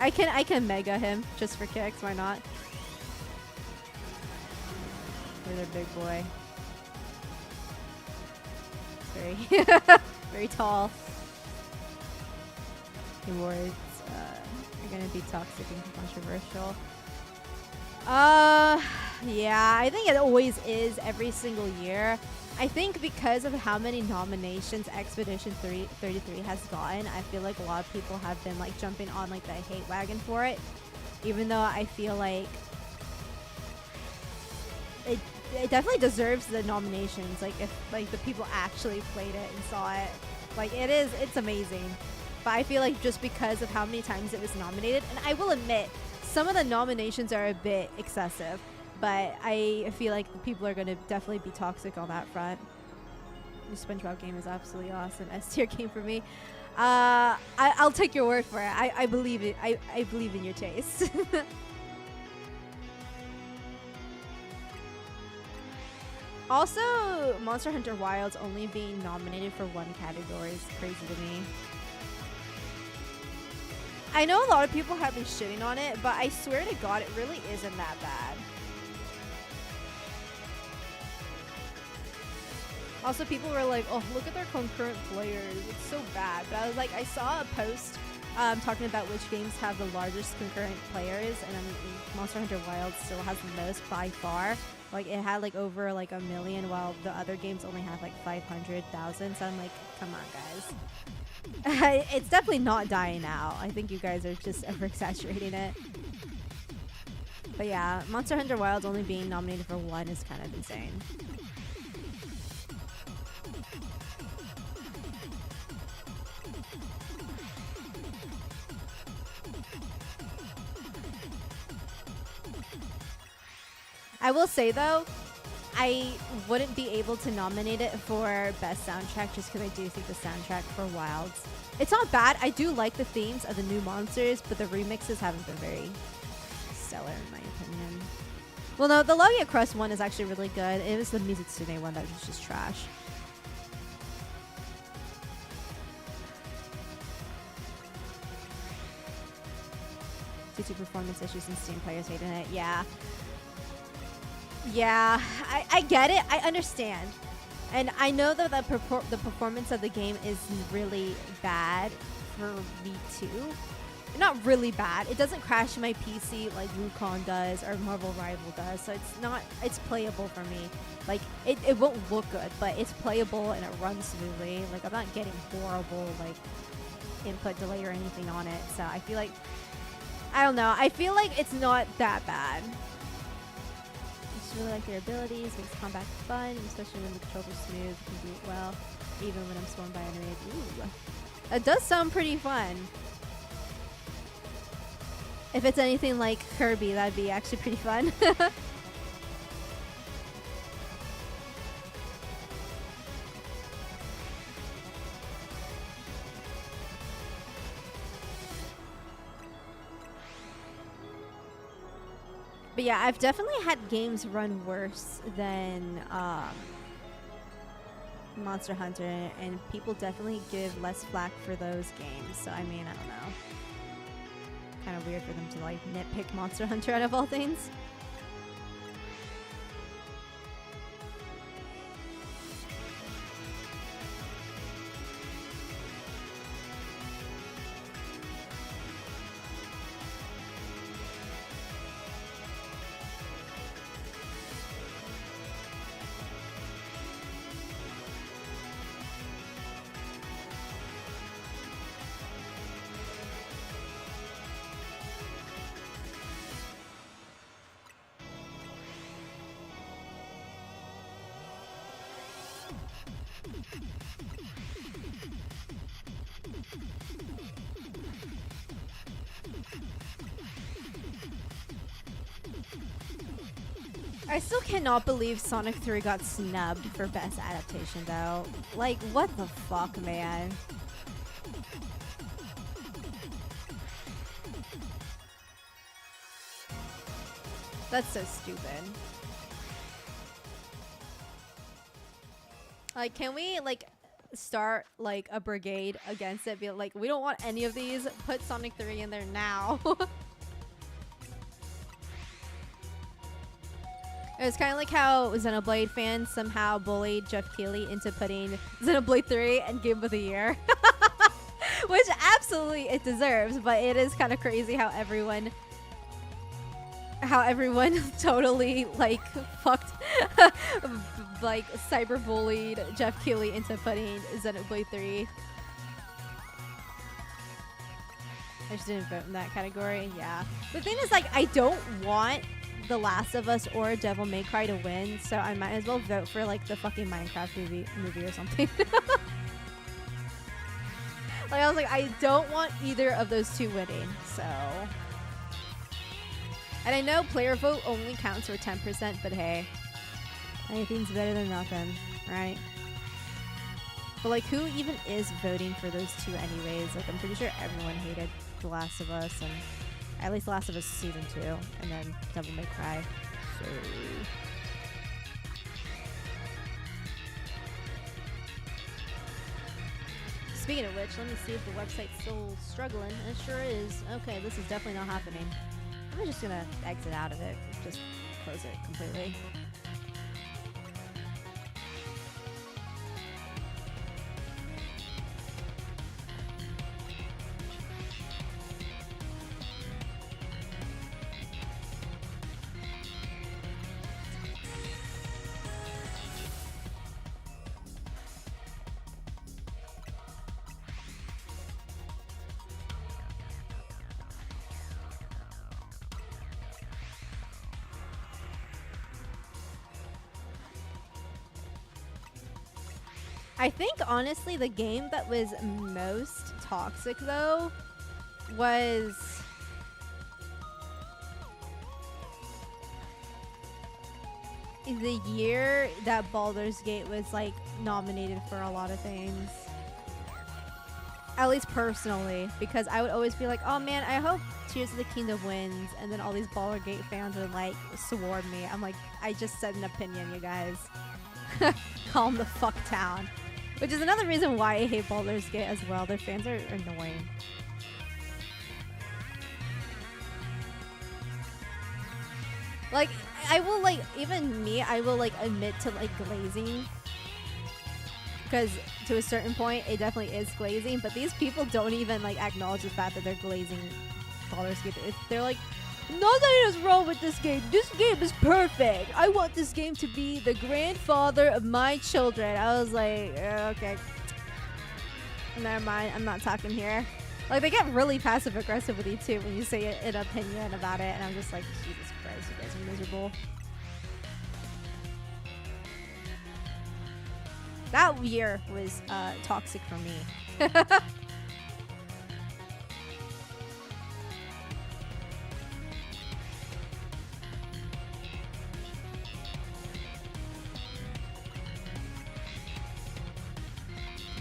I can mega him just for kicks. Why not? You're the big boy. Very tall. The words are gonna be toxic and controversial. Yeah, I think it always is every single year. I think because of how many nominations Expedition 33 has gotten, I feel like a lot of people have been like jumping on like the hate wagon for it, even though I feel like it definitely deserves the nominations. Like if like the people actually played it and saw it, like it's amazing. But I feel like just because of how many times it was nominated, and I will admit some of the nominations are a bit excessive, but I feel like the people are going to definitely be toxic on that front. The SpongeBob game is absolutely awesome. S tier game for me. I'll take your word for it. I believe it. I believe in your taste. Also, Monster Hunter Wilds only being nominated for 1 category is crazy to me. I know a lot of people have been shitting on it, but I swear to God, it really isn't that bad. Also, people were like, oh, look at their concurrent players. It's so bad. But I was like, I saw a post talking about which games have the largest concurrent players, and Monster Hunter Wilds still has the most by far. Like, it had like over like 1 million, while the other games only have like 500,000. So I'm like, come on, guys. It's definitely not dying out. I think you guys are just over-exaggerating it. But yeah, Monster Hunter Wilds only being nominated for 1 is kind of insane. I will say though, I wouldn't be able to nominate it for best soundtrack just because I do think the soundtrack for Wilds, it's not bad. I do like the themes of the new monsters, but the remixes haven't been very stellar in my opinion. Well, no, the Logia Crust one is actually really good. It was the Mizutsume one that was just trash. Due to performance issues and Steam players hating it, yeah. Yeah, I get it. I understand. And I know that the performance of the game is really bad for me too. not really bad. It doesn't crash my PC like Wukong does or Marvel Rival does. So it's playable for me. Like, it won't look good, but it's playable and it runs smoothly. Like, I'm not getting horrible, like, input delay or anything on it. So I feel like, I don't know. I feel like it's not that bad. I just really like their abilities. Makes combat fun, especially when the controls are smooth. You can do it well, even when I'm swarmed by enemies. Ooh. That does sound pretty fun. If it's anything like Kirby, that'd be actually pretty fun. But yeah, I've definitely had games run worse than Monster Hunter, and people definitely give less flack for those games. So I mean, I don't know. Kind of weird for them to like nitpick Monster Hunter out of all things. I still cannot believe Sonic 3 got snubbed for best adaptation though. Like, what the fuck, man? That's so stupid. Like, can we like start like a brigade against it? Be like, we don't want any of these. Put Sonic 3 in there now. It's kind of like how Xenoblade fans somehow bullied Jeff Keighley into putting Xenoblade 3 in Game of the Year. Which absolutely it deserves, but it is kind of crazy how everyone totally like fucked like cyberbullied Jeff Keighley into putting Xenoblade 3. I just didn't vote in that category. Yeah. The thing is, like, I don't want The Last of Us or Devil May Cry to win, so I might as well vote for like the fucking Minecraft movie or something. Like, I was like, I don't want either of those two winning, so. And I know player vote only counts for 10%, but hey, anything's better than nothing, right? But like, who even is voting for those two anyways? Like, I'm pretty sure everyone hated The Last of Us, and at least The Last of Us Season 2, and then Devil May Cry. So. Speaking of which, let me see if the website's still struggling. It sure is. Okay, this is definitely not happening. I'm just gonna exit out of it. Just close it completely. I think, honestly, the game that was most toxic, though, was the year that Baldur's Gate was, like, nominated for a lot of things. At least personally, because I would always be like, oh man, I hope Tears of the Kingdom wins, and then all these Baldur's Gate fans would, like, sword me. I'm like, I just said an opinion, you guys. Calm the fuck down. Which is another reason why I hate Baldur's Gate as well. Their fans are annoying. Like, I will, like, even me, I will, like, admit to, like, glazing. because to a certain point, it definitely is glazing. But these people don't even like acknowledge the fact that they're glazing Baldur's Gate. They're like, nothing is wrong with this game. This game is perfect. I want this game to be the grandfather of my children. I was like, okay, never mind. I'm not talking here. Like, they get really passive aggressive with you too when you say an opinion about it, and I'm just like, Jesus Christ, you guys are miserable. That year was toxic for me.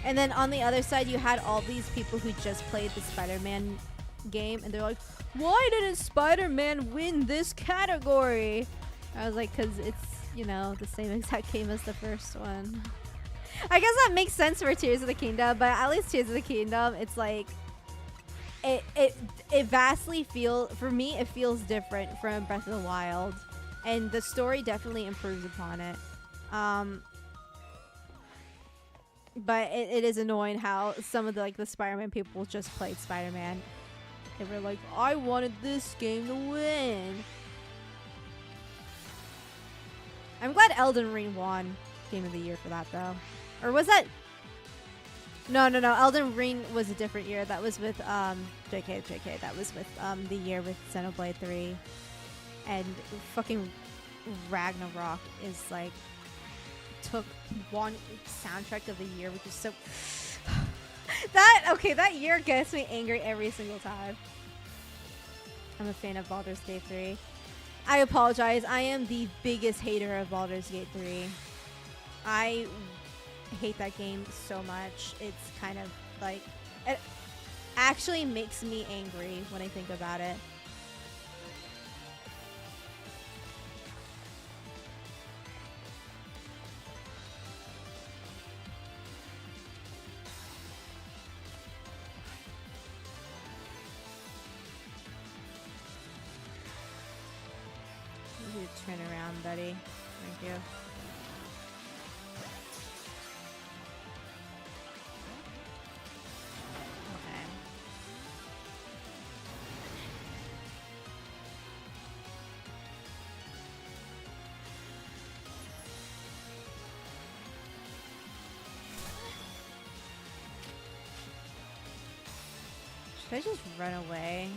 And then on the other side, you had all these people who just played the Spider-Man game, and they're like, why didn't Spider-Man win this category? I was like, because it's, you know, the same exact game as the first one. I guess that makes sense for Tears of the Kingdom, but at least Tears of the Kingdom, it's like, it vastly feels, for me, it feels different from Breath of the Wild. And the story definitely improves upon it. But it is annoying how some of the like the Spider-Man people just played Spider-Man. They were like, I wanted this game to win. I'm glad Elden Ring won Game of the Year for that though. Or was that? No. Elden Ring was a different year. That was with JK. That was with the year with Xenoblade 3. And fucking Ragnarok is like took one soundtrack of the year, which is so that year gets me angry every single time. I'm a fan of Baldur's Gate 3. I apologize. I am the biggest hater of Baldur's Gate 3. I hate that game so much. It's kind of like, it actually makes me angry when I think about it. Turn around, buddy. Thank you. Okay. Should I just run away?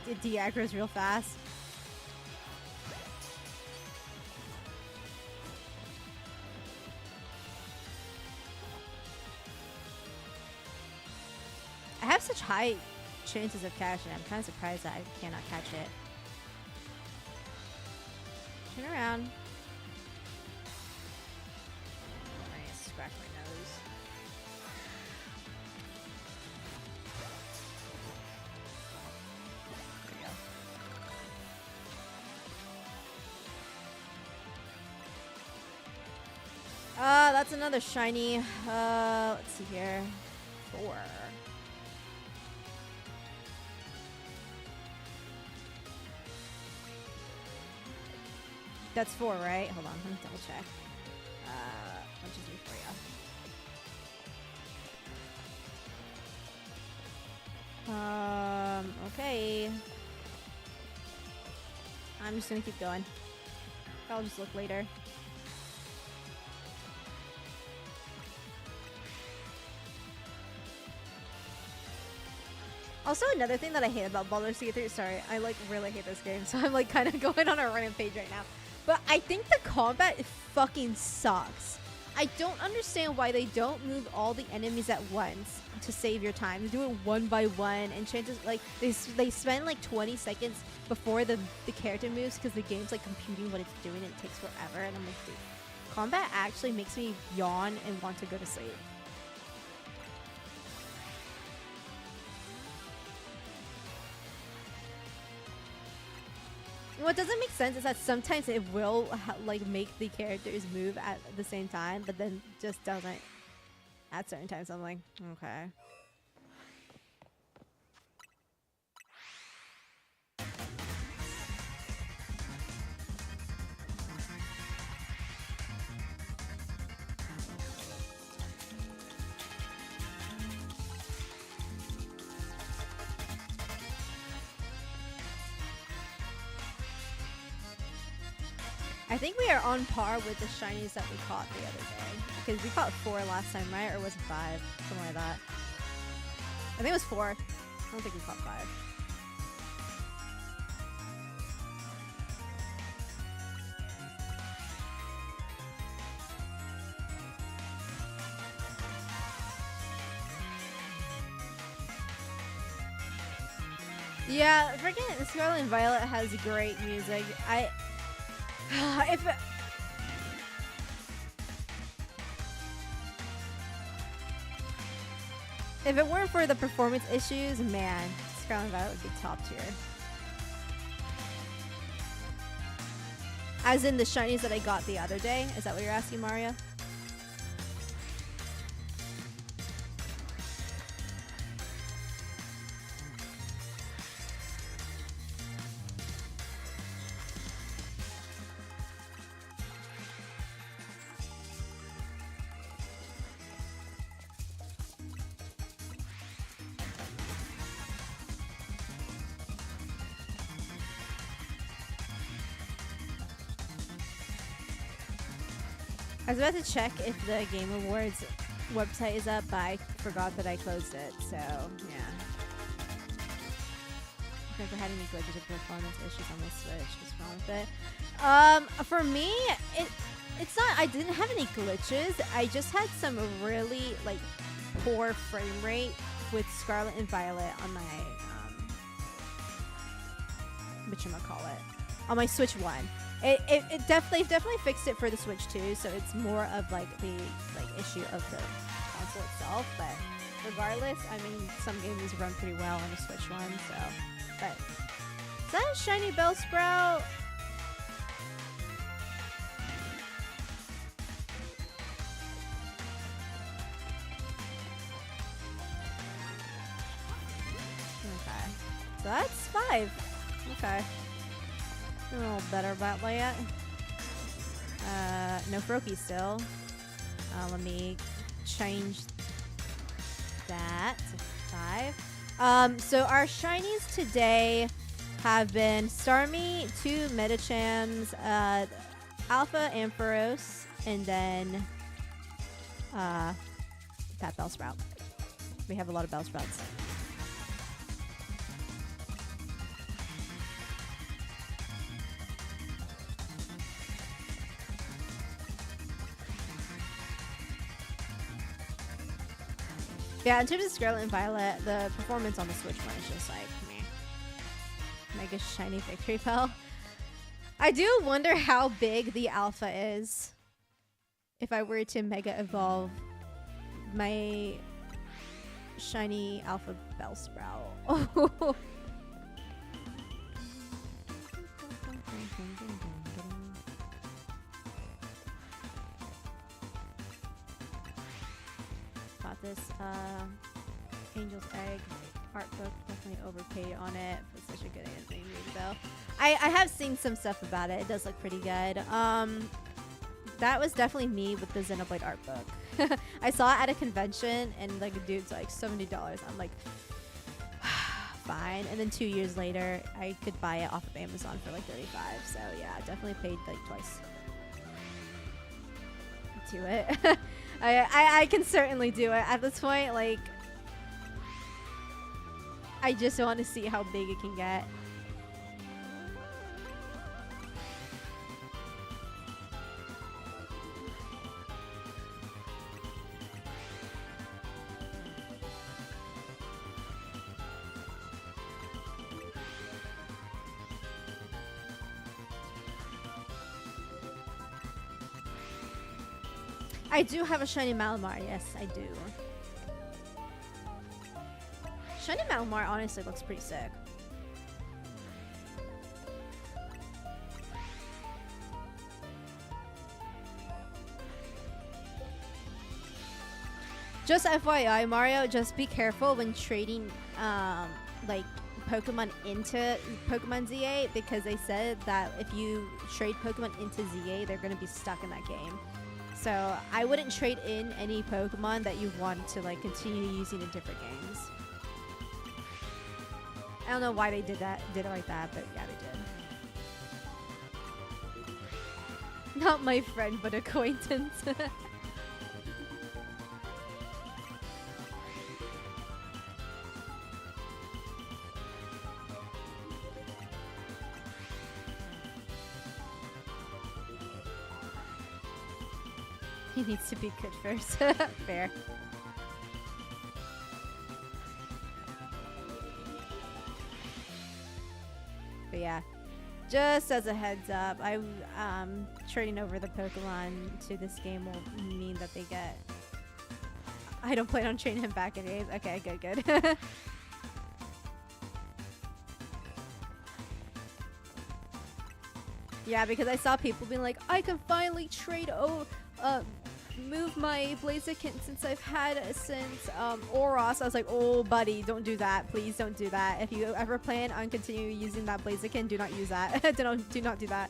It de-aggro's real fast. I have such high chances of catching it. I'm kind of surprised that I cannot catch it. Turn around. I need to scratch my nose. That's another shiny. Let's see here. 4. That's 4, right? Hold on, let me double check. 1, 2, 3, 4, yeah. Okay. I'm just gonna keep going. I'll just look later. Also, another thing that I hate about Baldur's Gate 3, sorry, I like really hate this game, so I'm like kind of going on a rampage right now. But I think the combat fucking sucks. I don't understand why they don't move all the enemies at once to save your time. They do it one by one, and chances like they spend like 20 seconds before the character moves because the game's like computing what it's doing and it takes forever. And I'm like, dude, combat actually makes me yawn and want to go to sleep. What doesn't make sense is that sometimes it will like make the characters move at the same time, but then just doesn't at certain times. I'm like, okay. I think we are on par with the shinies that we caught the other day. Because we caught 4 last time, right? Or was it 5? Something like that. I think it was 4. I don't think we caught 5. Yeah, freaking Scarlet and Violet has great music. If it weren't for the performance issues, man, Scarlet and Violet would be top tier. As in the shinies that I got the other day? Is that what you're asking, Mario? I was about to check if the Game Awards website is up, but I forgot that I closed it, so yeah. I've never had any glitches or performance issues on my Switch. What's wrong with it? For me, it's not. I didn't have any glitches. I just had some really like poor frame rate with Scarlet and Violet on my whatchamacallit, on my Switch 1. It definitely fixed it for the Switch 2, so it's more of like the issue of the console itself. But regardless, I mean, some games run pretty well on the Switch 1. So, but is that a shiny Bellsprout? Okay, so that's 5. Okay. A little better about that. No Froakie still. Let me change that to 5. So our shinies today have been Starmie, 2 Metachams, Alpha Ampharos, and then that Bellsprout. We have a lot of Bellsprouts. Yeah, in terms of Scarlet and Violet, the performance on the Switch 1 is just like, meh. Mega shiny victory bell. I do wonder how big the alpha is if I were to Mega Evolve my shiny Alpha Bellsprout. Got this Angel's Egg art book. Definitely overpaid on it. It's such a good anime movie though. I have seen some stuff about it. It does look pretty good. That was definitely me with the Xenoblade art book. I saw it at a convention and like a dude's like $70. I'm like, fine. And then 2 years later, I could buy it off of Amazon for like 35. So yeah, definitely paid like twice to it. I can certainly do it at this point. Like, I just want to see how big it can get. I do have a shiny Malamar. Yes, I do. Shiny Malamar honestly looks pretty sick. Just FYI, Mario, just be careful when trading like Pokemon into Pokemon ZA, because they said that if you trade Pokemon into ZA, they're going to be stuck in that game. So I wouldn't trade in any Pokemon that you want to like continue using in different games. I don't know why they did it like that, but yeah, they did. Not my friend, but acquaintance. He needs to be good first. Fair. But yeah, just as a heads up, trading over the Pokemon to this game will mean that they get... I don't plan on trading him back anyways. Okay, good. Yeah, because I saw people being like, I can finally move my Blaziken since I've had it since Oros. I was like, oh buddy, don't do that. Please don't do that. If you ever plan on continuing using that Blaziken, do not use that. do not do that.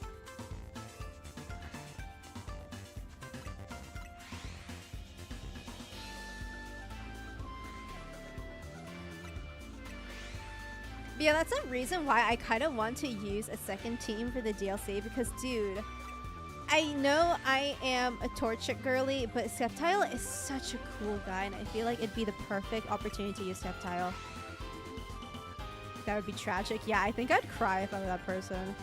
But yeah, that's a reason why I kind of want to use a second team for the DLC because, dude, I know I am a Torchic girly, but Sceptile is such a cool guy, and I feel like it'd be the perfect opportunity to use Sceptile. That would be tragic. Yeah, I think I'd cry if I were that person.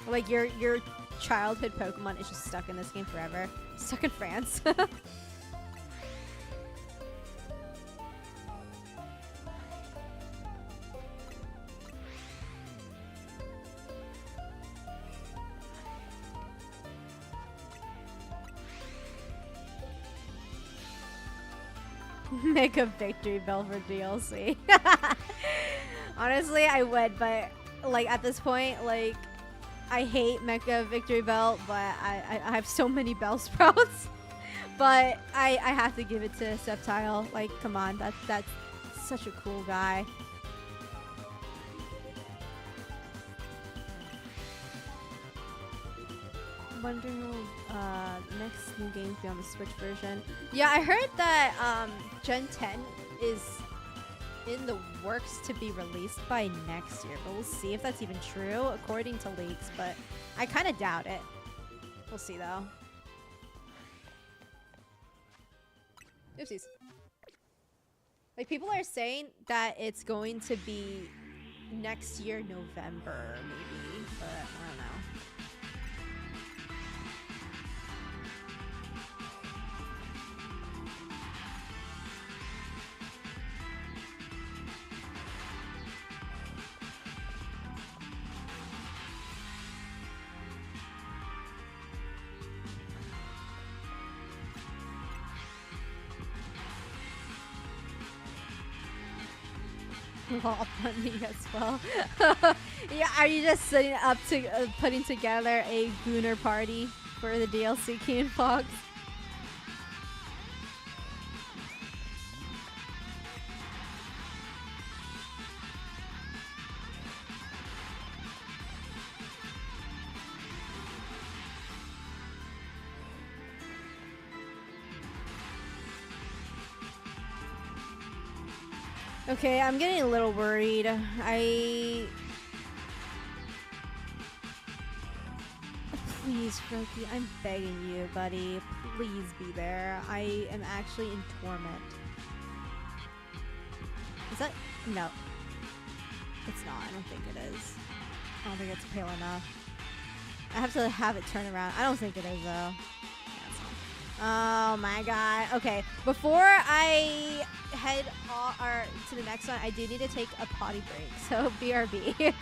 Like, your childhood Pokemon is just stuck in this game forever. Stuck in France. Make a victory bell for DLC. Honestly, I would, but like at this point, like I hate Mecha Victory Belt, but I have so many Bell Sprouts. But I have to give it to Sceptile. Like, come on, that's such a cool guy. Wondering next new games be on the Switch version. Yeah, I heard that Gen 10 is in the works to be released by next year, but we'll see if that's even true according to leaks, but I kind of doubt it. We'll see though. Oopsies. Like, people are saying that it's going to be next year, November maybe, but I don't know. Law funding as well. Yeah, are you just sitting up to putting together a Gooner party for the DLC Key and Fox? Okay, I'm getting a little worried. Please, Froakie, I'm begging you, buddy. Please be there. I am actually in torment. Is that? No. It's not. I don't think it is. I don't think it's pale enough. I have to have it turn around. I don't think it is, though. Oh my god. Okay, before I head to the next one, I do need to take a potty break. So BRB.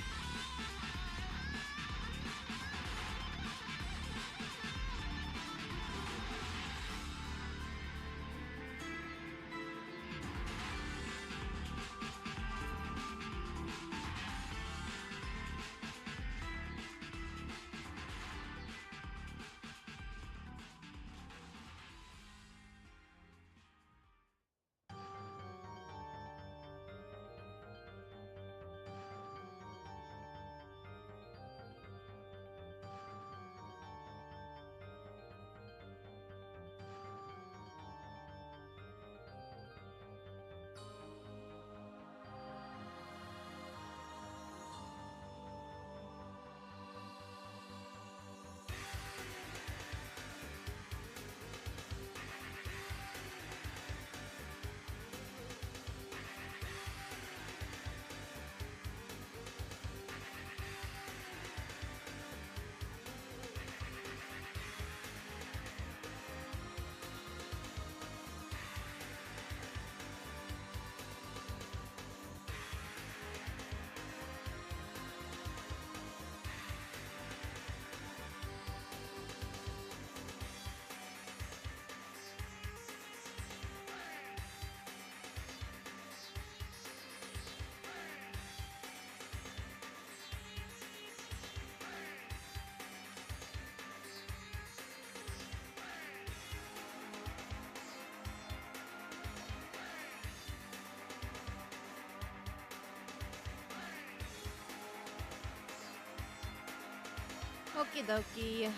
Okie dokie.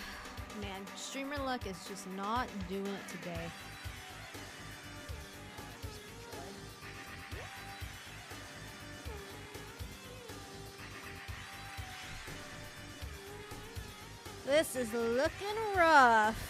Man, streamer luck is just not doing it today. This is looking rough.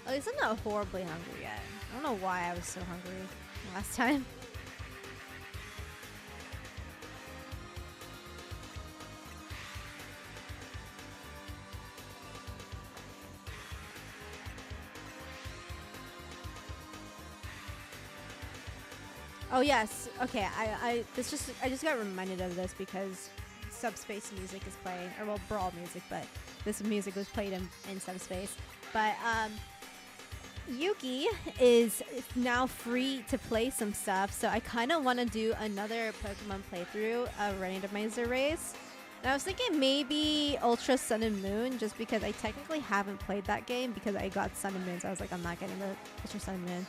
At least I'm not horribly hungry yet. I don't know why I was so hungry last time. Oh yes. Okay. I just got reminded of this because Subspace music is playing, or well, Brawl music, but this music was played in Subspace. But Yuki is now free to play some stuff, so I kind of want to do another Pokemon playthrough, a randomizer race. And I was thinking maybe Ultra Sun and Moon, just because I technically haven't played that game because I got Sun and Moon, so I was like, I'm not getting the Ultra Sun and Moon.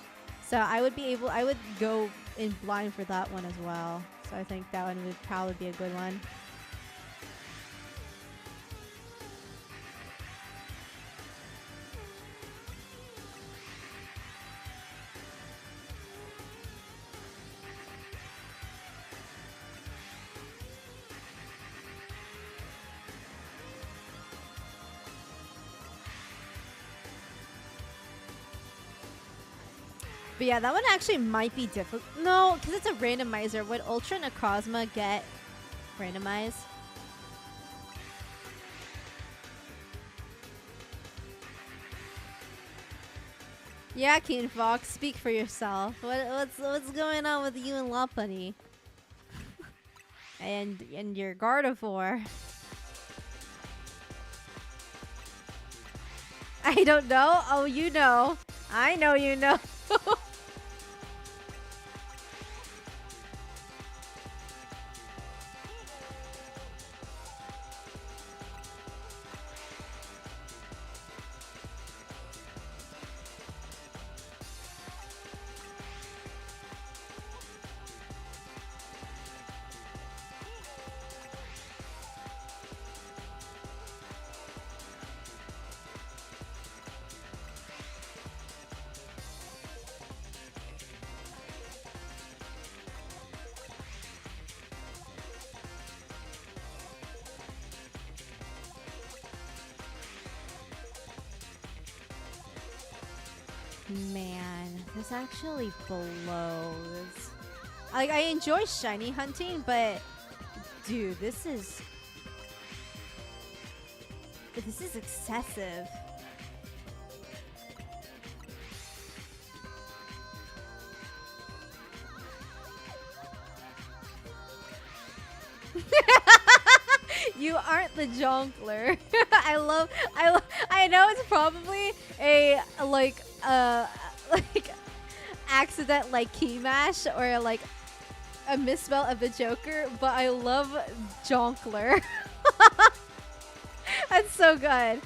So I would go in blind for that one as well. So I think that one would probably be a good one. But yeah, that one actually might be difficult. No, because it's a randomizer. Would Ultra Necrozma get randomized? Yeah, Keen Fox, speak for yourself. What's going on with you and Lopunny? and your Gardevoir. I don't know. Oh, you know. I know you know. Man, this actually blows. Like, I enjoy shiny hunting, but dude, this is excessive. You aren't the jonkler. I know it's probably a like accident like key mash or like a misspell of the Joker, but I love jonkler. That's so good.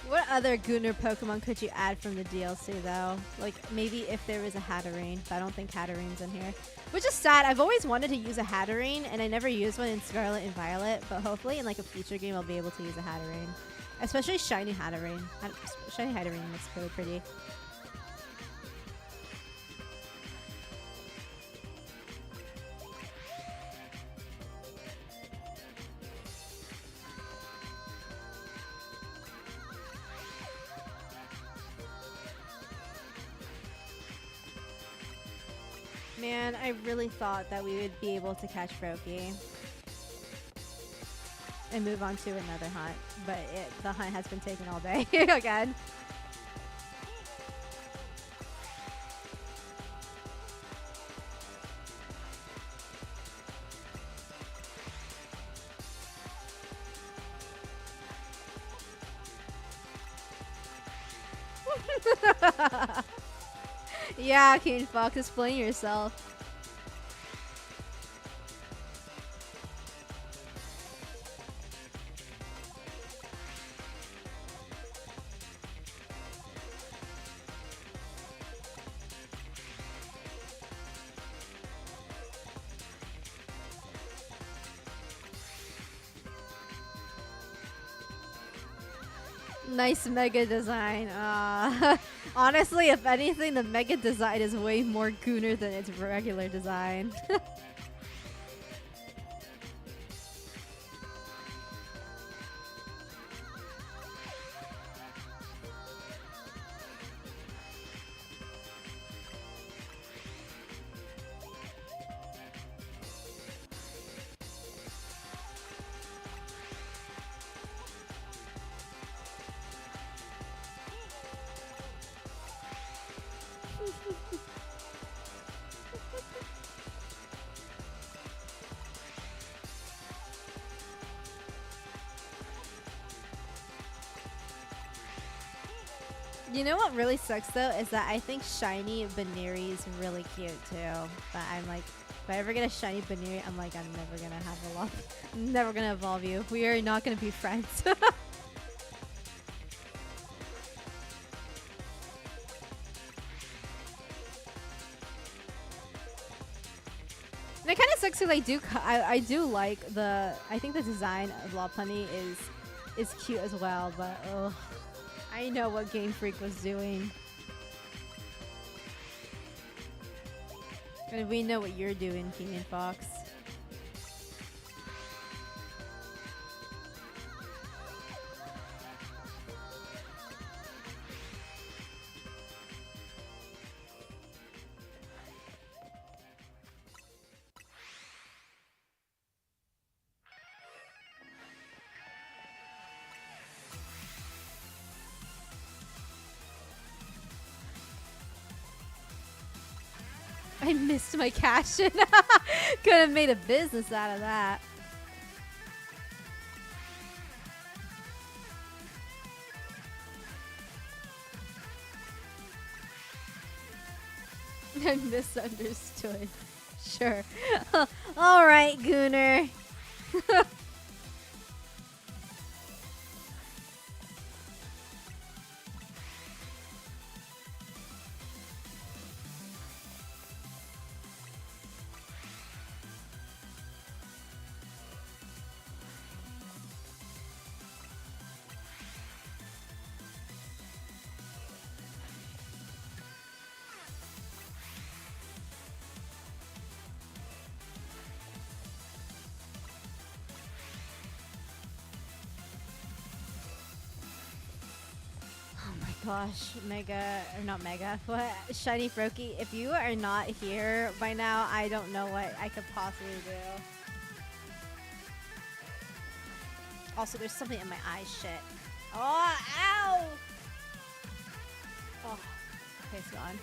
What other Gunnar Pokemon could you add from the DLC though? Like maybe if there was a Hatterene, but I don't think Hatterene's in here. Which is sad. I've always wanted to use a Hatterene and I never used one in Scarlet and Violet, but hopefully in like a future game I'll be able to use a Hatterene. Especially Shiny Hatterene. Shiny Hatterene looks really pretty. Man, I really thought that we would be able to catch Froakie. and move on to another hunt. But the hunt has been taken all day again. Yeah, King Fox, explain yourself. Nice mega design. Honestly, if anything, the mega design is way more gooner than its regular design. You know what really sucks though is that I think shiny Baneri is really cute too. But I'm like, if I ever get a shiny Baneri, I'm like, I'm never gonna have a love. I'm never gonna evolve you. We are not gonna be friends. And it kind of sucks because I do like I think the design of Lopunny is cute as well, but ugh. I know what Game Freak was doing. And we know what you're doing, King and Fox. I missed my cash in. Could have made a business out of that. I misunderstood. Sure. All right, Gooner. Gosh, Mega, or not Mega, what? Shiny Froakie, if you are not here by now, I don't know what I could possibly do. Also, there's something in my eye, shit. Oh, ow! Oh, okay, it's gone.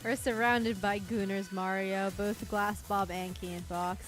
We're surrounded by Gooners, Mario, both Glass Bob and Key and Fox.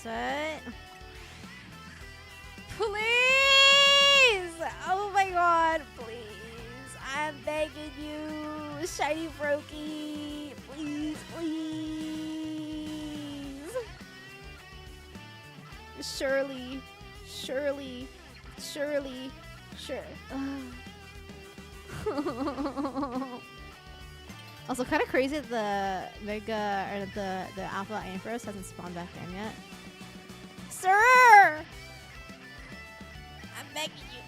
What? Please! Oh my god, please. I'm begging you. Shiny Froakie. Please, please. Surely. Sure. Also, kind of crazy that the Mega or the Alpha Ampharos hasn't spawned back in yet. Sir! I'm begging you.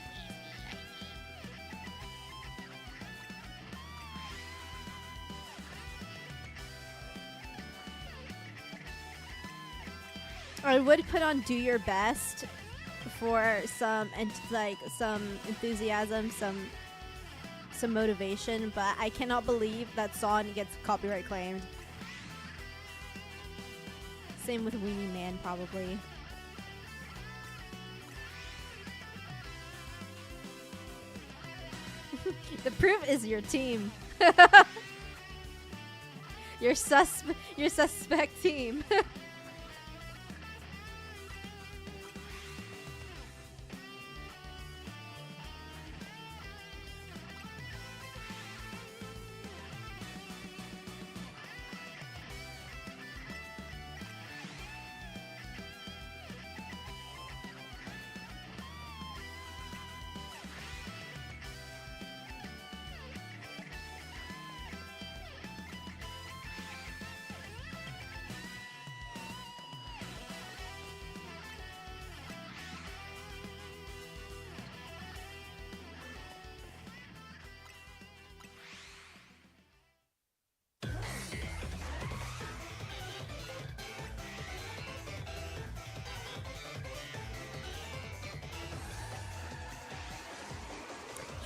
I would put on "Do Your Best" for some enthusiasm, some motivation, but I cannot believe that song gets copyright claimed. Same with Weenie Man, probably. The proof is your team. your suspect team.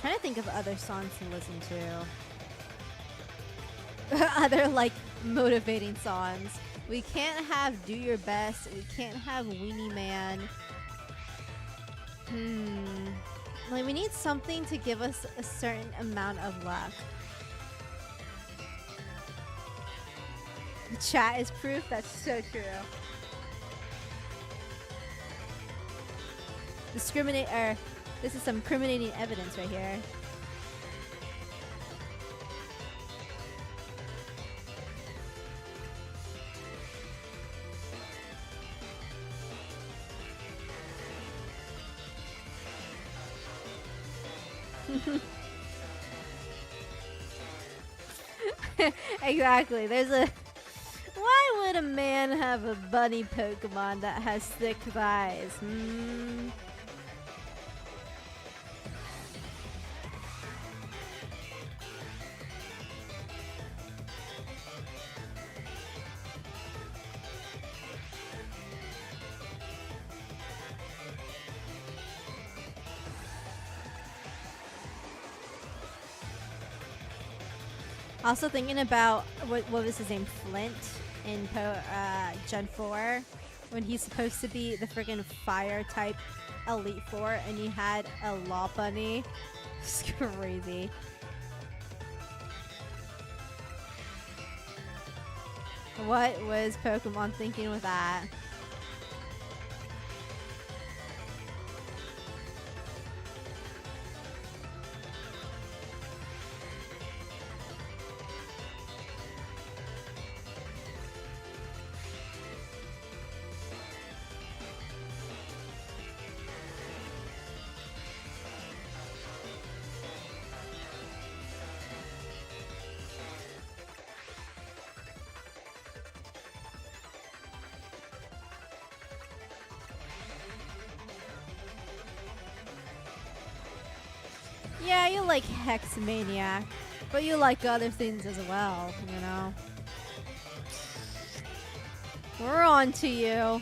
Trying to think of other songs to listen to. Other like motivating songs. We can't have "Do Your Best." We can't have "Weenie Man." Like we need something to give us a certain amount of luck. The chat is proof. That's so true. This is some incriminating evidence right here. Exactly. Why would a man have a bunny Pokemon that has thick thighs? Also thinking about what was his name, Flint in Gen 4, when he's supposed to be the friggin' fire type Elite Four, and he had a law bunny. It's crazy. What was Pokemon thinking with that? Yeah, you like Hexmaniac, but you like other things as well, you know? We're on to you.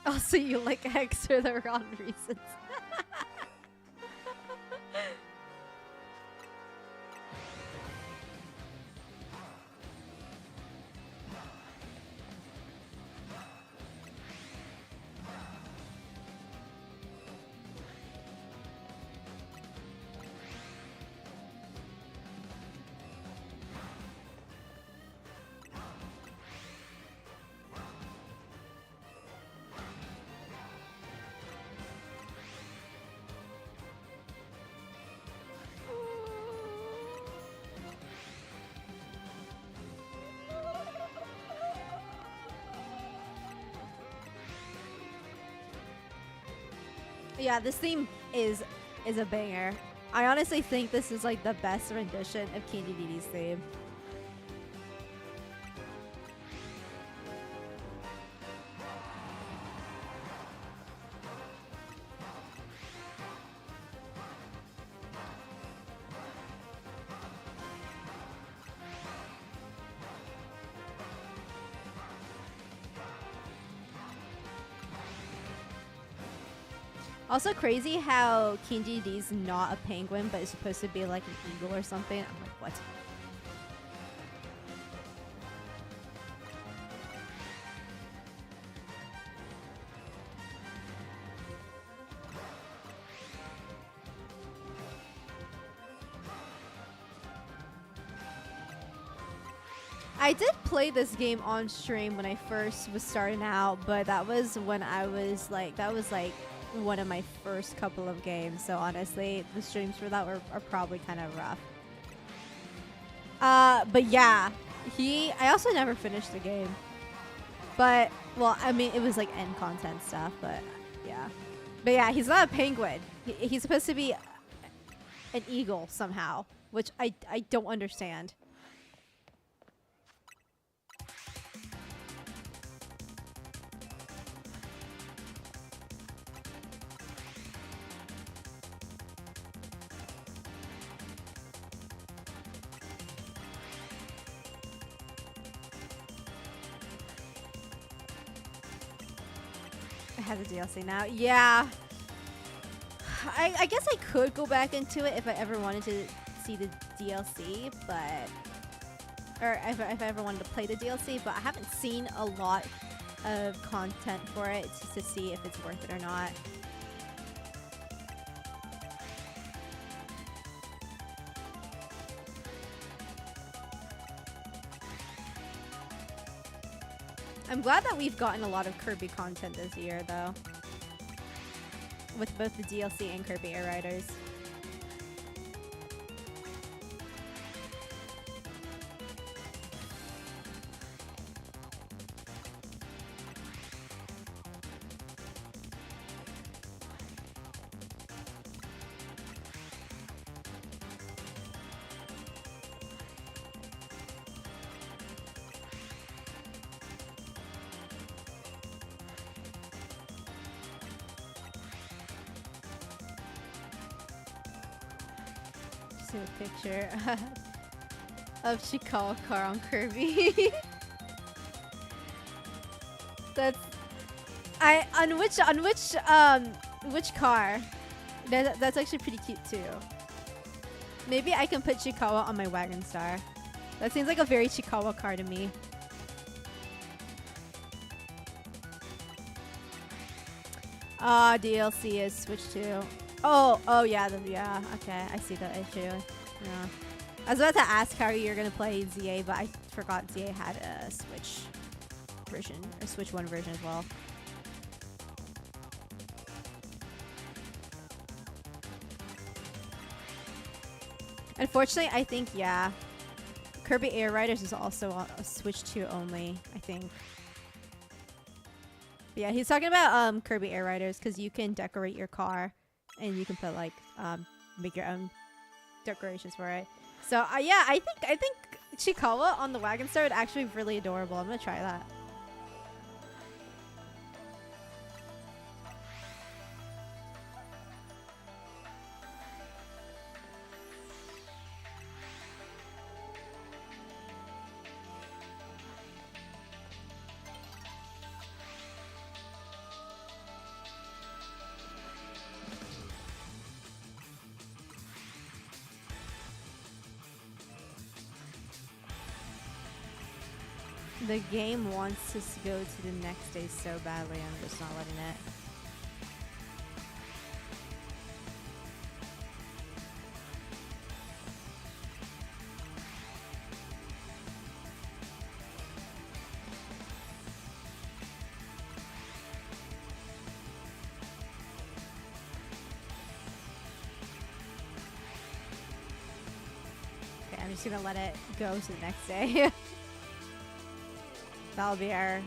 Also, you like X for the wrong reasons. Yeah, this theme is a banger. I honestly think this is like the best rendition of Candy Didi's theme. Also crazy how Candy D's not a penguin, but it's supposed to be like an eagle or something. I'm like, what? I did play this game on stream when I first was starting out, but that was when I was like, that was like one of my first couple of games. So honestly, the streams for that are probably kind of rough. But yeah, I also never finished the game. But, well, I mean, it was like end content stuff, but yeah. But yeah, he's not a penguin. He's supposed to be an eagle somehow, which I don't understand. It has a DLC now. Yeah. I guess I could go back into it if I ever wanted to see the DLC, but... Or if I ever wanted to play the DLC, but I haven't seen a lot of content for it to see if it's worth it or not. I'm glad that we've gotten a lot of Kirby content this year, though. With both the DLC and Kirby Air Riders. A picture of Chikawa car on Kirby. That's on which car? That's actually pretty cute too. Maybe I can put Chikawa on my Wagon Star. That seems like a very Chikawa car to me. DLC is Switch 2. Oh yeah, yeah. Okay, I see the issue. Yeah. I was about to ask how you're gonna play ZA, but I forgot ZA had a Switch version, or Switch 1 version as well. Unfortunately, I think, yeah, Kirby Air Riders is also a Switch 2 only, I think. But yeah, he's talking about Kirby Air Riders because you can decorate your car. And you can put like make your own decorations for it. So yeah, I think Chikawa on the Wagon Star would actually be really adorable. I'm gonna try that. The game wants us to go to the next day so badly, I'm just not letting it. Okay, I'm just gonna let it go to the next day. That'll be our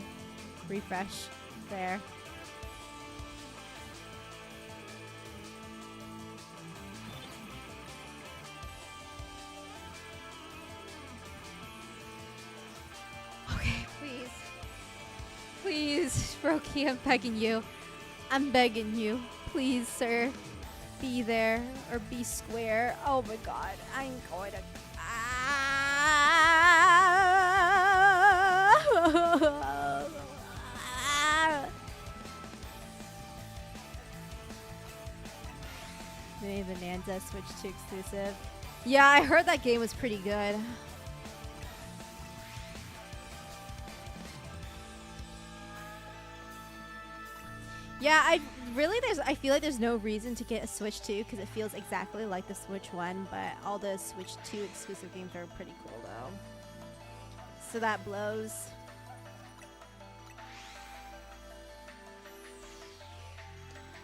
refresh there. Please, Froakie, I'm begging you. I'm begging you. Please, sir. Be there or be square. Oh my god. I'm going to... Maybe Bonanza Switch 2 exclusive. Yeah, I heard that game was pretty good. Yeah, I feel like there's no reason to get a Switch 2 because it feels exactly like the Switch 1, but all the Switch 2 exclusive games are pretty cool though. So that blows.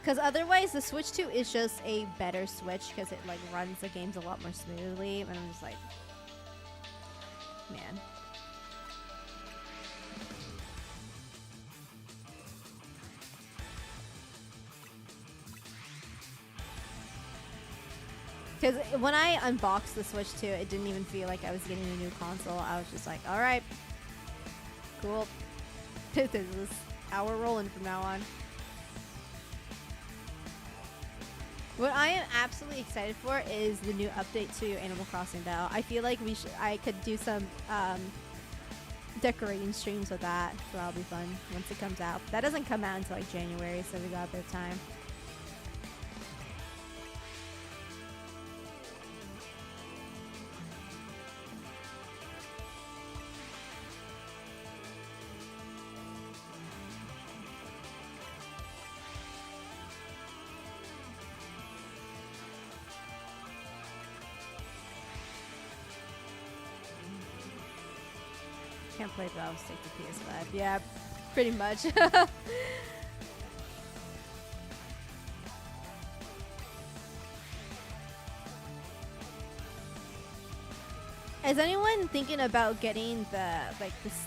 Because otherwise, the Switch 2 is just a better Switch because it like runs the games a lot more smoothly, and I'm just like, man. Because when I unboxed the Switch 2, it didn't even feel like I was getting a new console. I was just like, all right, cool. This is how we're rolling from now on. What I am absolutely excited for is the new update to Animal Crossing though. I feel like I could do some decorating streams with that, so that'll be fun once it comes out. That doesn't come out until like January, so we got a bit of time. Can't play Valve stick to PS5. Yeah, pretty much. Is anyone thinking about getting the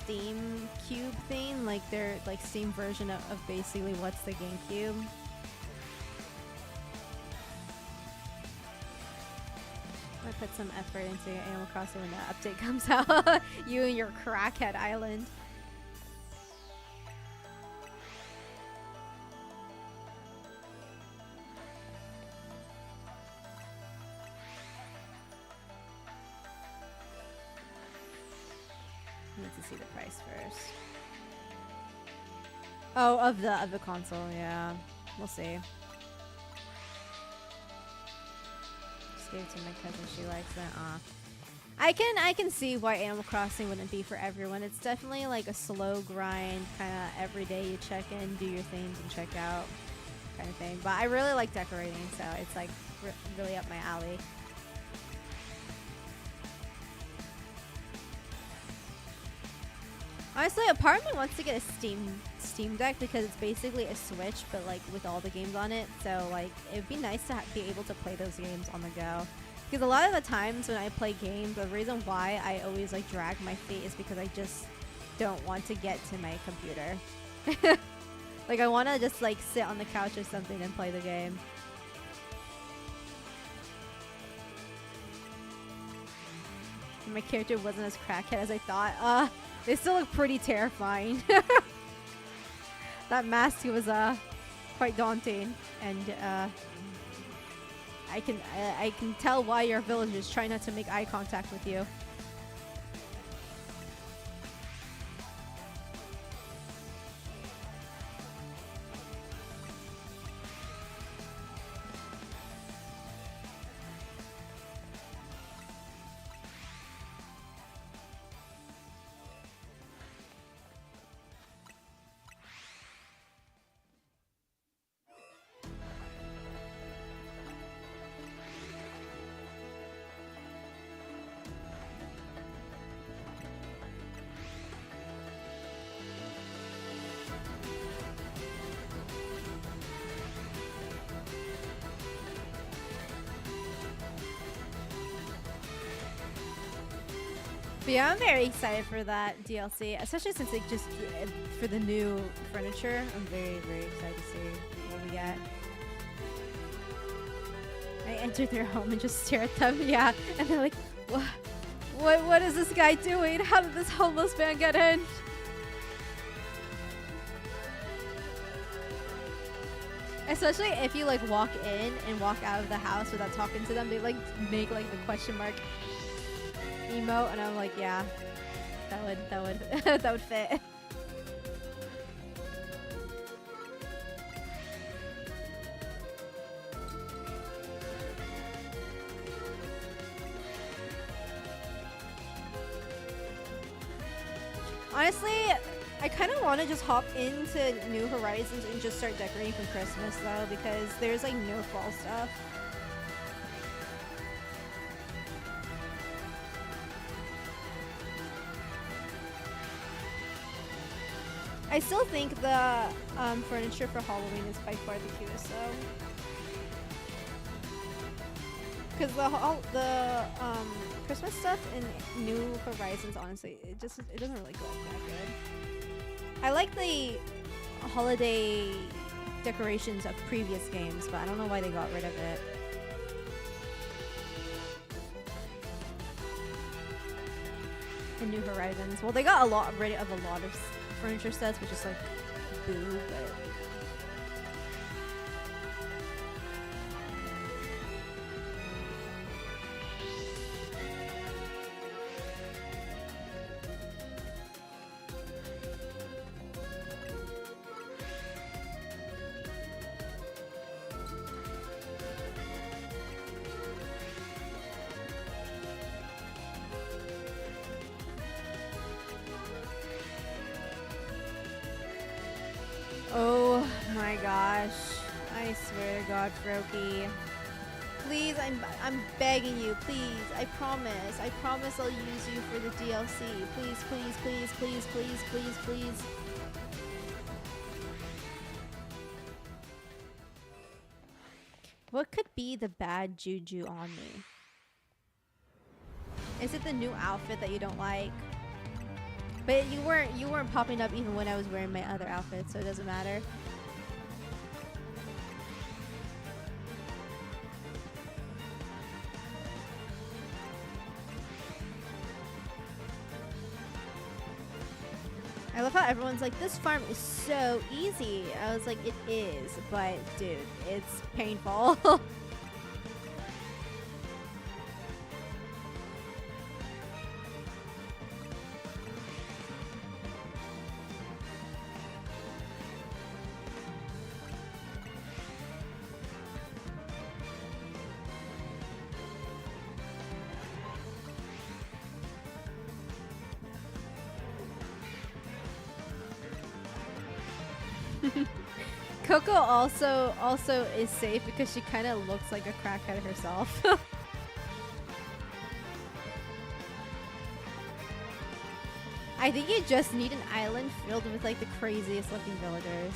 Steam Cube thing, like their Steam version of basically what's the GameCube? I put some effort into Animal Crossing when the update comes out. You and your crackhead island. Need to see the price first. Oh, of the console, yeah. We'll see. Gave it to my cousin, she likes it. I can see why Animal Crossing wouldn't be for everyone. It's definitely like a slow grind, kind of every day you check in, do your things, and check out kind of thing. But I really like decorating, so it's like really up my alley. Honestly, a part of me wants to get a Steam Deck because it's basically a Switch, but like with all the games on it. So like it'd be nice to be able to play those games on the go. Because a lot of the times when I play games, the reason why I always like drag my feet is because I just don't want to get to my computer. Like I want to just like sit on the couch or something and play the game. My character wasn't as crackhead as I thought. They still look pretty terrifying. That mask was quite daunting, and I can tell why your villagers try not to make eye contact with you. But yeah, I'm very excited for that DLC, especially since it just for the new furniture. I'm very, very excited to see what we get. I enter their home and just stare at them, yeah, and they're like, what is this guy doing? How did this homeless man get in? Especially if you like walk in and walk out of the house without talking to them, they like make like the question mark emote, and I'm like, yeah, that would that would fit. Honestly, I kind of want to just hop into New Horizons and just start decorating for Christmas though, because there's like no fall stuff. I still think the furniture for Halloween is by far the cutest though. Because the Christmas stuff in New Horizons, honestly, it doesn't really go that good. I like the holiday decorations of previous games, but I don't know why they got rid of it. In New Horizons, well, they got rid of a lot of furniture sets, which is like boo, but. Oh my gosh. I swear to God, Froakie. Please, I'm begging you, please. I promise I'll use you for the DLC. Please, please, please, please, please, please, please. What could be the bad juju on me? Is it the new outfit that you don't like? But you weren't popping up even when I was wearing my other outfit, so it doesn't matter. I love how everyone's like, this farm is so easy. I was like, it is, but dude, it's painful. Coco also is safe because she kind of looks like a crackhead herself. I think you just need an island filled with like the craziest looking villagers.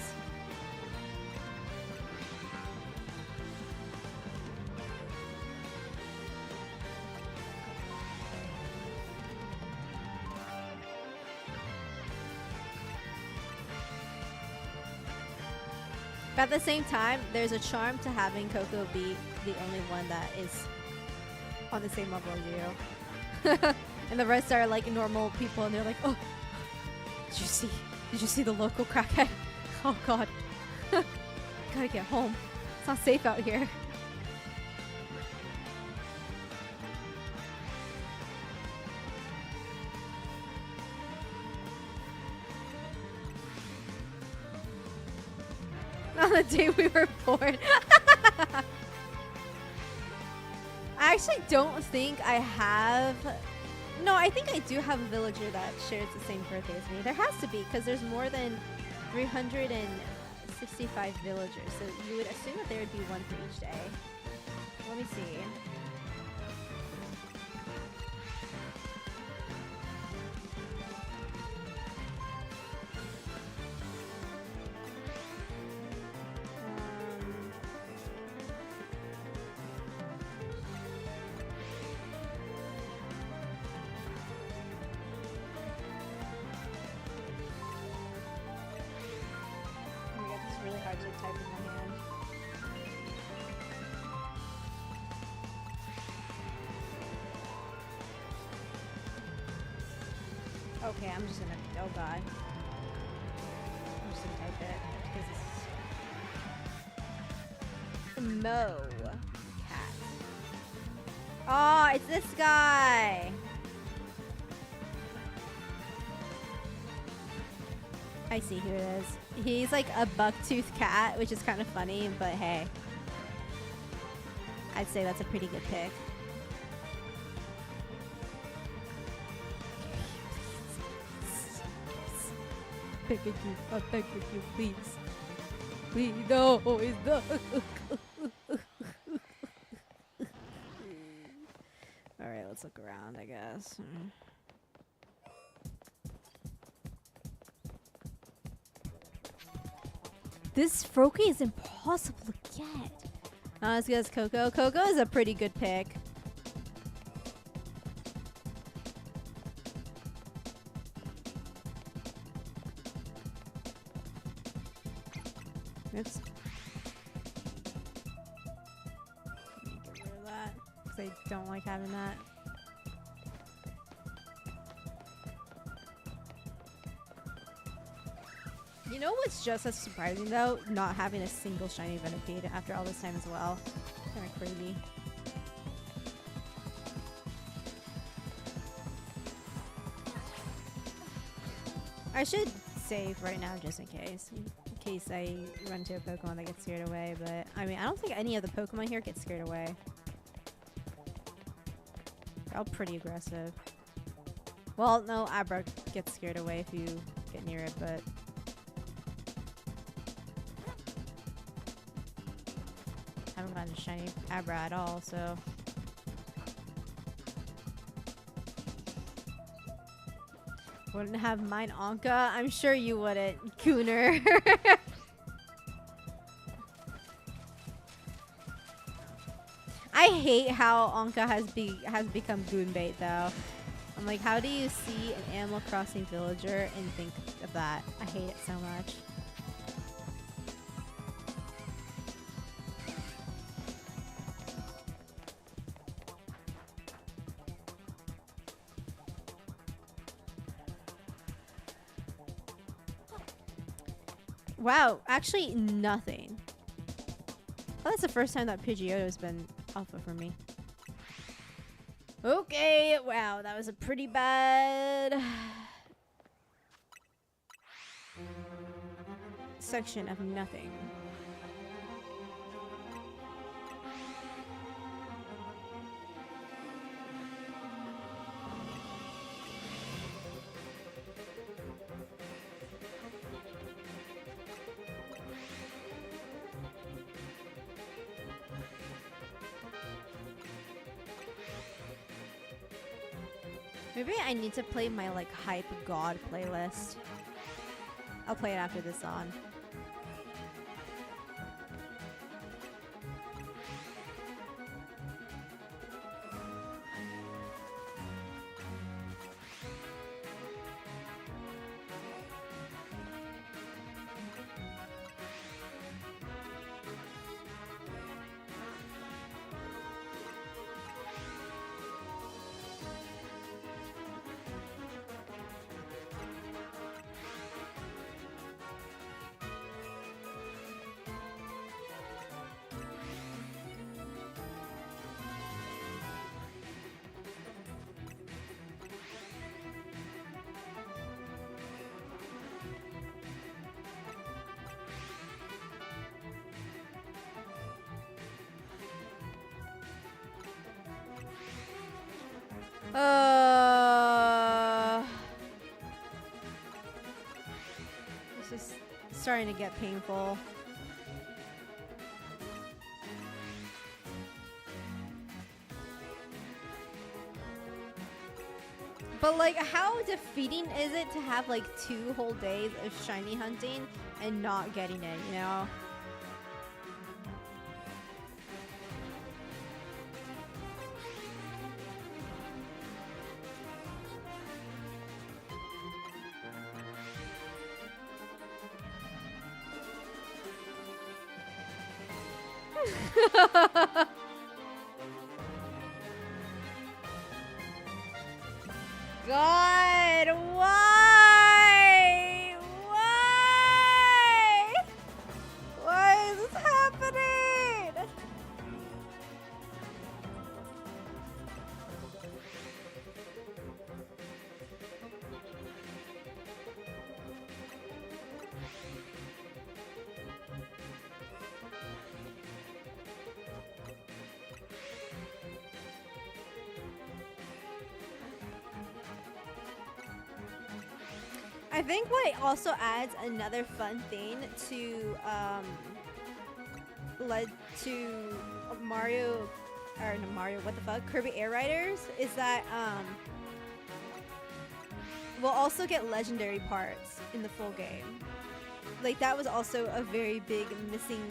But at the same time, there's a charm to having Coco be the only one that is on the same level as you. And the rest are like normal people, and they're like, oh, did you see the local crackhead? Oh God. Gotta get home. It's not safe out here. On the day we were born. I actually don't think I have... No, I think I do have a villager that shares the same birthday as me. There has to be, because there's more than 365 villagers. So you would assume that there would be one for each day. Let me see. Type in my hand. Okay, I'm just gonna. Oh God. I'm just gonna type it because Mo cat. Oh, it's this guy. I see who it is. He's like a buck-toothed cat, which is kind of funny, but hey. I'd say that's a pretty good pick. Pick it, you. Pick it, you, please. Please, no, it's not. Alright, let's look around, I guess. This Froakie is impossible to get. Not as good as Coco. Coco is a pretty good pick. Oops. Let me get rid of that, because I don't like having that. You know what's just as surprising though? Not having a single shiny Venipede after all this time as well. Kind of crazy. I should save right now just in case. In case I run into a Pokemon that gets scared away, but I mean, I don't think any of the Pokemon here get scared away. They're all pretty aggressive. Well, no, Abra gets scared away if you get near it, but... I haven't gotten a shiny Abra at all, so... Wouldn't have mine Anka? I'm sure you wouldn't, Cooner. I hate how Anka has become goon bait though. I'm like, how do you see an Animal Crossing villager and think of that? I hate it so much. Wow, actually nothing. Oh, that's the first time that Pidgeotto's been alpha for me. Okay, wow, that was a pretty bad section of nothing. Maybe I need to play my like hype god playlist. I'll play it after this on. This is starting to get painful. But like, how defeating is it to have like 2 whole days of shiny hunting and not getting it, you know? God, why? Why? Why is this happening? I think what also adds another fun thing to led to Mario or no Mario, what the fuck? Kirby Air Riders is that we'll also get legendary parts in the full game. Like that was also a very big missing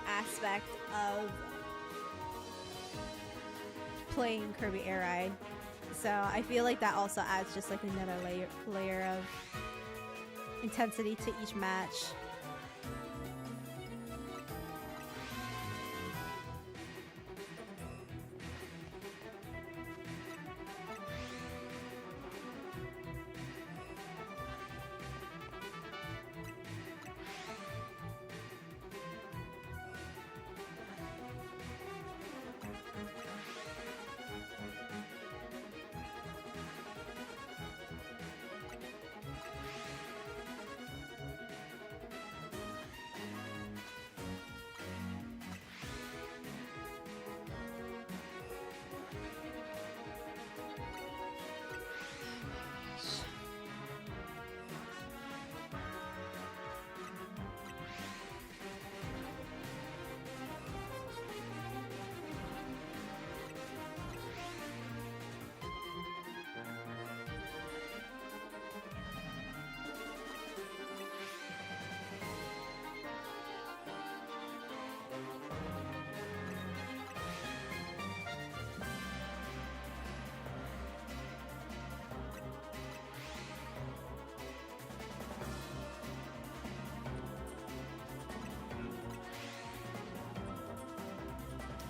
aspect of playing Kirby Air Ride. So I feel like that also adds just like another layer of intensity to each match.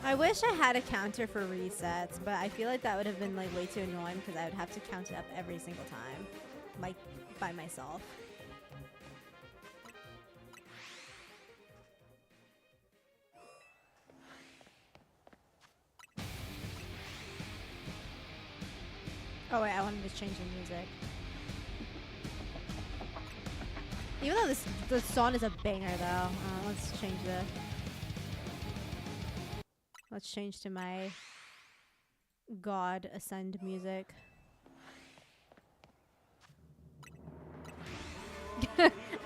I wish I had a counter for resets, but I feel like that would have been like way too annoying because I would have to count it up every single time, like by myself. Oh wait, I wanted to change the music. Even though the song is a banger though, let's change the. Let's change to my God Ascend music.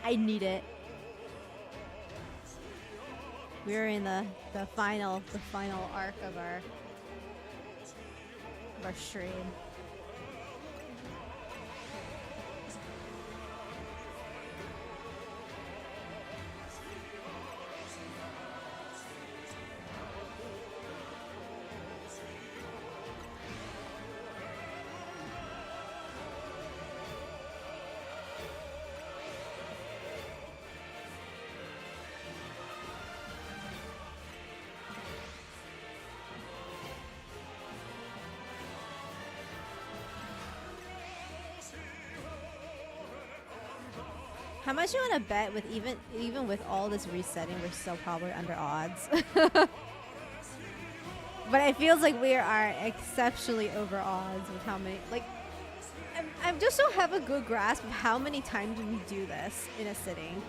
I need it. We're in the final arc of our stream. How much you want to bet with even with all this resetting, we're still probably under odds. But it feels like we are exceptionally over odds with how many, like, I just don't have a good grasp of how many times we do this in a sitting.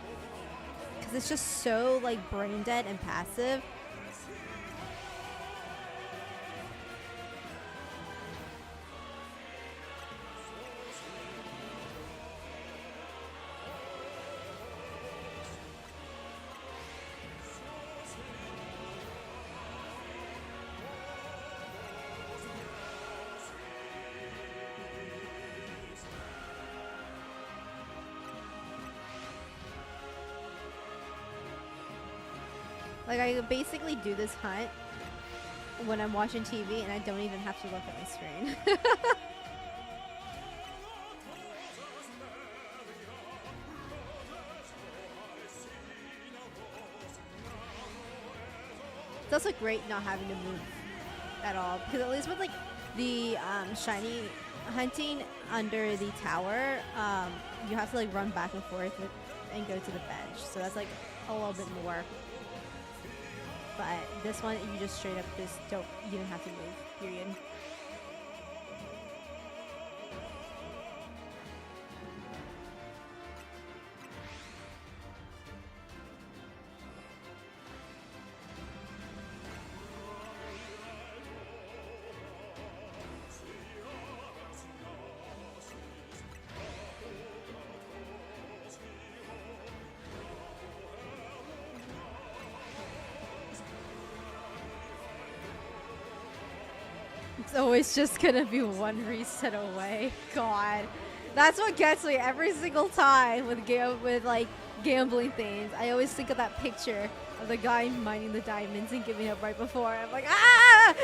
Because it's just so, like, brain dead and passive. Like, I basically do this hunt when I'm watching TV and I don't even have to look at my screen. It's also great not having to move at all, because at least with like the shiny hunting under the tower, you have to like run back and forth and go to the bench, so that's like a little bit more. But this one, you just straight up just don't even have to move, period. It's always just gonna be one reset away. God, that's what gets me every single time with like gambling things. I always think of that picture of the guy mining the diamonds and giving up right before. I'm like, ah!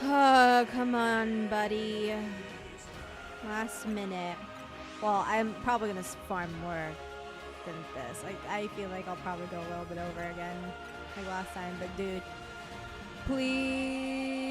Oh, come on, buddy. Last minute. Well, I'm probably gonna farm more than this. Like, I feel like I'll probably go a little bit over again, like last time. But dude, please.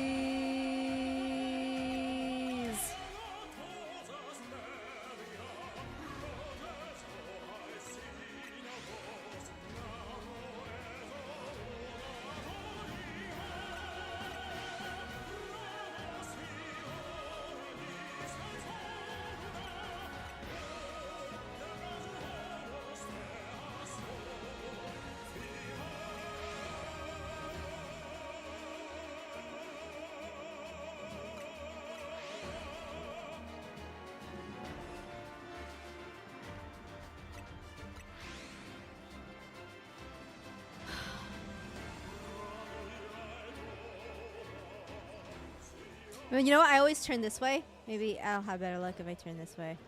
I mean, you know what? I always turn this way. Maybe I'll have better luck if I turn this way.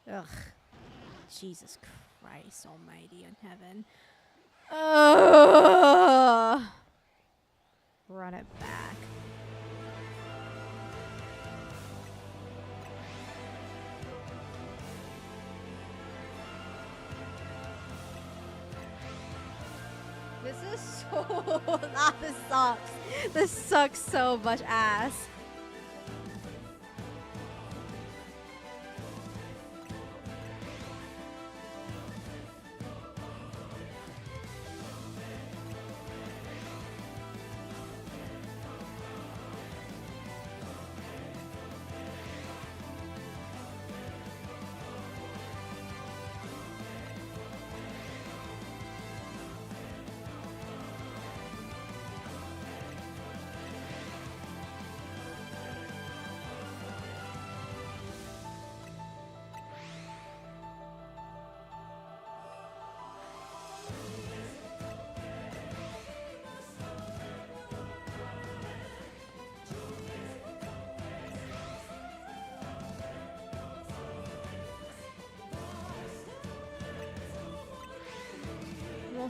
Ugh. Jesus Christ almighty in heaven. Ugh. Run it back. This is so... this sucks. This sucks so much ass.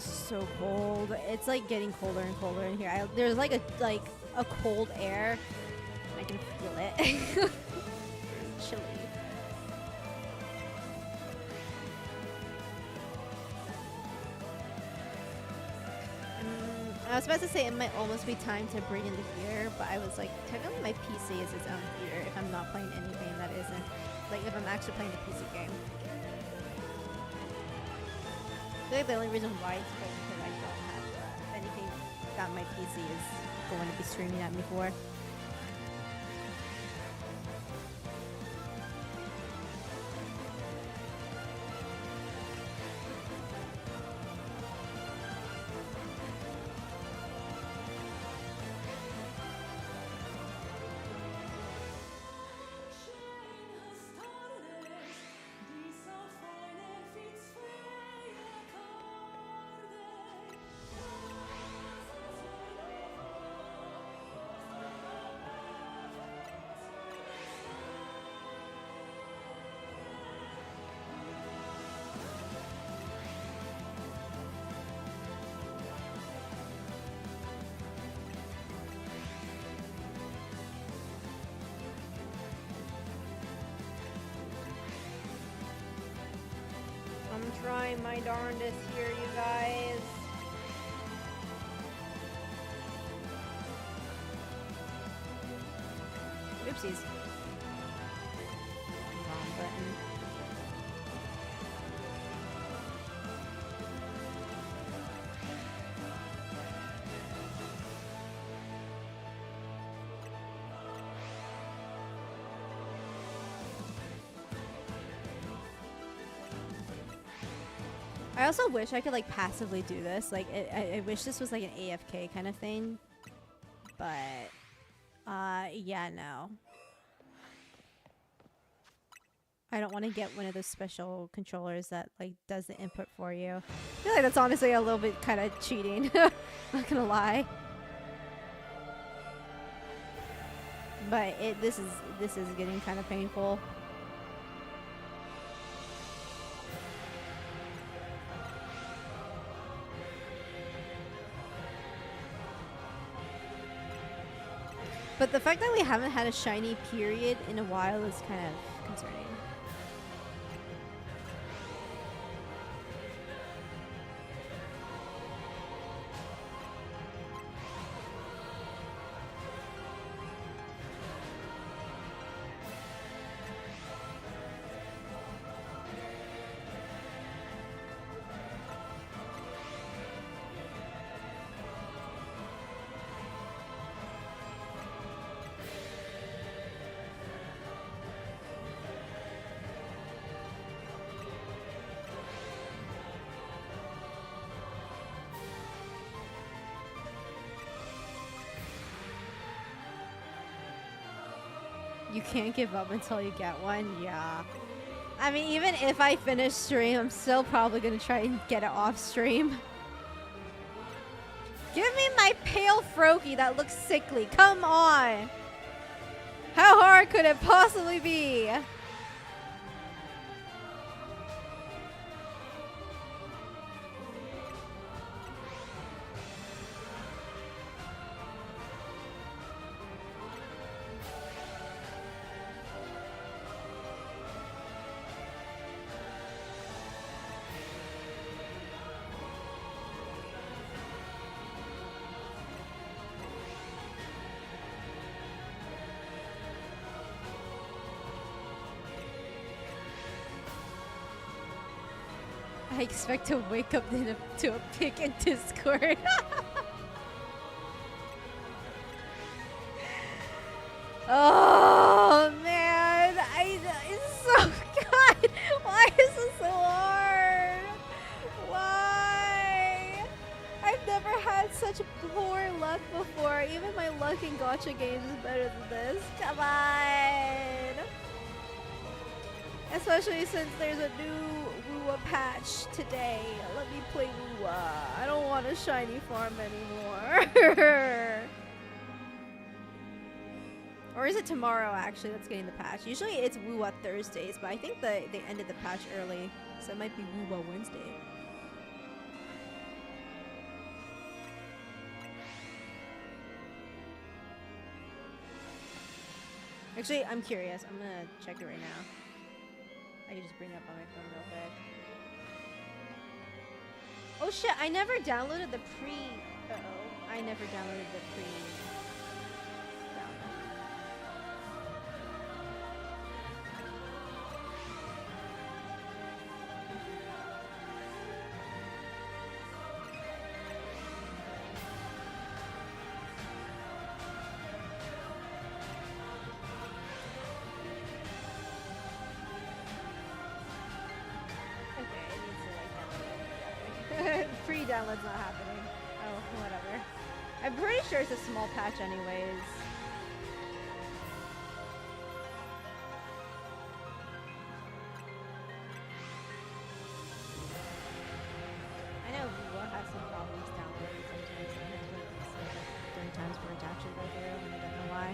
So cold. It's like getting colder and colder in here. There's like a cold air. I can feel it. Chilly. I was about to say it might almost be time to bring in the heater, but I was like, technically my PC is its own heater if I'm not playing anything that isn't, like if I'm actually playing the PC game. I feel like the only reason why it's cold is because I don't have anything that my PC is going to be streaming at me for. trying my darndest here, you guys. Oopsies. Wrong button. I also wish I could like passively do this. Like, I wish this was like an AFK kind of thing. But, yeah, no. I don't want to get one of those special controllers that like does the input for you. I feel like that's honestly a little bit kind of cheating. Not gonna lie. But this is getting kind of painful. But the fact that we haven't had a shiny period in a while is kind of concerning. You can't give up until you get one? Yeah. I mean, even if I finish stream, I'm still probably gonna try and get it off stream. Give me my pale Froakie that looks sickly. Come on! How hard could it possibly be? I expect to wake up to a pic in Discord. Oh man, it's so God. Why is this so hard? Why? I've never had such poor luck before. Even my luck in gacha games is better than this. Come on. Especially since there's a new Woowa patch today. Let me play Woowa. I don't want a shiny farm anymore. Or is it tomorrow actually that's getting the patch? Usually it's Woowa Thursdays, but I think they ended the patch early. So it might be Woowa Wednesday. Actually, I'm curious. I'm gonna check it right now. I can just bring it up on my phone real quick. Oh shit, I never downloaded the pre... Uh-oh. I never downloaded the pre... Pre-download's not happening. Oh, whatever. I'm pretty sure it's a small patch anyways. I know Woowa has some problems downloading sometimes. It has 3 times for it to actually go through, and I don't know why.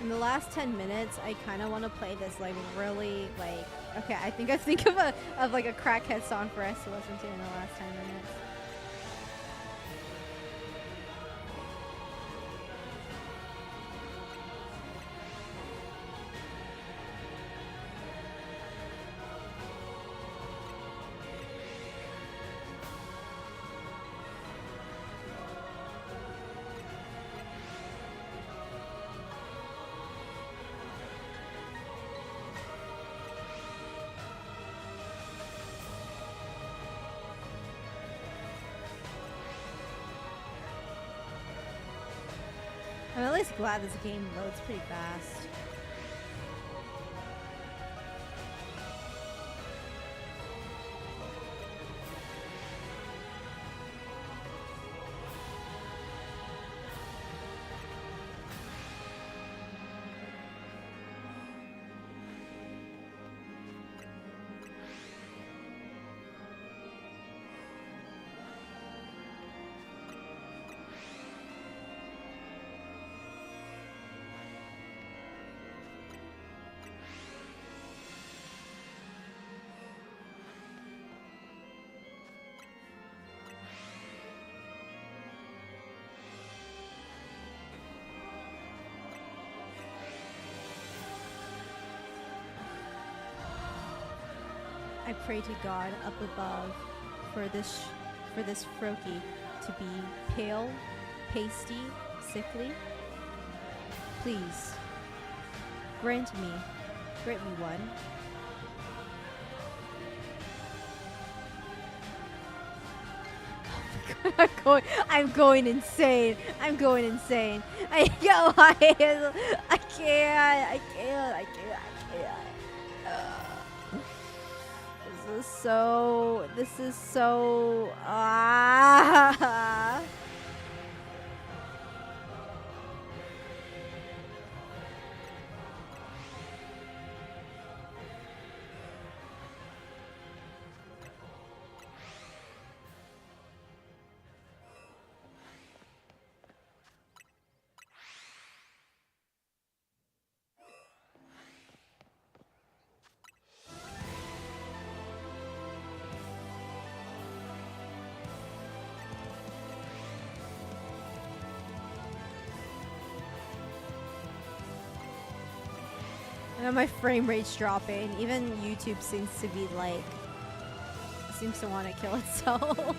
In the last 10 minutes, I kind of want to play this like really like. Okay, I think of like a crackhead song for us to listen to in the last 10 minutes. I'm at least glad this game loads pretty fast. I pray to God up above for this Froakie to be pale, pasty, sickly. Please, grant me one. I'm going insane. I'm going insane. I can't. This is so I know my frame rate's dropping. Even YouTube seems to be like, seems to want to kill itself.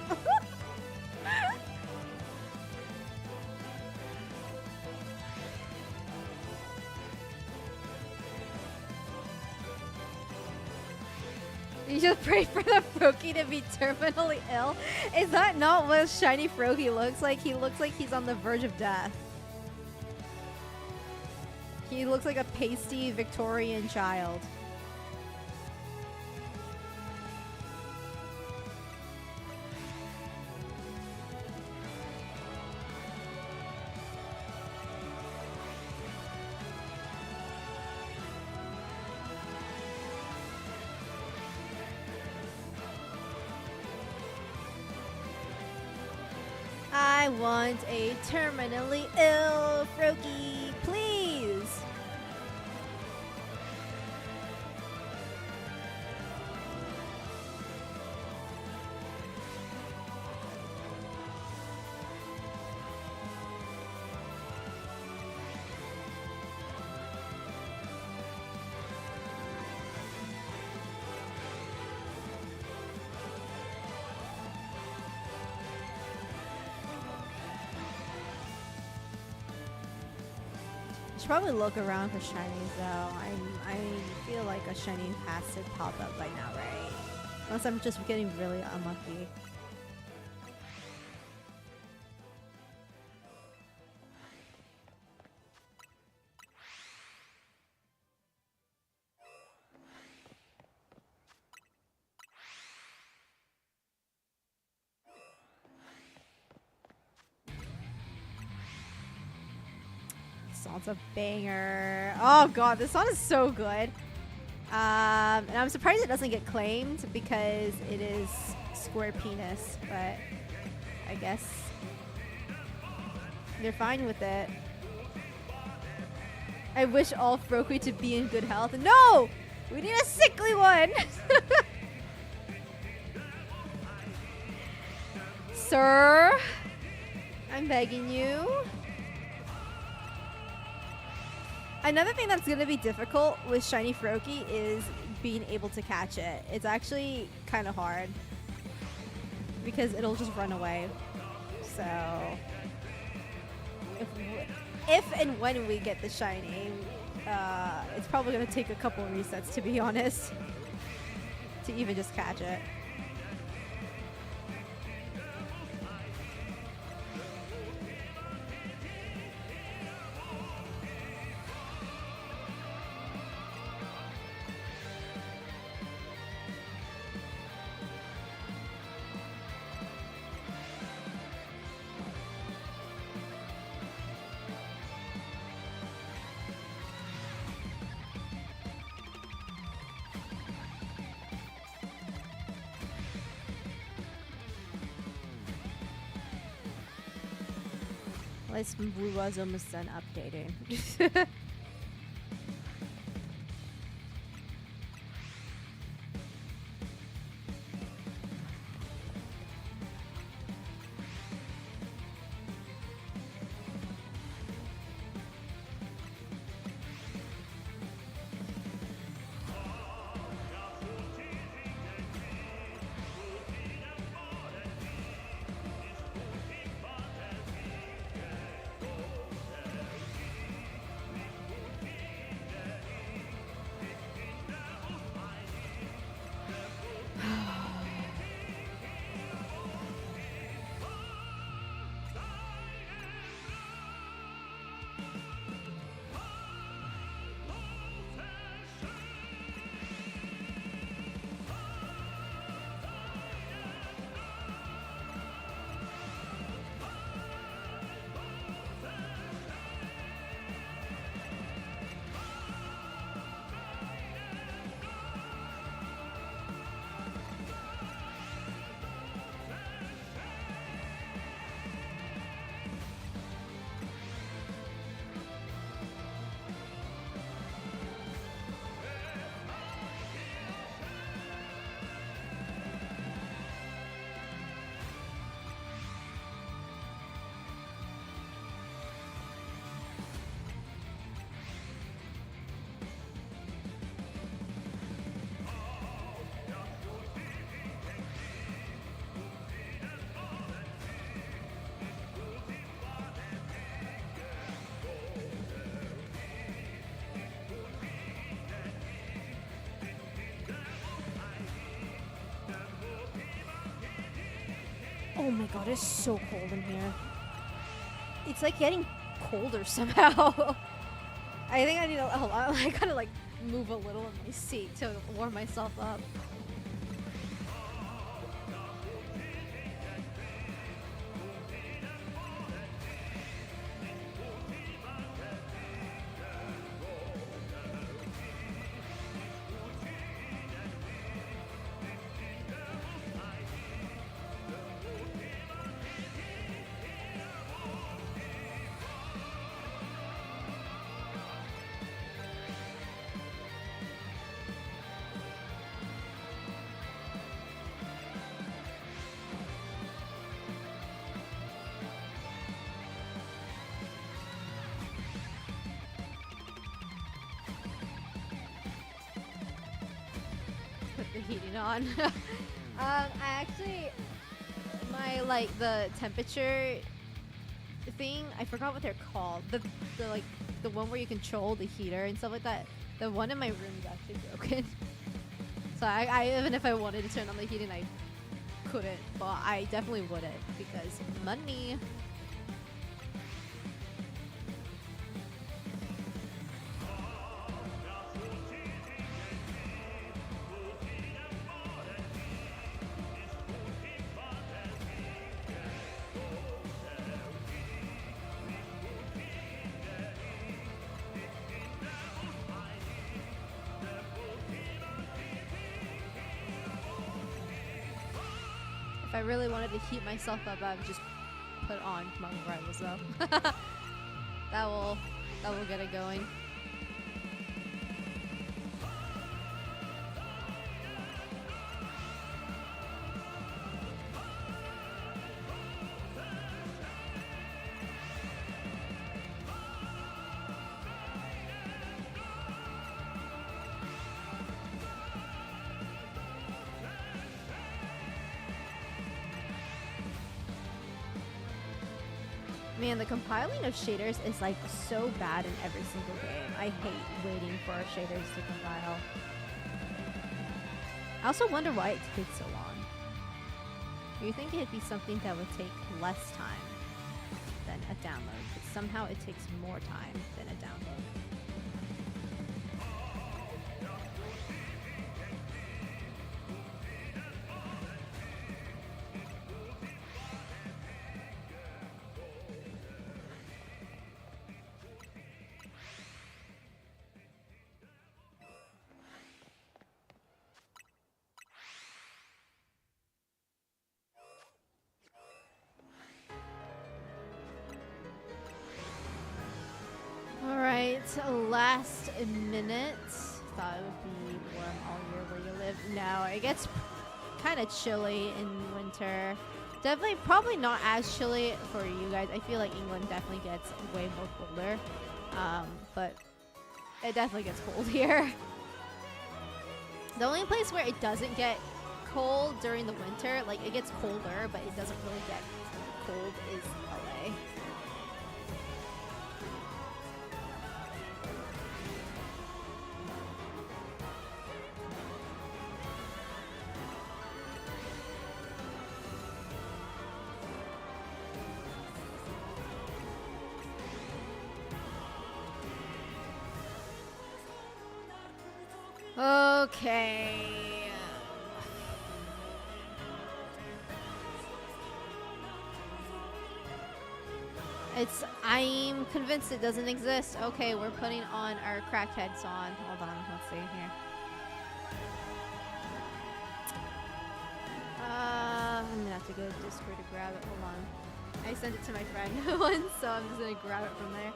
You just pray for the Froakie to be terminally ill? Is that not what shiny Froakie looks like? He looks like he's on the verge of death. He looks like a pasty Victorian child. I want a terminally ill Froakie, please. Should probably look around for shinies though. I feel like a shiny has to pop up by now, right? Unless I'm just getting really unlucky. Song's a banger. Oh god, this song is so good. And I'm surprised it doesn't get claimed because it is square penis, but I guess they're fine with it. I wish all Froakie to be in good health. No! We need a sickly one! Sir? I'm begging you. Another thing that's going to be difficult with shiny Froakie is being able to catch it. It's actually kind of hard because it'll just run away. So if and when we get the shiny, it's probably going to take a couple resets, to be honest, to even just catch it. This was almost done updating. Oh my god, it's so cold in here. It's like getting colder somehow. I think I need I gotta like move a little in my seat to warm myself up. The heating on. I actually, my like the temperature thing, I forgot what they're called. The like the one where you control the heater and stuff like that. The one in my room is actually broken. So I even if I wanted to turn on the heating, I couldn't. But I definitely wouldn't because money. If I really wanted to heat myself up, I would just put on Monk Rivals though. that will get it going. Man, the compiling of shaders is like so bad in every single game. I hate waiting for shaders to compile. I also wonder why it takes so long. You think it'd be something that would take less time than a download, but somehow it takes more time than a download. Last minute. Thought it would be warm all year where you live. No, it gets kind of chilly in winter. Definitely, probably not as chilly for you guys. I feel like England definitely gets way more colder. But it definitely gets cold here. The only place where it doesn't get cold during the winter, like it gets colder, but it doesn't really get cold, is LA. Okay. I'm convinced it doesn't exist. Okay, we're putting on our crackheads on. Hold on, let's see here. I'm gonna have to go to Discord to grab it. Hold on. I sent it to my friend once, so I'm just gonna grab it from there.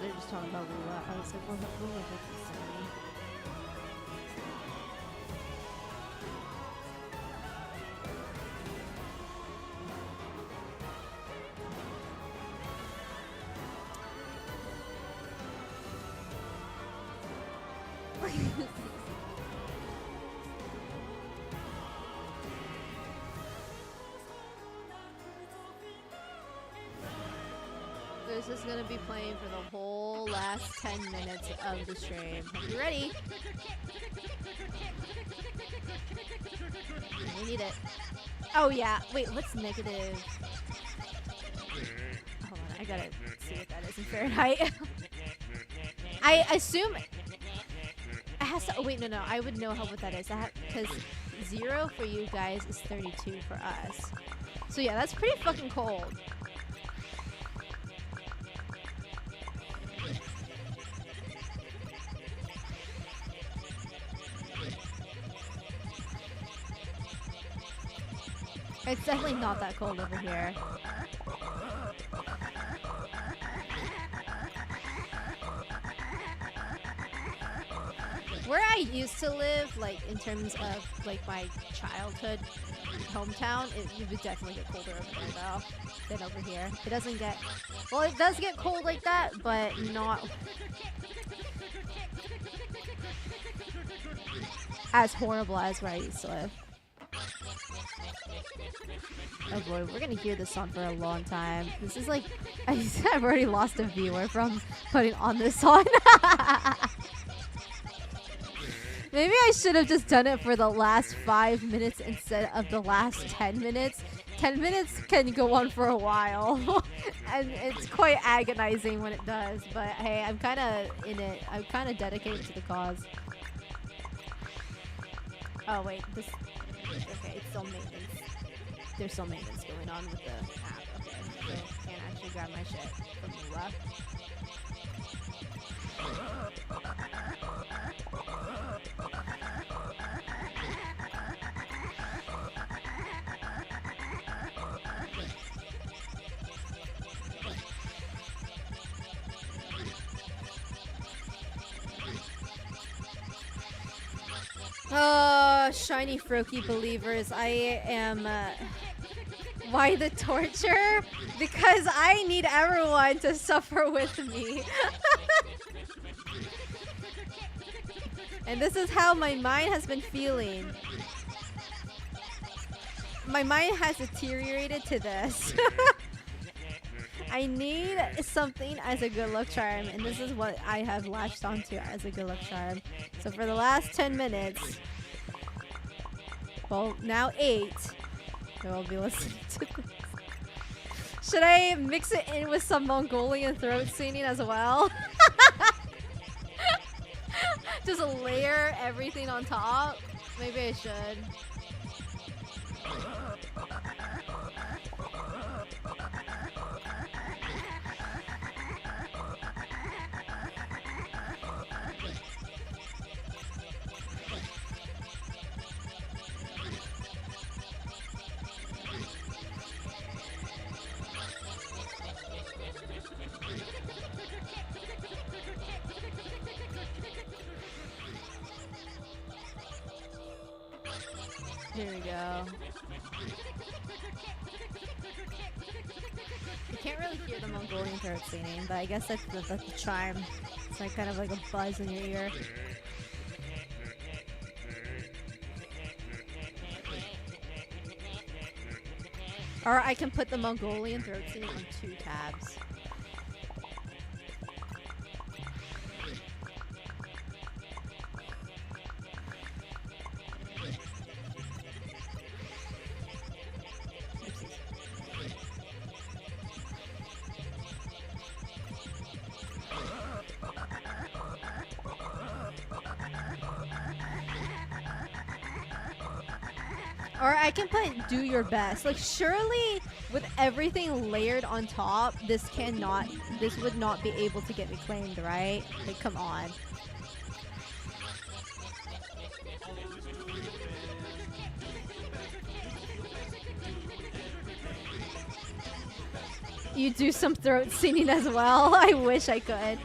They're just talking about Lula. I was like, well, Lula would be silly. This is gonna be playing for the whole last 10 minutes of the stream. Hope you're ready. We need it. Oh yeah, wait, what's negative? Hold on, I gotta see what that is in Fahrenheit. I assume it has to, oh wait, no, I would know what that is. Because 0 for you guys is 32 for us. So yeah, that's pretty fucking cold. It's definitely not that cold over here. Where I used to live, like in terms of like my childhood hometown, it would definitely get colder over there though than over here. It doesn't get, well, it does get cold like that, but not as horrible as where I used to live. Oh boy, we're gonna hear this song for a long time. This is like, I've already lost a viewer from putting on this song. Maybe I should have just done it for the last 5 minutes instead of the last 10 minutes. 10 minutes can go on for a while. And it's quite agonizing when it does. But hey, I'm kind of in it. I'm kind of dedicated to the cause. Oh wait, this... Okay, it's still maintenance. There's still maintenance going on with the app. Okay, so can't actually grab my shit from Lula. Oh, shiny Froakie believers. I am Why the torture? Because I need everyone to suffer with me. And this is how my mind has been feeling. My mind has deteriorated to this. I need something as a good luck charm, and this is what I have latched onto as a good luck charm. So for the last 10 minutes, well, now 8, I will be listening to this. Should I mix it in with some Mongolian throat singing as well? Just layer everything on top? Maybe I should. Here we go. You can't really hear the Mongolian throat singing, but I guess that's the charm. It's like kind of like a buzz in your ear. Or I can put the Mongolian throat singing on 2 tabs. Or I can put do your best. Like surely with everything layered on top, this would not be able to get me claimed, right? Like come on. You do some throat singing as well? I wish I could.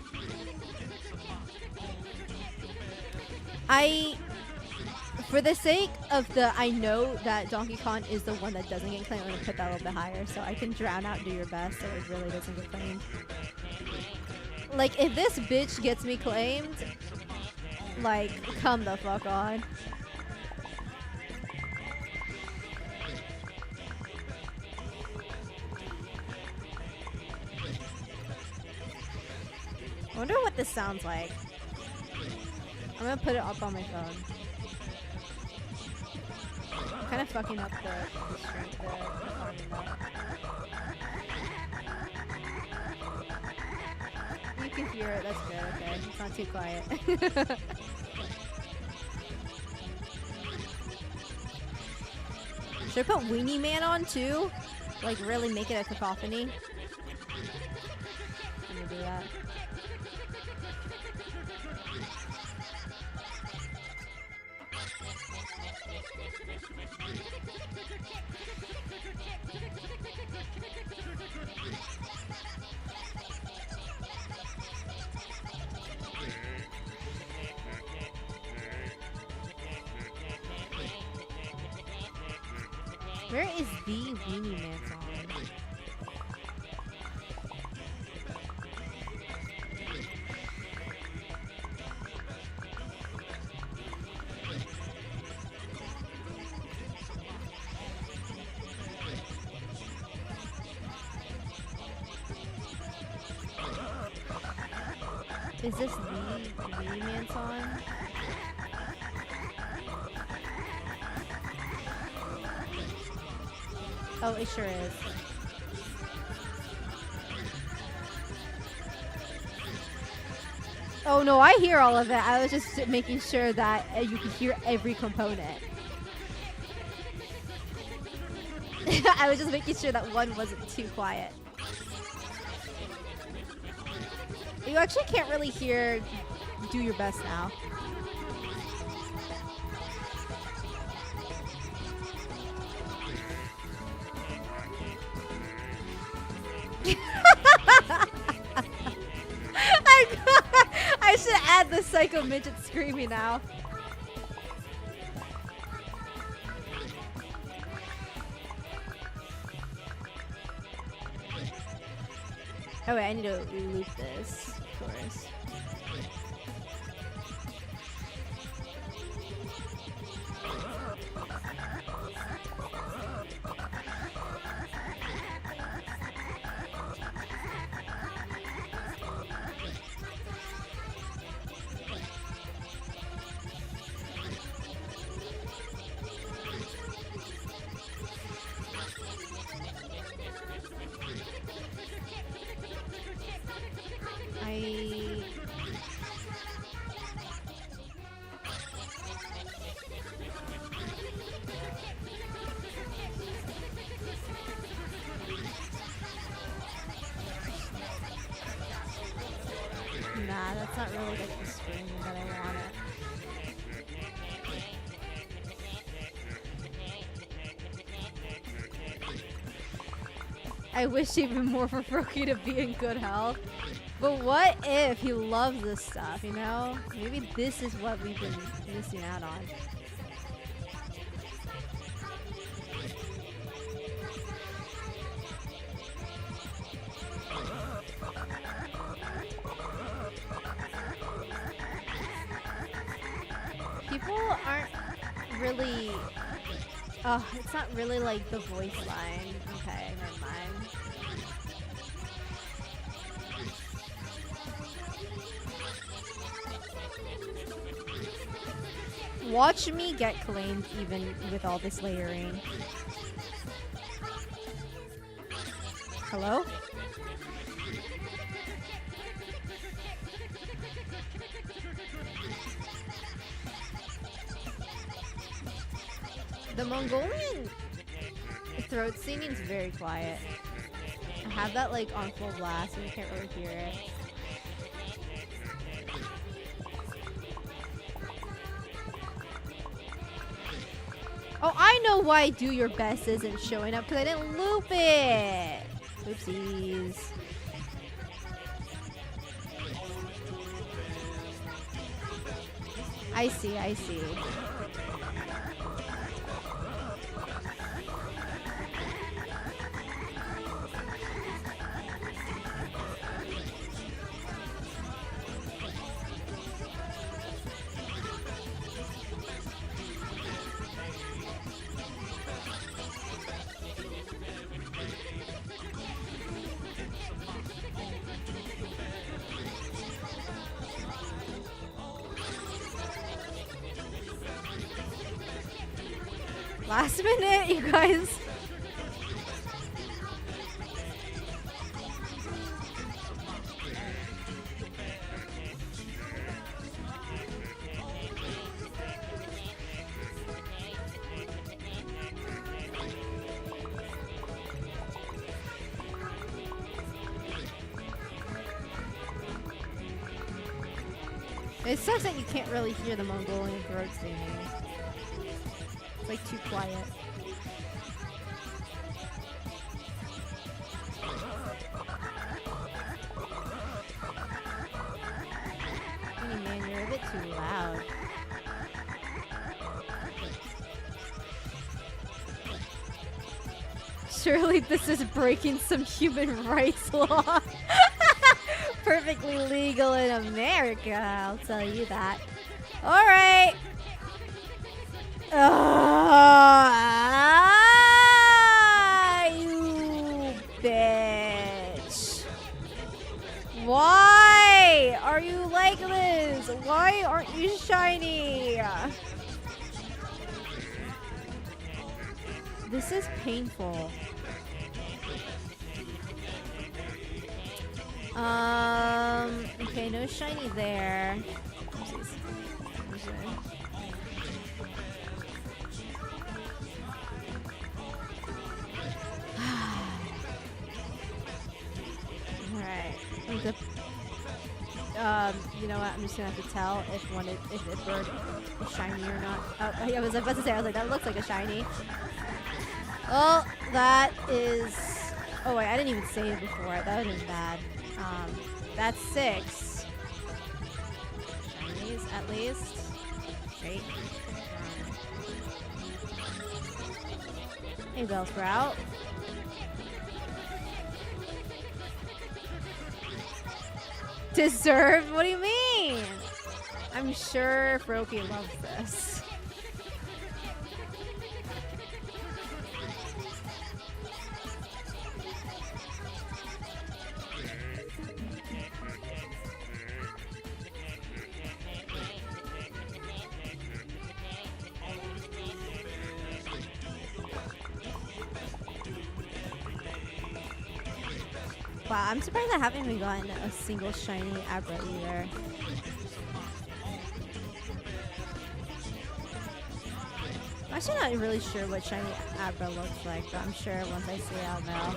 For the sake of I know that Donkey Kong is the one that doesn't get claimed, I'm gonna put that a little bit higher so I can drown out do your best so it really doesn't get claimed. Like, if this bitch gets me claimed, like, come the fuck on. I wonder what this sounds like. I'm gonna put it up on my phone. I'm kind of fucking up the strength there. You can hear it, that's good, okay. It's not too quiet. Should I put Weenie Man on too? Like really make it a cacophony? Let me do that. Where is the Weenie Man song? Is this the Weenie Man song? Oh, it sure is. Oh no, I hear all of it. I was just making sure that you could hear every component. I was just making sure that one wasn't too quiet. You actually can't really hear Do Your Best now. I should add the psycho midget screaming now. Oh wait, I need to loop this, of course. Nah, that's not really like the spring that I want it. I wish even more for Froakie to be in good health. But what if he loves this stuff, you know? Maybe this is what we've been missing out on. People aren't really... Oh, it's not really like the voice line. Okay, never mind. Watch me get claimed even with all this layering. Hello? The Mongolian throat singing is very quiet. I have that like on full blast and you can't really hear it. Oh, I know why Do Your Best isn't showing up, because I didn't loop it. Oopsies. I see, I see. Last minute, you guys. It sucks that you can't really hear the Mongolian throat singing. It's like too quiet. Hey man, you're a bit too loud. Surely this is breaking some human rights law. Perfectly legal in America, I'll tell you that. Alright. You bitch. Why are you like this? Why aren't you shiny? This is painful. Okay, no shiny there. Alright. You know what? I'm just gonna have to tell if a bird is shiny or not. Oh, I was about to say, I was like, that looks like a shiny. Oh, that is... Oh wait, I didn't even say it before. That would have been bad. That's 6. Shinies, at least. Great. Hey, Bellsprout. Deserved? What do you mean? I'm sure Froakie loves this. Wow, I'm surprised I haven't even gotten a single shiny Abra either. I'm actually not really sure what shiny Abra looks like, but I'm sure once I see it, I'll know.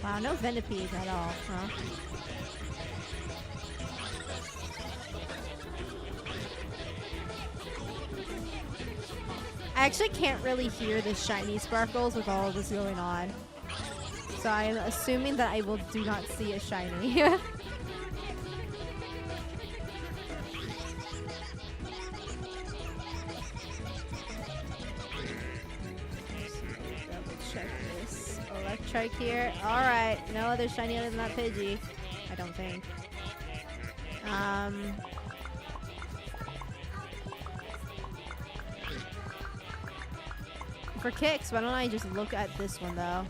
Wow, no Venipede at all, huh? I actually can't really hear the shiny sparkles with all of this going on. So I'm assuming that I do not see a shiny. Double check this. Electrike here. Alright, no other shiny other than that Pidgey. I don't think. For kicks, why don't I just look at this one though?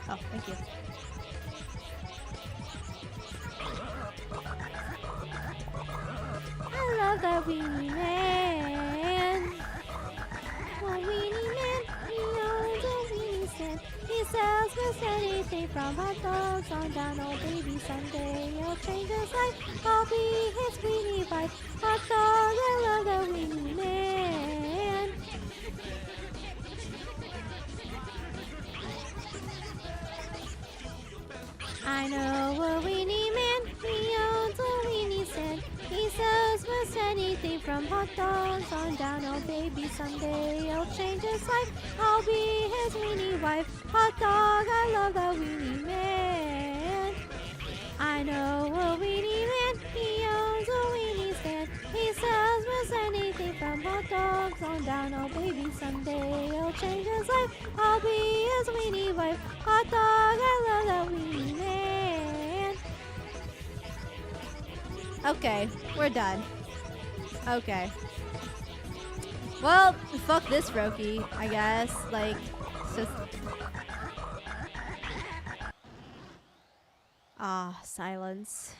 Oh, thank you. I love that weenie man. Oh, weenie man, he owns a weenie stand. He sells just anything from hot dogs on down. Oh, baby, someday he'll change his life. I'll be his weenie wife. Hot dog, I love the weenie man. I know a weenie man, he owns a weenie stand. He sells most anything from hot dogs on down. Oh baby, someday he'll change his life. I'll be his weenie wife. Hot dog, I love the weenie man. I know a weenie man, he owns a weenie stand. He sells most anything from hot dogs on down. Oh baby, someday he'll change his life. I'll be his weenie wife. Hot dog, I love the weenie man. Okay, we're done. Okay. Well, fuck this Froakie, I guess. Like, it's just... Ah, silence.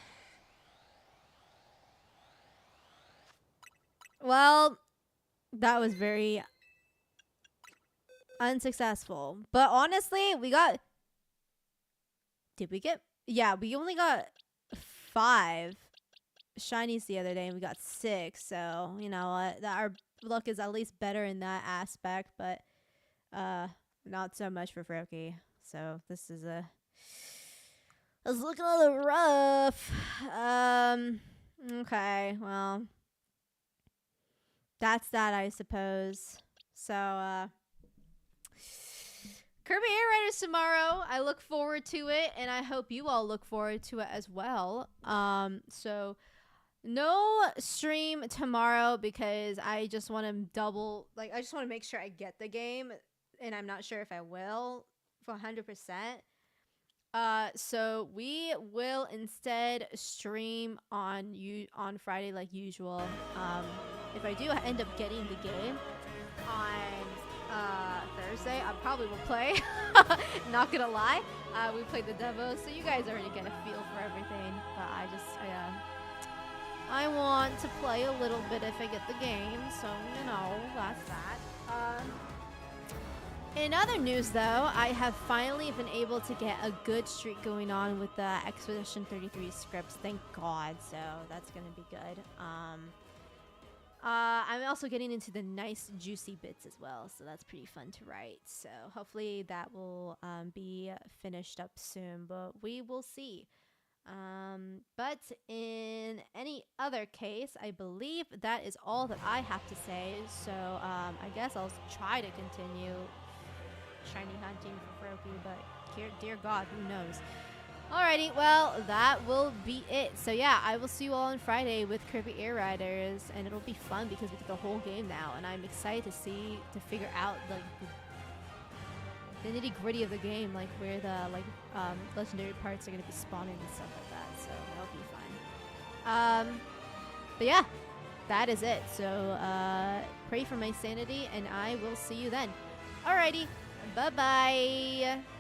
Well, that was very unsuccessful. But honestly, we got... Did we get... Yeah, we only got 5 shinies the other day, and we got 6. So, you know what? Our luck is at least better in that aspect, but not so much for Froakie. So, this is a... It's looking a little rough. Okay, well... That's that, I suppose. So, Kirby Air Riders tomorrow. I look forward to it, and I hope you all look forward to it as well. So, no stream tomorrow because I just want to I just want to make sure I get the game, and I'm not sure if I will for 100%. So we will instead stream on Friday like usual. If I do end up getting the game on Thursday, I probably will play. Not gonna lie. We played the demo, so you guys already get a feel for everything. But I want to play a little bit if I get the game, so you know, that's that. In other news, though, I have finally been able to get a good streak going on with the Expedition 33 scripts. Thank God. So that's going to be good. I'm also getting into the nice, juicy bits as well. So that's pretty fun to write. So hopefully that will be finished up soon. But we will see. But in any other case, I believe that is all that I have to say. So I guess I'll try to continue shiny hunting for Froakie, but dear God, who knows? Alrighty, well, that will be it. So yeah, I will see you all on Friday with Kirby Air Riders, and it'll be fun because we get the whole game now, and I'm excited to figure out like the nitty gritty of the game, like where the legendary parts are gonna be spawning and stuff like that. So that'll be fun. But yeah, that is it. So pray for my sanity, and I will see you then. Alrighty, bye bye.